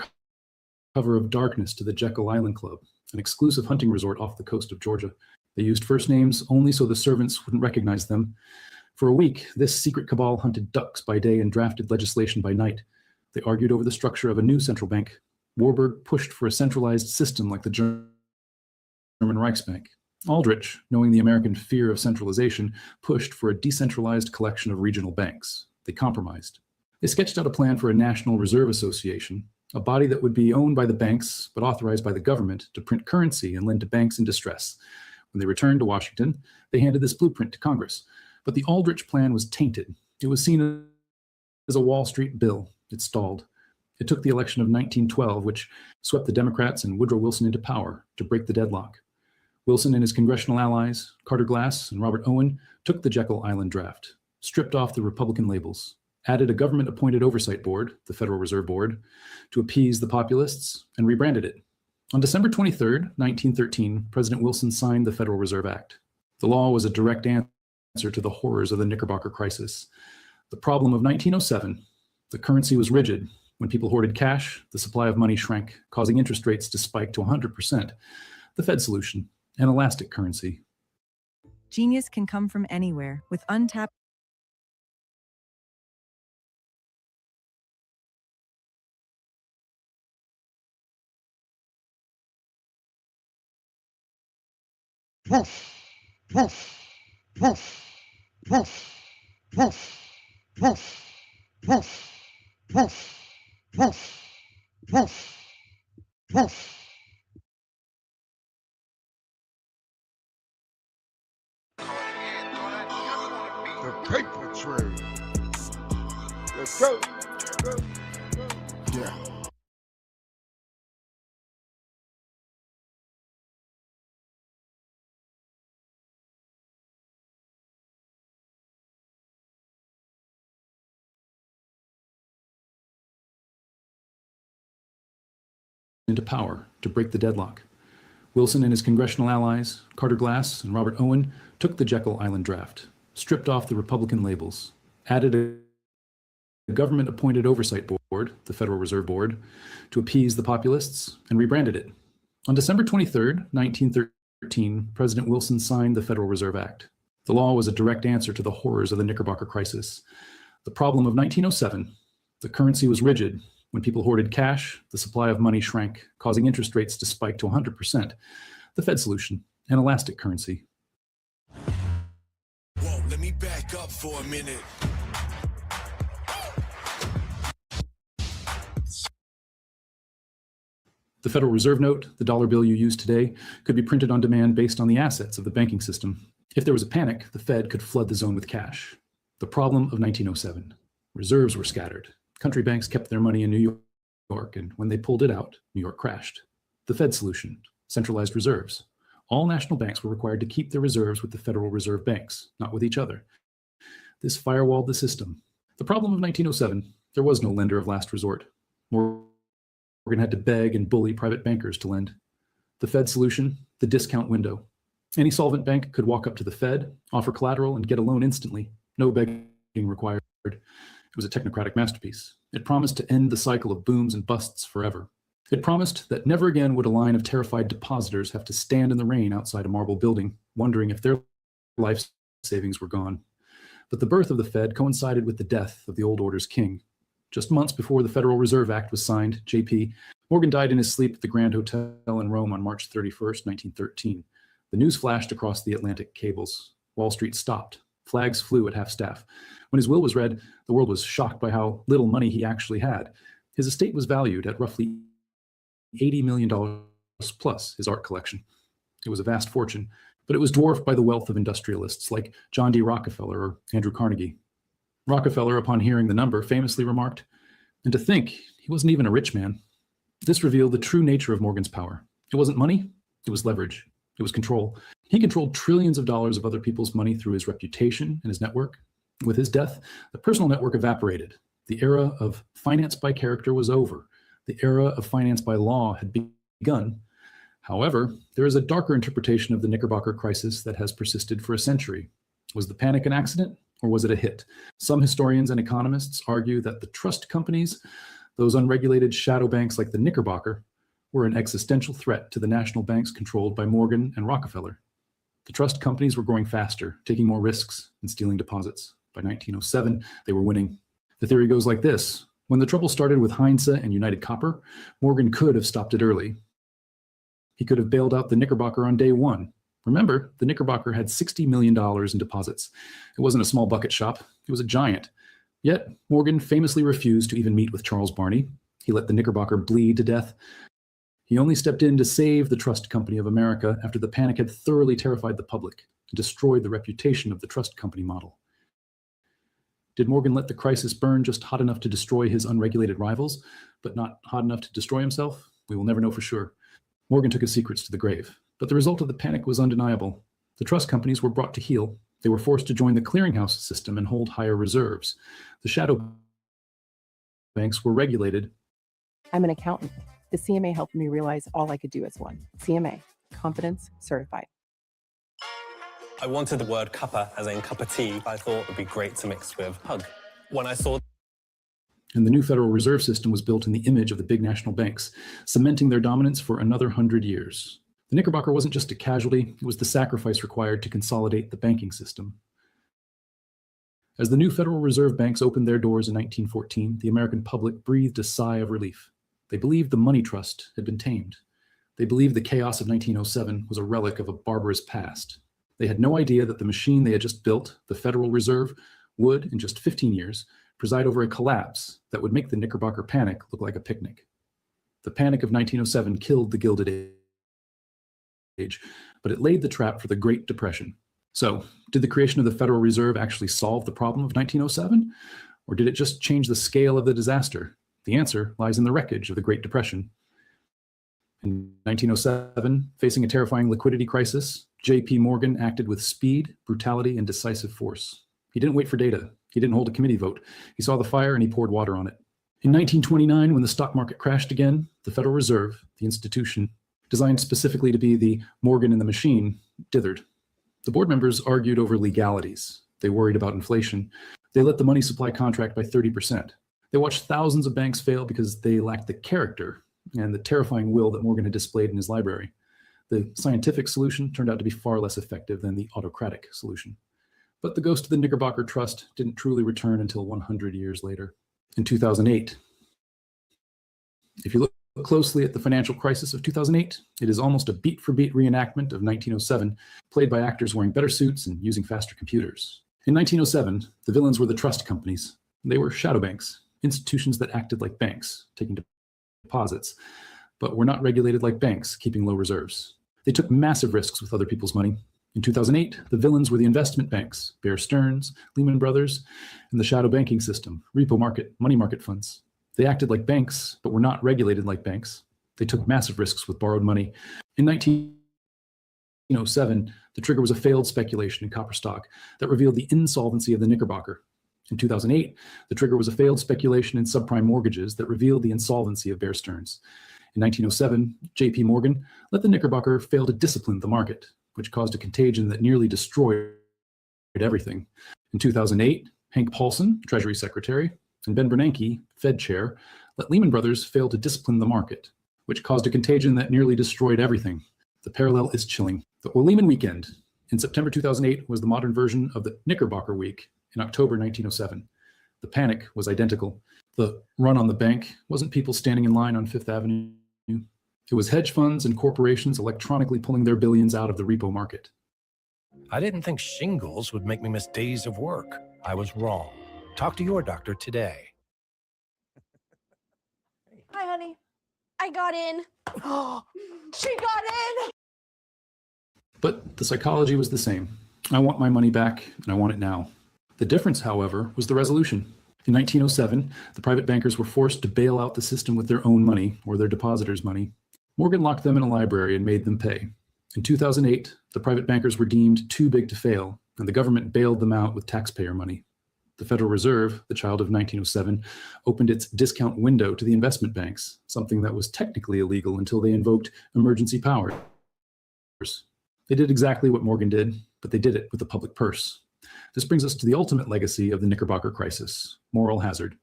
cover of darkness to the Jekyll Island Club, an exclusive hunting resort off the coast of Georgia. They used first names only so the servants wouldn't recognize them. For a week, this secret cabal hunted ducks by day and drafted legislation by night. They argued over the structure of a new central bank. Warburg pushed for a centralized system like the German Reichsbank. Aldrich, knowing the American fear of centralization, pushed for a decentralized collection of regional banks. They compromised. They sketched out a plan for a National Reserve Association, a body that would be owned by the banks but authorized by the government to print currency and lend to banks in distress. When they returned to Washington, they handed this blueprint to Congress. But the Aldrich plan was tainted. It was seen as a Wall Street bill. It stalled. It took the election of 1912, which swept the Democrats and Woodrow Wilson into power, to break the deadlock. Wilson and his congressional allies, Carter Glass and Robert Owen, took the Jekyll Island draft, stripped off the Republican labels, added a government-appointed oversight board, the Federal Reserve Board, to appease the populists, and rebranded it. On December 23, 1913, President Wilson signed the Federal Reserve Act. The law was a direct answer to the horrors of the Knickerbocker crisis. The problem of 1907, the currency was rigid. When people hoarded cash, the supply of money shrank, causing interest rates to spike to 100%. The Fed solution, an elastic currency. Genius can come from anywhere with untapped. The Papah Trail. Let's go. Yeah. into power to break the deadlock. Wilson and his congressional allies, Carter Glass and Robert Owen, took the Jekyll Island draft, stripped off the Republican labels, added a government-appointed oversight board, the Federal Reserve Board, to appease the populists, and rebranded it. On December 23, 1913, President Wilson signed the Federal Reserve Act. The law was a direct answer to the horrors of the Knickerbocker crisis. The problem of 1907, the currency was rigid. When people hoarded cash, the supply of money shrank, causing interest rates to spike to 100%. The Fed solution, an elastic currency. Whoa, let me back up for a minute. The Federal Reserve note, the dollar bill you use today, could be printed on demand based on the assets of the banking system. If there was a panic, the Fed could flood the zone with cash. The problem of 1907. Reserves were scattered. Country banks kept their money in New York, and when they pulled it out, New York crashed. The Fed solution, centralized reserves. All national banks were required to keep their reserves with the Federal Reserve banks, not with each other. This firewalled the system. The problem of 1907, there was no lender of last resort. Morgan had to beg and bully private bankers to lend. The Fed solution, the discount window. Any solvent bank could walk up to the Fed, offer collateral, and get a loan instantly. No begging required. It was a technocratic masterpiece. It promised to end the cycle of booms and busts forever. It promised that never again would a line of terrified depositors have to stand in the rain outside a marble building, wondering if their life savings were gone. But the birth of the Fed coincided with the death of the old order's king. Just months before the Federal Reserve Act was signed, J.P. Morgan died in his sleep at the Grand Hotel in Rome on March 31st, 1913. The news flashed across the Atlantic cables. Wall Street stopped. Flags flew at half-staff. When his will was read, the world was shocked by how little money he actually had. His estate was valued at roughly $80 million plus his art collection. It was a vast fortune, but it was dwarfed by the wealth of industrialists like John D. Rockefeller or Andrew Carnegie. Rockefeller, upon hearing the number, famously remarked, "And to think, he wasn't even a rich man." This revealed the true nature of Morgan's power. It wasn't money, it was leverage. It was control. He controlled trillions of dollars of other people's money through his reputation and his network. With his death, the personal network evaporated. The era of finance by character was over. The era of finance by law had begun. However, there is a darker interpretation of the Knickerbocker crisis that has persisted for a century. Was the panic an accident, or was it a hit? Some historians and economists argue that the trust companies, those unregulated shadow banks like the Knickerbocker, were an existential threat to the national banks controlled by Morgan and Rockefeller. The trust companies were growing faster, taking more risks, and stealing deposits. By 1907, they were winning. The theory goes like this. When the trouble started with Heinze and United Copper, Morgan could have stopped it early. He could have bailed out the Knickerbocker on day one. Remember, the Knickerbocker had $60 million in deposits. It wasn't a small bucket shop. It was a giant. Yet, Morgan famously refused to even meet with Charles Barney. He let the Knickerbocker bleed to death. He only stepped in to save the Trust Company of America after the panic had thoroughly terrified the public and destroyed the reputation of the trust company model. Did Morgan let the crisis burn just hot enough to destroy his unregulated rivals, but not hot enough to destroy himself? We will never know for sure. Morgan took his secrets to the grave, but the result of the panic was undeniable. The trust companies were brought to heel. They were forced to join the clearinghouse system and hold higher reserves. The shadow banks were regulated. I'm an accountant. The CMA helped me realize all I could do as one. CMA, Confidence Certified. I wanted the word cuppa, as in cup of tea, I thought would be great to mix with hug. When I saw... And the new Federal Reserve System was built in the image of the big national banks, cementing their dominance for another 100 years. The Knickerbocker wasn't just a casualty, it was the sacrifice required to consolidate the banking system. As the new Federal Reserve banks opened their doors in 1914, the American public breathed a sigh of relief. They believed the money trust had been tamed. They believed the chaos of 1907 was a relic of a barbarous past. They had no idea that the machine they had just built, the Federal Reserve, would, in just 15 years, preside over a collapse that would make the Knickerbocker panic look like a picnic. The panic of 1907 killed the Gilded Age, but it laid the trap for the Great Depression. So, did the creation of the Federal Reserve actually solve the problem of 1907? Or did it just change the scale of the disaster? The answer lies in the wreckage of the Great Depression. In 1907, facing a terrifying liquidity crisis, J.P. Morgan acted with speed, brutality, and decisive force. He didn't wait for data. He didn't hold a committee vote. He saw the fire and he poured water on it. In 1929, when the stock market crashed again, the Federal Reserve, the institution designed specifically to be the Morgan in the machine, dithered. The board members argued over legalities. They worried about inflation. They let the money supply contract by 30%. They watched thousands of banks fail because they lacked the character and the terrifying will that Morgan had displayed in his library. The scientific solution turned out to be far less effective than the autocratic solution. But the ghost of the Knickerbocker Trust didn't truly return until 100 years later, in 2008. If you look closely at the financial crisis of 2008, it is almost a beat-for-beat reenactment of 1907, played by actors wearing better suits and using faster computers. In 1907, the villains were the trust companies. They were shadow banks, institutions that acted like banks, taking deposits, but were not regulated like banks, keeping low reserves. They took massive risks with other people's money. In 2008, the villains were the investment banks, Bear Stearns, Lehman Brothers, and the shadow banking system, repo market, money market funds. They acted like banks, but were not regulated like banks. They took massive risks with borrowed money. In 1907, the trigger was a failed speculation in copper stock that revealed the insolvency of the Knickerbocker. In 2008, the trigger was a failed speculation in subprime mortgages that revealed the insolvency of Bear Stearns. In 1907, J.P. Morgan let the Knickerbocker fail to discipline the market, which caused a contagion that nearly destroyed everything. In 2008, Hank Paulson, Treasury Secretary, and Ben Bernanke, Fed Chair, let Lehman Brothers fail to discipline the market, which caused a contagion that nearly destroyed everything. The parallel is chilling. The Lehman weekend in September 2008 was the modern version of the Knickerbocker week in October 1907. The panic was identical. The run on the bank wasn't people standing in line on Fifth Avenue. It was hedge funds and corporations electronically pulling their billions out of the repo market. I didn't think shingles would make me miss days of work. I was wrong. Talk to your doctor today. Hi, honey. I got in. She got in! But the psychology was the same. I want my money back, and I want it now. The difference, however, was the resolution. In 1907, the private bankers were forced to bail out the system with their own money, or their depositors' money. Morgan locked them in a library and made them pay. In 2008, the private bankers were deemed too big to fail, and the government bailed them out with taxpayer money. The Federal Reserve, the child of 1907, opened its discount window to the investment banks, something that was technically illegal until they invoked emergency powers. They did exactly what Morgan did, but they did it with the public purse. This brings us to the ultimate legacy of the Knickerbocker crisis, moral hazard.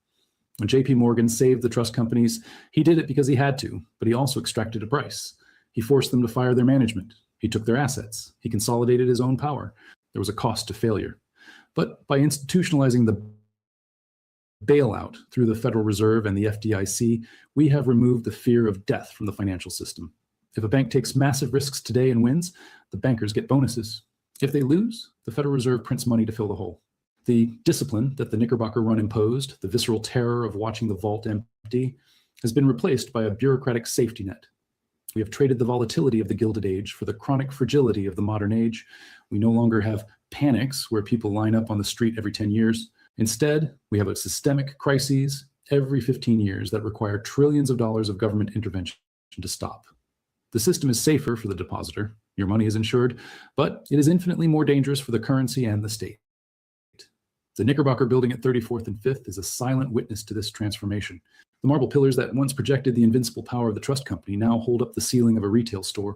When J.P. Morgan saved the trust companies, he did it because he had to, but he also extracted a price. He forced them to fire their management. He took their assets. He consolidated his own power. There was a cost to failure. But by institutionalizing the bailout through the Federal Reserve and the FDIC, we have removed the fear of death from the financial system. If a bank takes massive risks today and wins, the bankers get bonuses. If they lose, the Federal Reserve prints money to fill the hole. The discipline that the Knickerbocker run imposed, the visceral terror of watching the vault empty, has been replaced by a bureaucratic safety net. We have traded the volatility of the Gilded Age for the chronic fragility of the modern age. We no longer have panics where people line up on the street every 10 years. Instead, we have a systemic crises every 15 years that require trillions of dollars of government intervention to stop. The system is safer for the depositor. Your money is insured, but it is infinitely more dangerous for the currency and the state. The Knickerbocker building at 34th and 5th is a silent witness to this transformation. The marble pillars that once projected the invincible power of the trust company now hold up the ceiling of a retail store.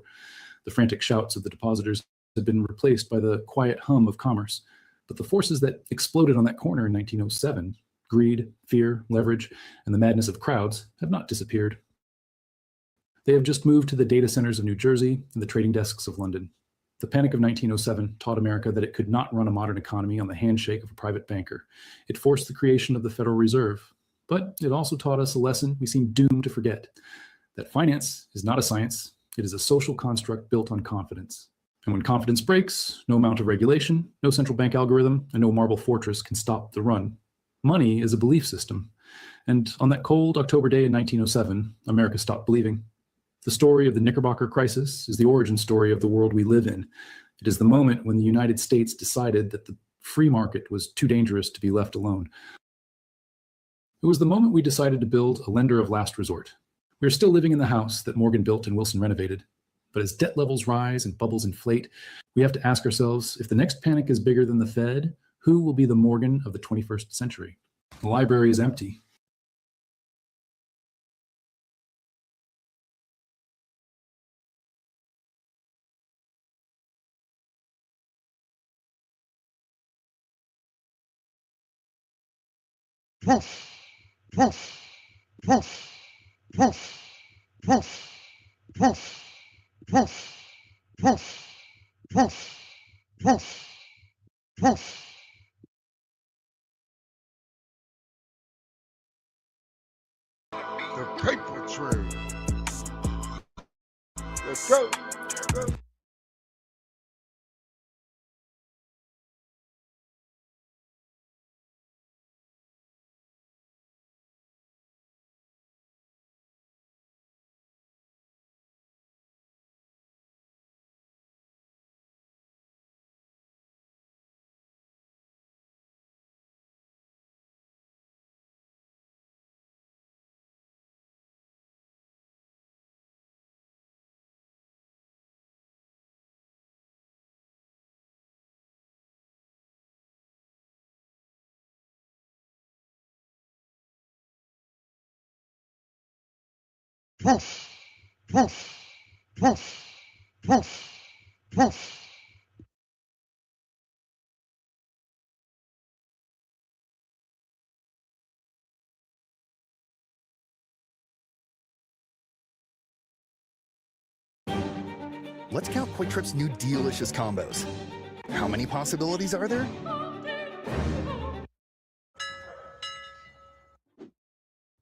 The frantic shouts of the depositors have been replaced by the quiet hum of commerce. But the forces that exploded on that corner in 1907, greed, fear, leverage, and the madness of crowds, have not disappeared. They have just moved to the data centers of New Jersey and the trading desks of London. The Panic of 1907 taught America that it could not run a modern economy on the handshake of a private banker. It forced the creation of the Federal Reserve. But it also taught us a lesson we seem doomed to forget, that finance is not a science. It is a social construct built on confidence. And when confidence breaks, no amount of regulation, no central bank algorithm, and no marble fortress can stop the run. Money is a belief system. And on that cold October day in 1907, America stopped believing. The story of the Knickerbocker crisis is the origin story of the world we live in. It is the moment when the United States decided that the free market was too dangerous to be left alone. It was the moment we decided to build a lender of last resort. We are still living in the house that Morgan built and Wilson renovated. But as debt levels rise and bubbles inflate, we have to ask ourselves, if the next panic is bigger than the Fed, who will be the Morgan of the 21st century? The library is empty. The Papah Trail. Let's go. Let's count Quick Trip's new delicious combos. How many possibilities are there?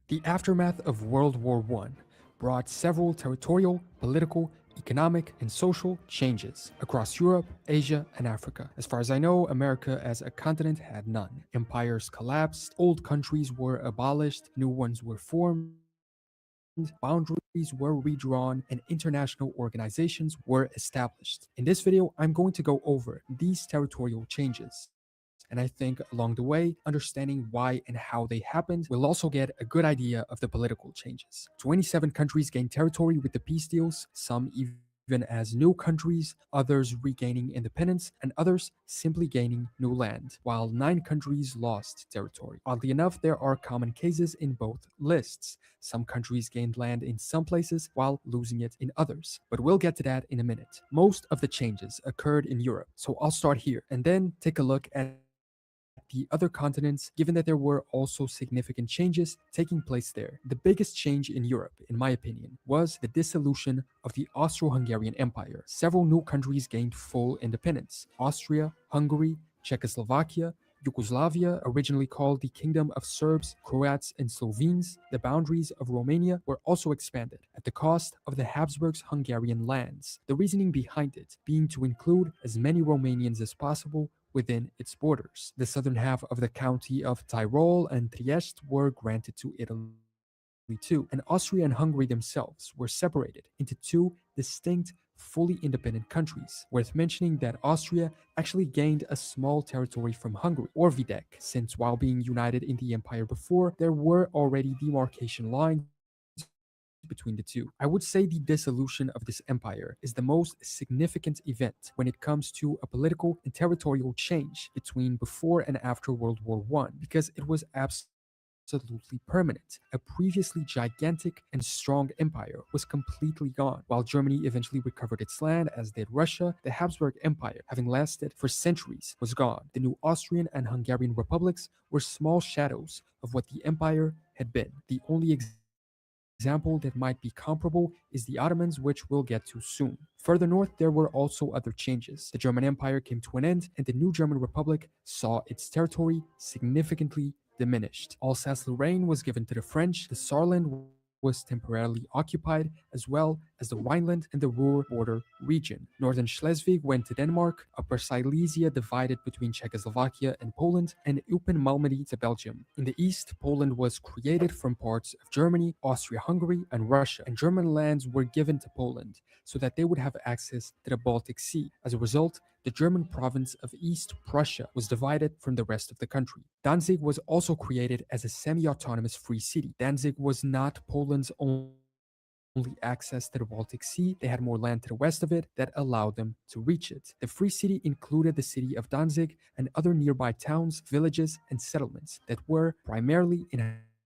The aftermath of World War I brought several territorial, political, economic, and social changes across Europe, Asia, and Africa. As far as I know, America as a continent had none. Empires collapsed, old countries were abolished, new ones were formed, boundaries were redrawn, and international organizations were established. In this video, I'm going to go over these territorial changes. And I think along the way, understanding why and how they happened, we'll also get a good idea of the political changes. 27 countries gained territory with the peace deals, some even as new countries, others regaining independence, and others simply gaining new land, while 9 countries lost territory. Oddly enough, there are common cases in both lists. Some countries gained land in some places while losing it in others, but we'll get to that in a minute. Most of the changes occurred in Europe, so I'll start here and then take a look at the other continents, given that there were also significant changes taking place there. The biggest change in Europe, in my opinion, was the dissolution of the Austro-Hungarian Empire. Several new countries gained full independence: Austria, Hungary, Czechoslovakia, Yugoslavia, originally called the Kingdom of Serbs, Croats, and Slovenes. The boundaries of Romania were also expanded at the cost of the Habsburgs' Hungarian lands. The reasoning behind it being to include as many Romanians as possible within its borders. The southern half of the county of Tyrol and Trieste were granted to Italy too, and Austria and Hungary themselves were separated into 2 distinct, fully independent countries. Worth mentioning that Austria actually gained a small territory from Hungary, or Videk, since while being united in the empire before, there were already demarcation lines between the two. I would say the dissolution of this empire is the most significant event when it comes to a political and territorial change between before and after World War I, because it was absolutely permanent. A previously gigantic and strong empire was completely gone. While Germany eventually recovered its land, as did Russia, the Habsburg Empire, having lasted for centuries, was gone. The new Austrian and Hungarian republics were small shadows of what the empire had been. The only example that might be comparable is the Ottomans, which we'll get to soon. Further north, there were also other changes. The German Empire came to an end, and the new German Republic saw its territory significantly diminished. Alsace-Lorraine was given to the French, the Saarland was temporarily occupied, as well as the Rhineland and the Ruhr border region. Northern Schleswig went to Denmark, Upper Silesia divided between Czechoslovakia and Poland, and Eupen Malmedy to Belgium. In the east, Poland was created from parts of Germany, Austria-Hungary, and Russia, and German lands were given to Poland so that they would have access to the Baltic Sea. As a result, the German province of East Prussia was divided from the rest of the country. Danzig was also created as a semi-autonomous free city. Danzig was not Poland's only access to the Baltic Sea. They had more land to the west of it that allowed them to reach it. The free city included the city of Danzig and other nearby towns, villages, and settlements that were primarily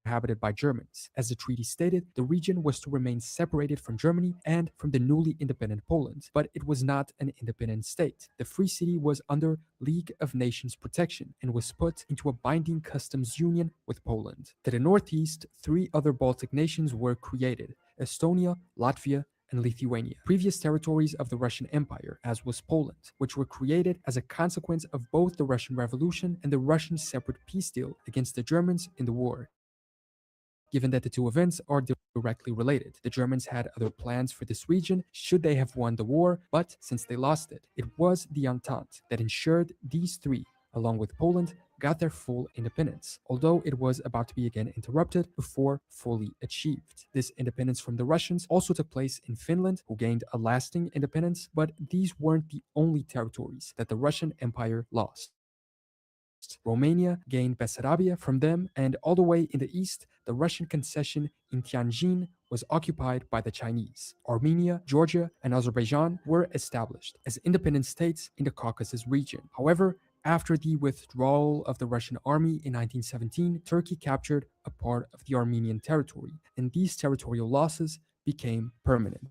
inhabited by Germans. As the treaty stated, the region was to remain separated from Germany and from the newly independent Poland, but it was not an independent state. The Free City was under League of Nations protection and was put into a binding customs union with Poland. To the northeast, 3 other Baltic nations were created: Estonia, Latvia, and Lithuania, previous territories of the Russian Empire, as was Poland, which were created as a consequence of both the Russian Revolution and the Russian separate peace deal against the Germans in the war. Given that the two events are directly related, the Germans had other plans for this region should they have won the war, but since they lost it, it was the Entente that ensured these 3, along with Poland, got their full independence, although it was about to be again interrupted before fully achieved. This independence from the Russians also took place in Finland, who gained a lasting independence, but these weren't the only territories that the Russian Empire lost. Romania gained Bessarabia from them, and all the way in the east, the Russian concession in Tianjin was occupied by the Chinese. Armenia, Georgia, and Azerbaijan were established as independent states in the Caucasus region. However, after the withdrawal of the Russian army in 1917, Turkey captured a part of the Armenian territory, and these territorial losses became permanent.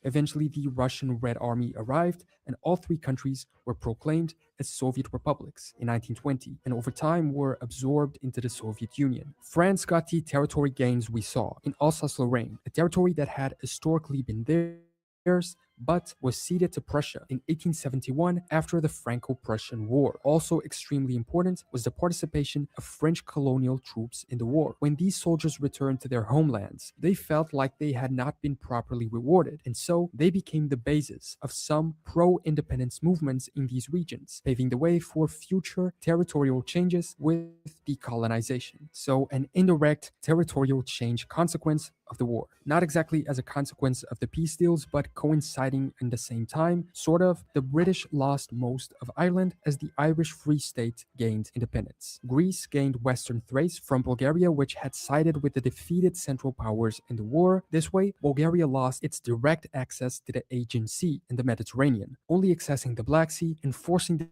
Eventually, the Russian Red Army arrived, and all 3 countries were proclaimed as Soviet republics in 1920, and over time were absorbed into the Soviet Union. France got the territory gains we saw in Alsace-Lorraine, a territory that had historically been theirs, but was ceded to Prussia in 1871 after the Franco-Prussian War. Also extremely important was the participation of French colonial troops in the war. When these soldiers returned to their homelands, they felt like they had not been properly rewarded, and so they became the basis of some pro-independence movements in these regions, paving the way for future territorial changes with decolonization. So an indirect territorial change consequence of the war. Not exactly as a consequence of the peace deals, but coinciding in the same time, sort of. The British lost most of Ireland as the Irish Free State gained independence. Greece gained Western Thrace from Bulgaria, which had sided with the defeated Central Powers in the war. This way, Bulgaria lost its direct access to the Aegean Sea in the Mediterranean, only accessing the Black Sea and forcing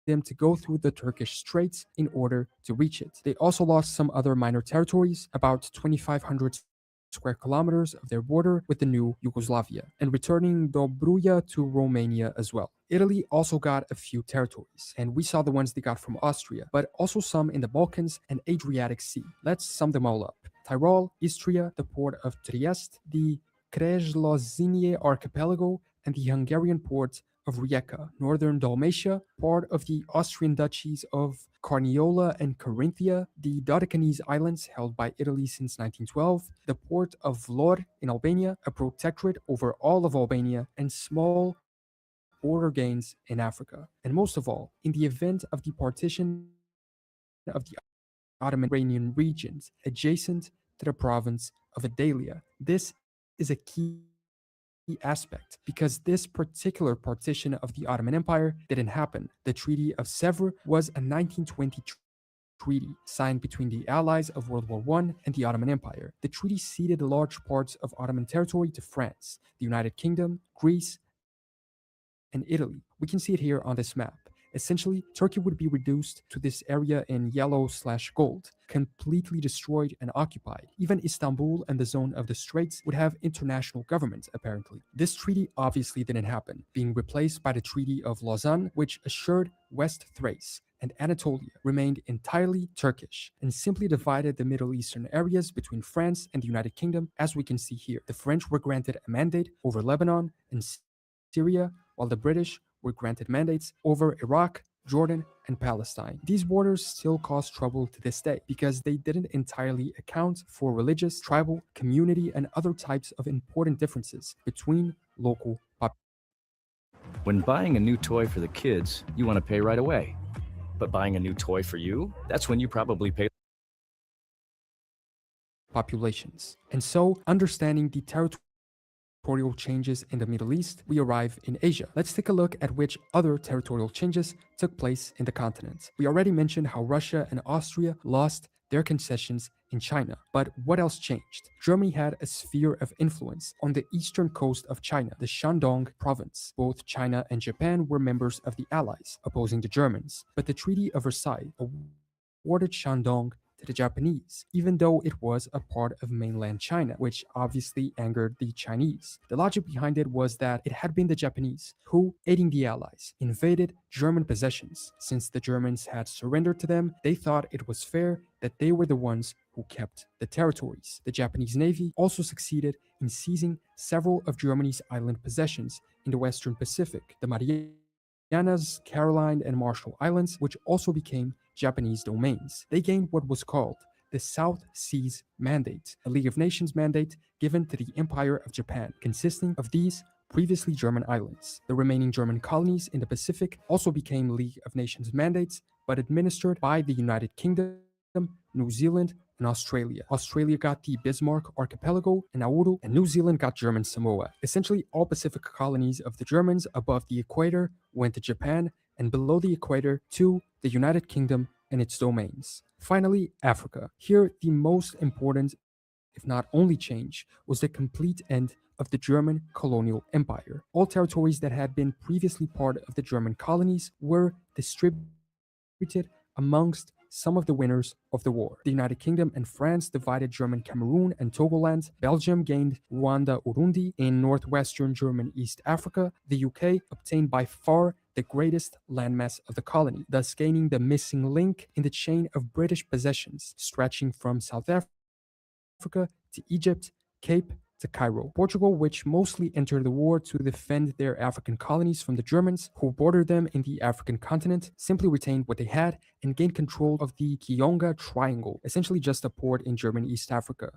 them to go through the Turkish Straits in order to reach it. They also lost some other minor territories, about 2,500 square kilometers of their border with the new Yugoslavia, and returning Dobruja to Romania as well. Italy also got a few territories, and we saw the ones they got from Austria, but also some in the Balkans and Adriatic Sea. Let's sum them all up. Tyrol, Istria, the port of Trieste, the Krezlozinie archipelago, and the Hungarian port of Rijeka, northern Dalmatia, part of the Austrian duchies of Carniola and Carinthia, the Dodecanese Islands held by Italy since 1912, the port of Vlor in Albania, a protectorate over all of Albania, and small border gains in Africa. And most of all, in the event of the partition of the Ottoman Iranian regions adjacent to the province of Adalia. This is a key aspect because this particular partition of the Ottoman Empire didn't happen. The Treaty of Sèvres was a 1920 treaty signed between the allies of World War I and the Ottoman Empire. The treaty ceded large parts of Ottoman territory to France, the United Kingdom, Greece, and Italy. We can see it here on this map. Essentially, Turkey would be reduced to this area in yellow/gold, completely destroyed and occupied. Even Istanbul and the zone of the Straits would have international government, apparently. This treaty obviously didn't happen, being replaced by the Treaty of Lausanne, which assured West Thrace and Anatolia remained entirely Turkish and simply divided the Middle Eastern areas between France and the United Kingdom, as we can see here. The French were granted a mandate over Lebanon and Syria, while the British were granted mandates over Iraq, Jordan, and Palestine. These borders still cause trouble to this day because they didn't entirely account for religious, tribal, community, and other types of important differences between local populations. When buying a new toy for the kids, you want to pay right away. But buying a new toy for you, that's when you probably pay populations. And so, understanding the territorial changes in the Middle East, we arrive in Asia. Let's take a look at which other territorial changes took place in the continent. We already mentioned how Russia and Austria lost their concessions in China. But what else changed? Germany had a sphere of influence on the eastern coast of China, the Shandong province. Both China and Japan were members of the Allies, opposing the Germans. But the Treaty of Versailles awarded Shandong to the Japanese, even though it was a part of mainland China, which obviously angered the Chinese. The logic behind it was that it had been the Japanese who, aiding the Allies, invaded German possessions. Since the Germans had surrendered to them, they thought it was fair that they were the ones who kept the territories. The Japanese Navy also succeeded in seizing several of Germany's island possessions in the Western Pacific, the Marianas, Caroline, and Marshall Islands, which also became Japanese domains. They gained what was called the South Seas Mandate, a League of Nations mandate given to the Empire of Japan, consisting of these previously German islands. The remaining German colonies in the Pacific also became League of Nations mandates, but administered by the United Kingdom, New Zealand, and Australia. Australia got the Bismarck Archipelago and Nauru, and New Zealand got German Samoa. Essentially, all Pacific colonies of the Germans above the equator went to Japan, and below the equator to the United Kingdom and its domains. Finally, Africa. Here, the most important, if not only change, was the complete end of the German colonial empire. All territories that had been previously part of the German colonies were distributed amongst some of the winners of the war. The United Kingdom and France divided German Cameroon and Togoland. Belgium gained Rwanda Urundi in northwestern German East Africa. The UK obtained by far the greatest landmass of the colony, thus gaining the missing link in the chain of British possessions, stretching from South Africa to Egypt, Cape to Cairo. Portugal, which mostly entered the war to defend their African colonies from the Germans who bordered them in the African continent, simply retained what they had and gained control of the Kionga Triangle, essentially just a port in German East Africa.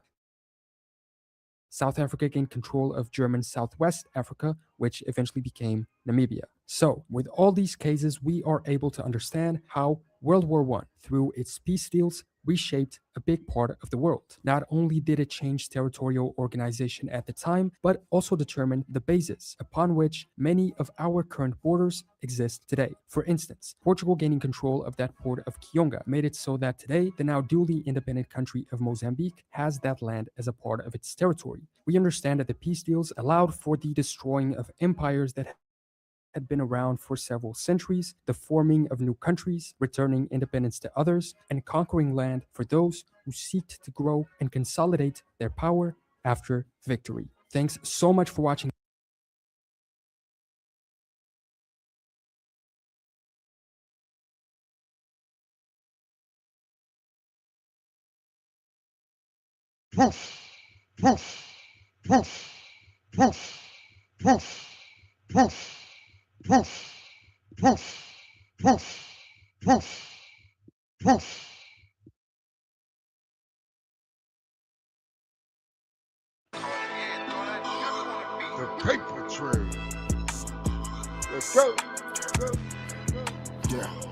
South Africa gained control of German Southwest Africa, which eventually became Namibia. So, with all these cases, we are able to understand how World War I, through its peace deals, reshaped a big part of the world. Not only did it change territorial organization at the time, but also determined the basis upon which many of our current borders exist today. For instance, Portugal gaining control of that port of Kionga made it so that today the now duly independent country of Mozambique has that land as a part of its territory. We understand that the peace deals allowed for the destroying of empires that had been around for several centuries, the forming of new countries, returning independence to others, and conquering land for those who seeked to grow and consolidate their power after victory. Thanks so much for watching. The Papah Trail. Let's go. Yeah.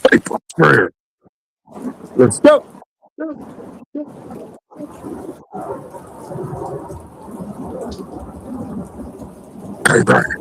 Papah Trail. Let's go. Payback.